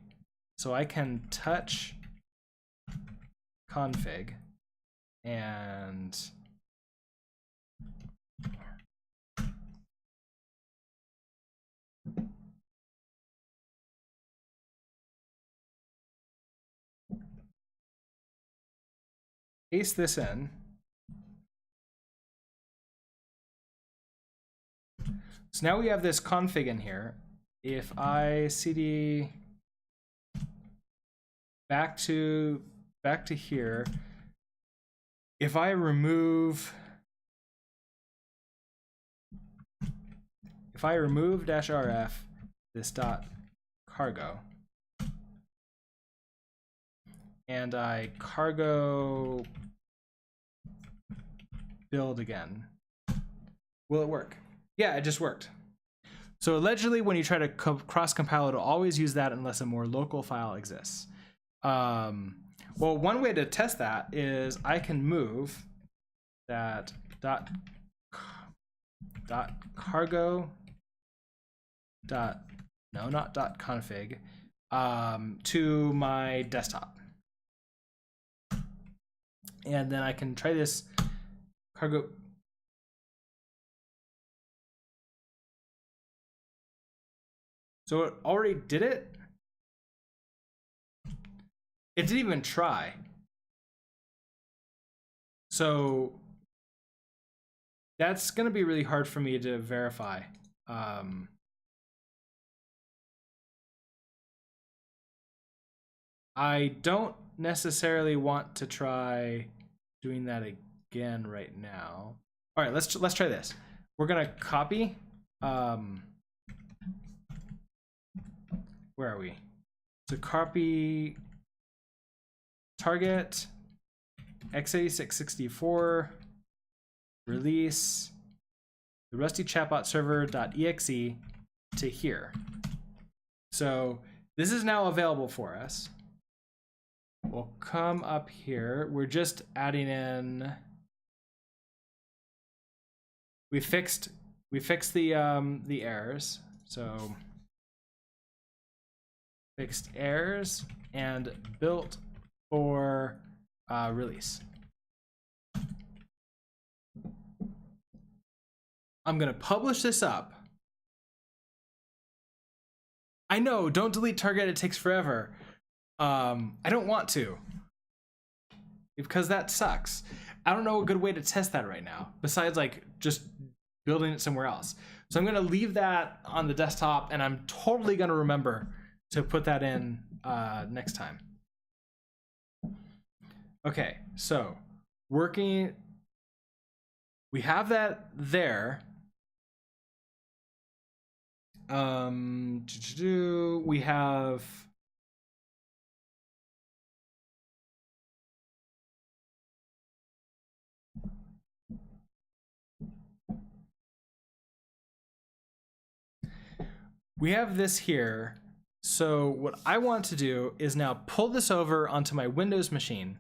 So I can touch config and paste this in. So now we have this config in here. If I cd back to here, if I remove -rf this .cargo and I cargo build again, will it work? Yeah, it just worked. So allegedly, when you try to cross-compile, it'll always use that unless a more local file exists. Well, one way to test that is I can move that .cargo .config to my desktop, and then I can try this cargo. So it already did it. It didn't even try. So that's going to be really hard for me to verify. I don't necessarily want to try doing that again right now. All right, let's try this. We're going to copy. Where are we? So copy target x86-64 release the rusty chatbot server.exe to here. So this is now available for us. We'll come up here. We're just adding in. We fixed the errors. So fixed errors and built for release. I'm gonna publish this up. I know, don't delete target, it takes forever. I don't want to, because that sucks. I don't know a good way to test that right now, besides like just building it somewhere else. So I'm gonna leave that on the desktop, and I'm totally gonna remember to put that in next time. Okay, so working, we have that there. We have this here. So what I want to do is now pull this over onto my Windows machine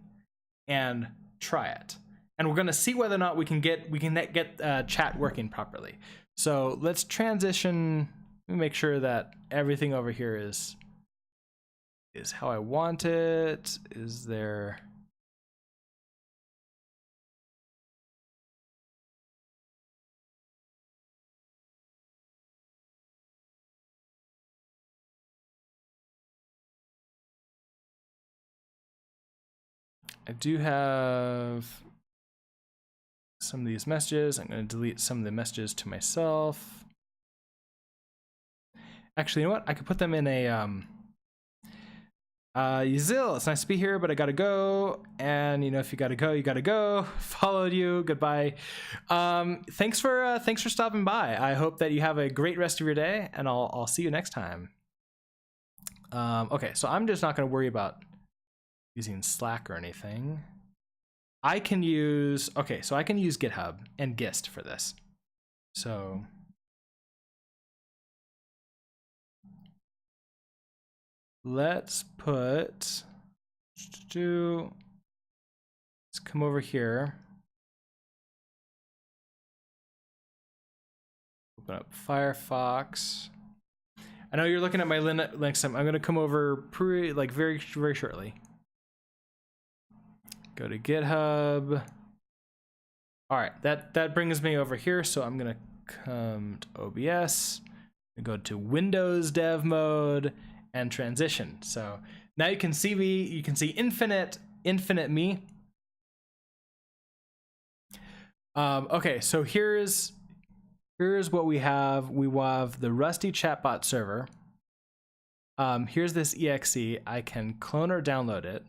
and try it. And we're gonna see whether or not we can get chat working properly. So let's transition. Let me make sure that everything over here is how I want it. Is there? I do have some of these messages. I'm going to delete some of the messages to myself. Actually, you know what? I could put them in a Yazil, it's nice to be here, but I gotta go. And you know, if you gotta go, you gotta go. Followed you. Goodbye. Thanks for stopping by. I hope that you have a great rest of your day, and I'll see you next time. Okay, so I'm just not gonna worry about using Slack or anything. I can use GitHub and Gist for this. So let's come over here. Open up Firefox. I know you're looking at my links. I'm going to come over very shortly. Go to GitHub. All right, that brings me over here. So I'm going to come to OBS and go to Windows Dev Mode and transition. So now you can see me. You can see infinite me. Okay, so here's what we have. We have the rusty chatbot server. Here's this exe. I can clone or download it.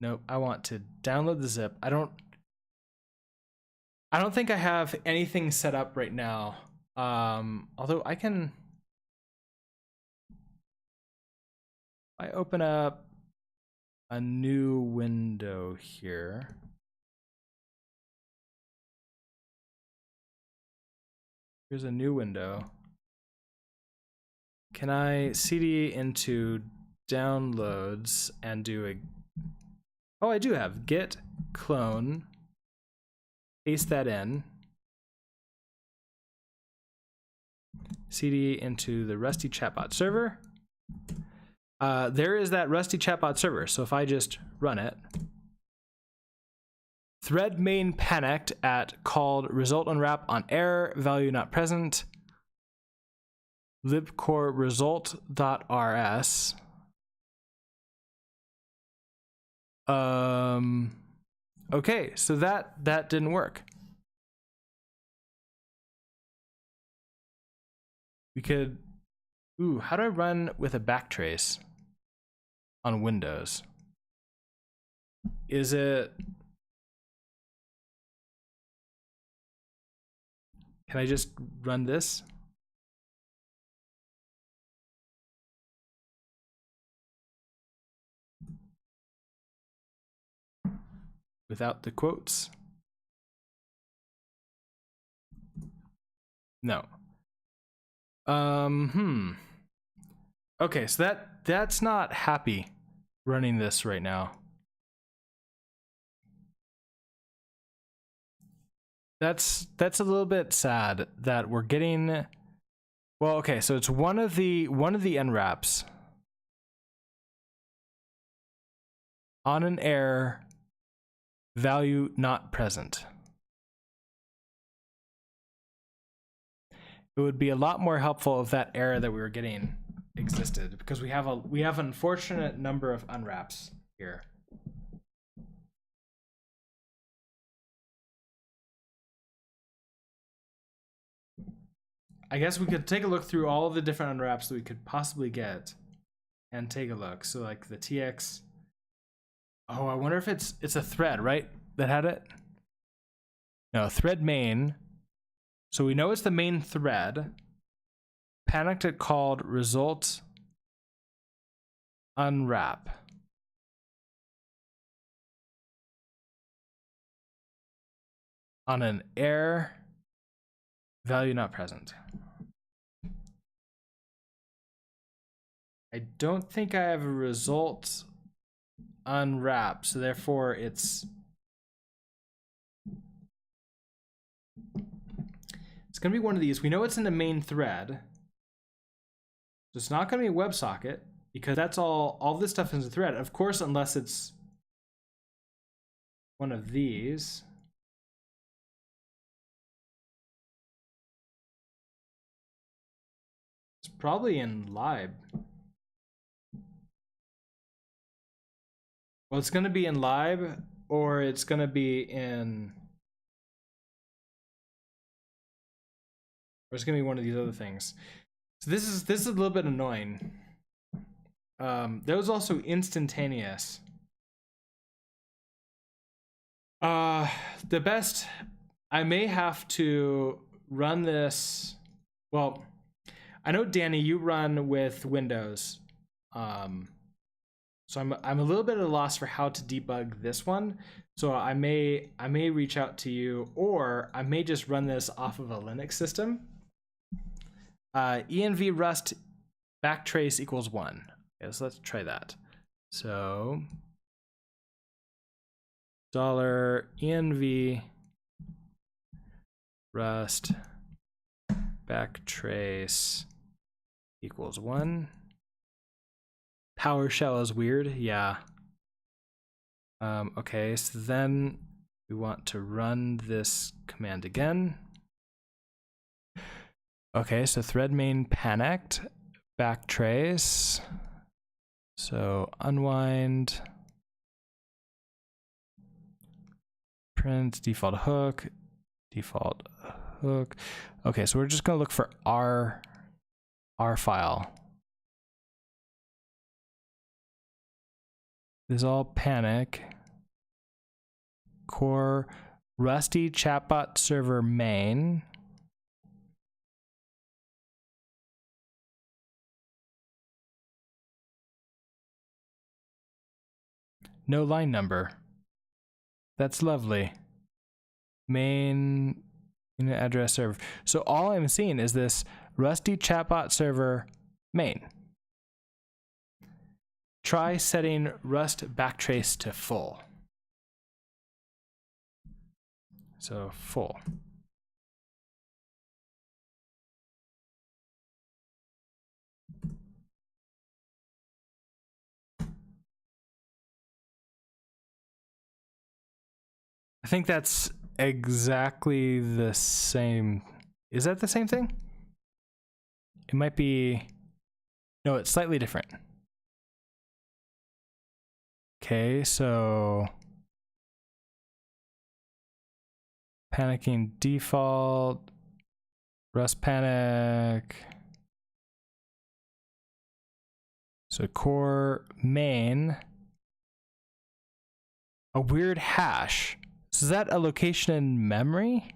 Nope, I want to download the zip. I don't think I have anything set up right now. Although I can, I open up a new window here. Here's a new window. Can I cd into downloads and do a, oh, I do have git clone, paste that in, cd into the rusty chatbot server. There is that rusty chatbot server. So if I just run it, thread main panicked at called result unwrap on error, value not present, libcore result.rs. Okay, so that didn't work. We could, how do I run with a backtrace on Windows? Is it, can I just run this? without the quotes? No. Okay, so that's not happy running this right now. That's a little bit sad that we're getting. Well, okay, so it's one of the unwraps on an error value not present. It would be a lot more helpful if that error that we were getting existed, because we have an unfortunate number of unwraps here. I guess we could take a look through all of the different unwraps that we could possibly get and take a look. So like the TX. Oh, I wonder if it's a thread, right? That had it? No, thread main. So we know it's the main thread. Panicked it called result unwrap. On an error value not present. I don't think I have a result unwrap, so therefore it's gonna be one of these. We know it's in the main thread, so it's not gonna be a WebSocket, because that's all this stuff is a thread. Of course, unless it's one of these. It's probably in lib. Well, it's going to be in lib, or it's going to be in, or it's going to be one of these other things. So this is a little bit annoying. There was also instantaneous. The best, I may have to run this. Well, I know, Danny, you run with Windows. So I'm a little bit at a loss for how to debug this one. So I may reach out to you, or I may just run this off of a Linux system. env rust backtrace equals 1. Okay, so let's try that. So $env rust backtrace equals 1. PowerShell is weird, yeah. Okay, so then we want to run this command again. Okay, so thread main panicked backtrace. So unwind, print default hook. Okay, so we're just gonna look for our file. This is all panic. Core rusty chatbot server main. No line number. That's lovely. Main address server. So all I'm seeing is this rusty chatbot server main. Try setting rust backtrace to full. So full. I think that's exactly the same. Is that the same thing? It might be. No, it's slightly different. Okay, so panicking default, rust panic. So core main, a weird hash. So is that a location in memory?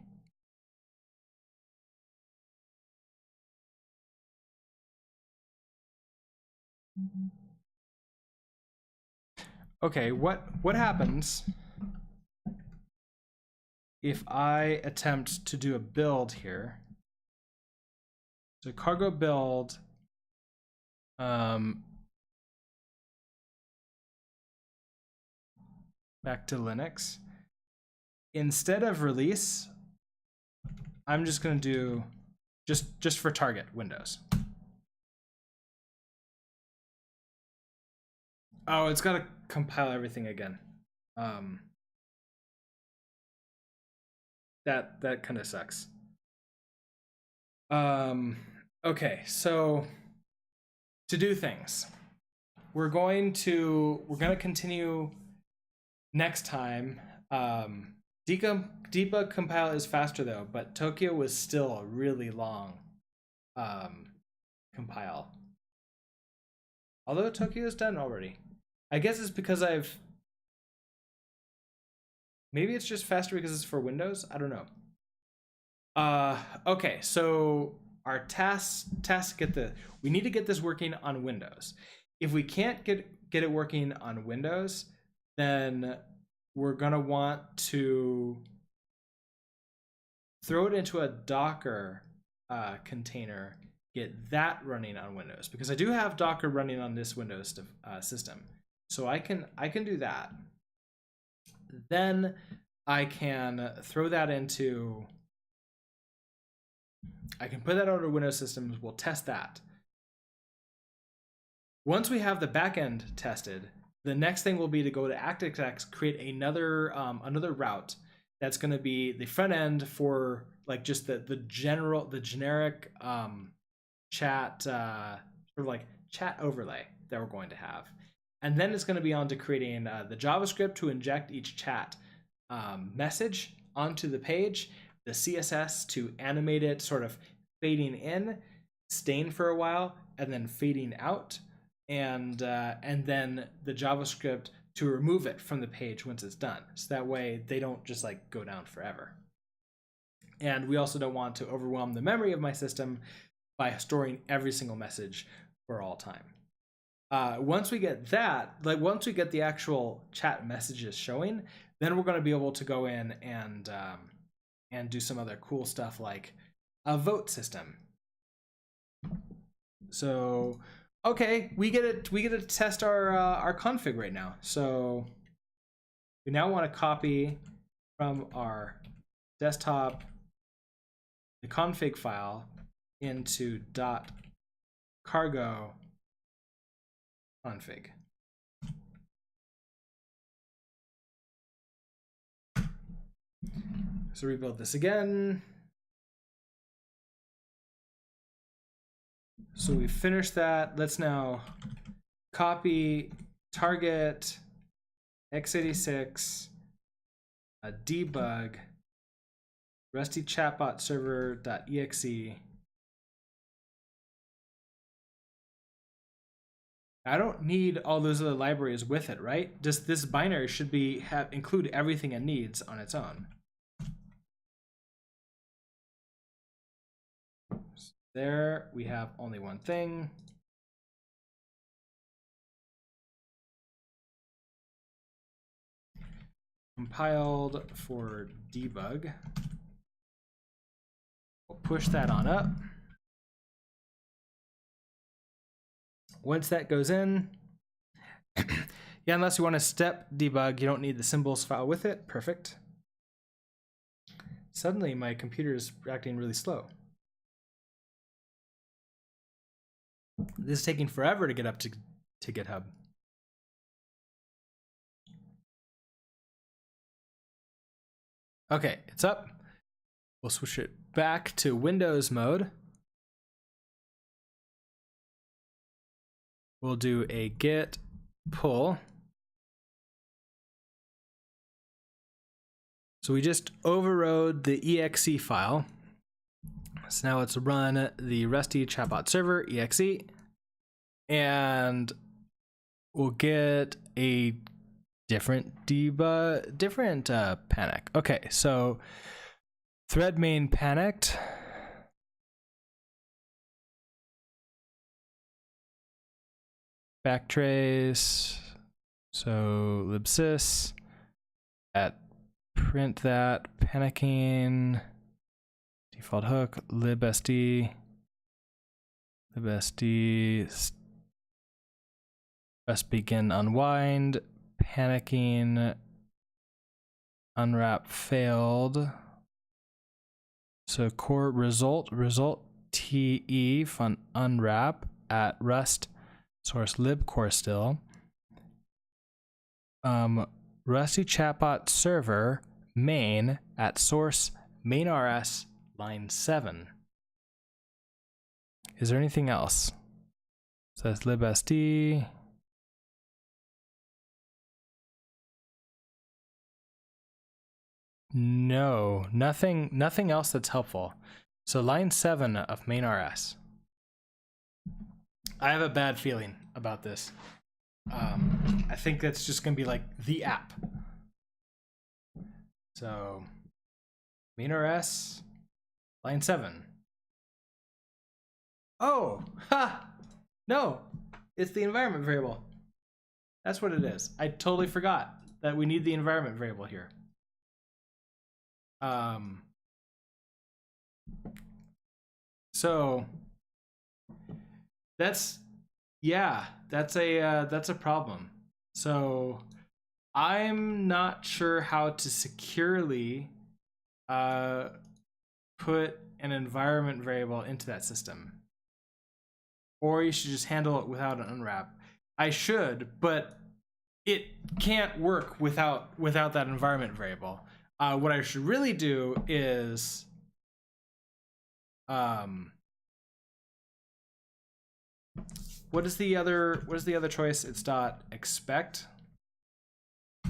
Okay, what happens if I attempt to do a build here, so cargo build, back to Linux, instead of release, I'm just going to do just for target Windows. Oh, it's got to compile everything again. That kind of sucks. Okay, so to do things, we're going to continue next time. Debug compile is faster though, but Tokyo was still a really long compile. Although Tokyo is done already. I guess it's because maybe it's just faster because it's for Windows. I don't know. Okay, so our task we need to get this working on Windows. If we can't get it working on Windows, then we're gonna want to throw it into a Docker container, get that running on Windows, because I do have Docker running on this Windows system, so I can do that. Then I can throw that into, I can put that on our Windows systems. We'll test that. Once we have the backend tested, the next thing will be to go to ActiveX, create another route that's going to be the front end for like just the generic chat sort of like chat overlay that we're going to have, and then it's going to be on to creating the JavaScript to inject each chat message onto the page, the CSS to animate it, sort of fading in, staying for a while, and then fading out, and then the JavaScript to remove it from the page once it's done. So that way they don't just like go down forever. And we also don't want to overwhelm the memory of my system by storing every single message for all time. Once we get that, like once we get the actual chat messages showing, then we're going to be able to go in and do some other cool stuff like a vote system. So, okay, we get to test our config right now. So we now want to copy from our desktop the config file into .cargo config. So rebuild this again. So we finished that. Let's now copy target x86 debug rusty chatbot server.exe. I don't need all those other libraries with it, right? Just this binary should include everything it needs on its own. So there we have only one thing. Compiled for debug. We'll push that on up. Once that goes in, yeah, unless you want to step debug, you don't need the symbols file with it. Perfect. Suddenly my computer is acting really slow. This is taking forever to get up to GitHub. Okay, it's up. We'll switch it back to Windows mode. We'll do a git pull. So we just overrode the exe file. So now let's run the rusty chatbot server exe, and we'll get a different panic. Okay, so thread main panicked. Backtrace. So libsys at print that, panicking, default hook, libsd, best begin unwind, panicking, unwrap failed. So core result te fun unwrap at rust source lib core still. Rusty chatbot server main at source main rs line 7. Is there anything else? So that's libsd. No, nothing else that's helpful. So line 7 of main rs. I have a bad feeling about this. I think that's just gonna be like the app. So main rs line 7. Oh, ha! No, it's the environment variable. That's what it is. I totally forgot that we need the environment variable here. So that's a problem. So I'm not sure how to securely put an environment variable into that system. Or you should just handle it without an unwrap. I should, but it can't work without that environment variable. What I should really do is what is the other choice? It's dot expect,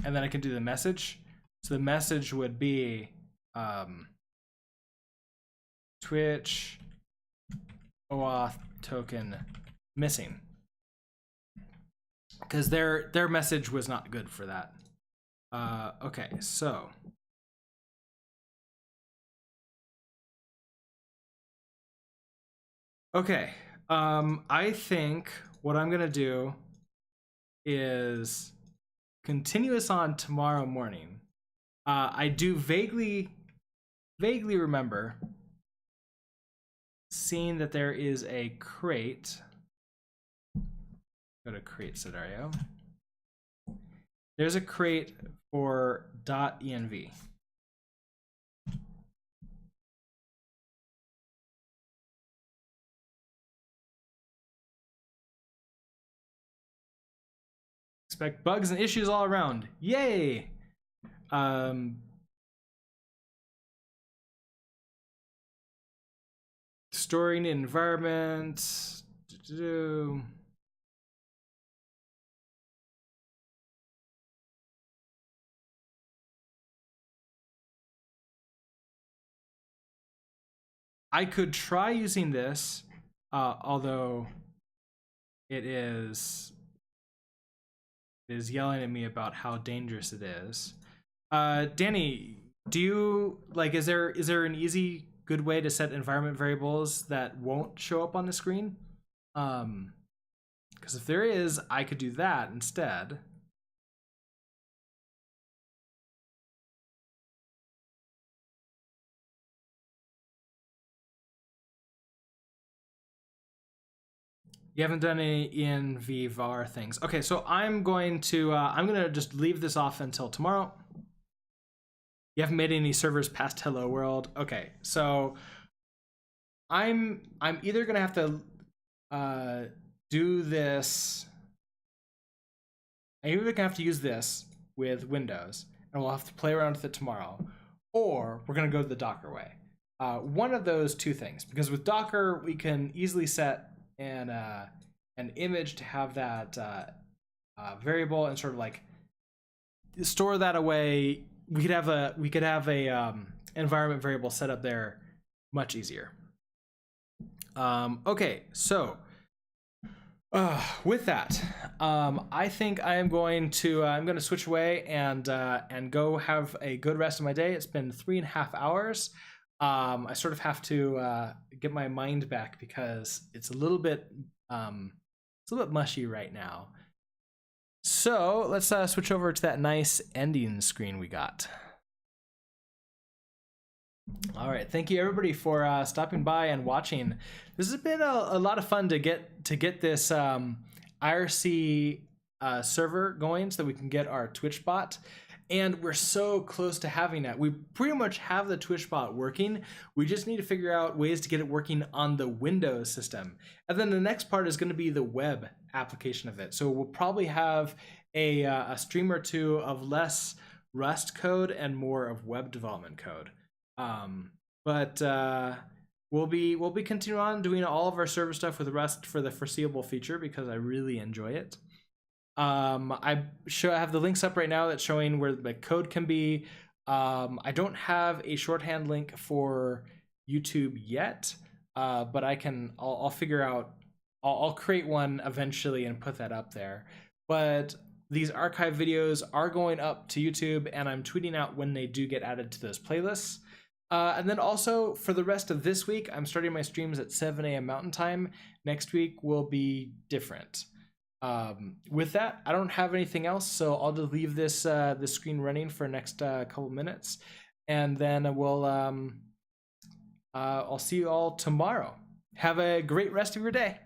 and then I can do the message. So the message would be Twitch OAuth token missing, because their message was not good for that. Okay, so okay, I think what I'm gonna do is continue this on tomorrow morning. I do vaguely remember seeing that there is a crate. Go to crate scenario. There's a crate for .env. Expect bugs and issues all around. Yay! Storing environment. I could try using this, although it is yelling at me about how dangerous it is. Danny, do you like? Is there an easy, good way to set environment variables that won't show up on the screen? Because if there is, I could do that instead. You haven't done any env var things. Okay, so I'm gonna just leave this off until tomorrow. You haven't made any servers past hello world. Okay, so I'm either gonna have to do this. I'm either gonna have to use this with Windows, and we'll have to play around with it tomorrow, or we're gonna go the Docker way. One of those two things, because with Docker we can easily set an image to have that variable and sort of like store that away. We could have a environment variable set up there much easier. Okay, so with that, I think I am going to I'm going to switch away and go have a good rest of my day. It's been 3.5 hours. I sort of have to get my mind back because it's a little bit mushy right now. So let's switch over to that nice ending screen we got. All right, thank you everybody for stopping by and watching. This has been a lot of fun to get this IRC server going so that we can get our Twitch bot. And we're so close to having that. We pretty much have the Twitch bot working. We just need to figure out ways to get it working on the Windows system. And then the next part is going to be the web application of it. So we'll probably have a stream or two of less Rust code and more of web development code. But we'll be continuing on doing all of our server stuff with Rust for the foreseeable future because I really enjoy it. I have the links up right now that's showing where the code can be. I don't have a shorthand link for YouTube yet, but I'll figure out. I'll create one eventually and put that up there. But these archive videos are going up to YouTube, and I'm tweeting out when they do get added to those playlists. And then also for the rest of this week, I'm starting my streams at 7 a.m. Mountain Time. Next week will be different. With that, I don't have anything else, so I'll just leave this the screen running for the next couple minutes, and then I'll see you all tomorrow. Have a great rest of your day.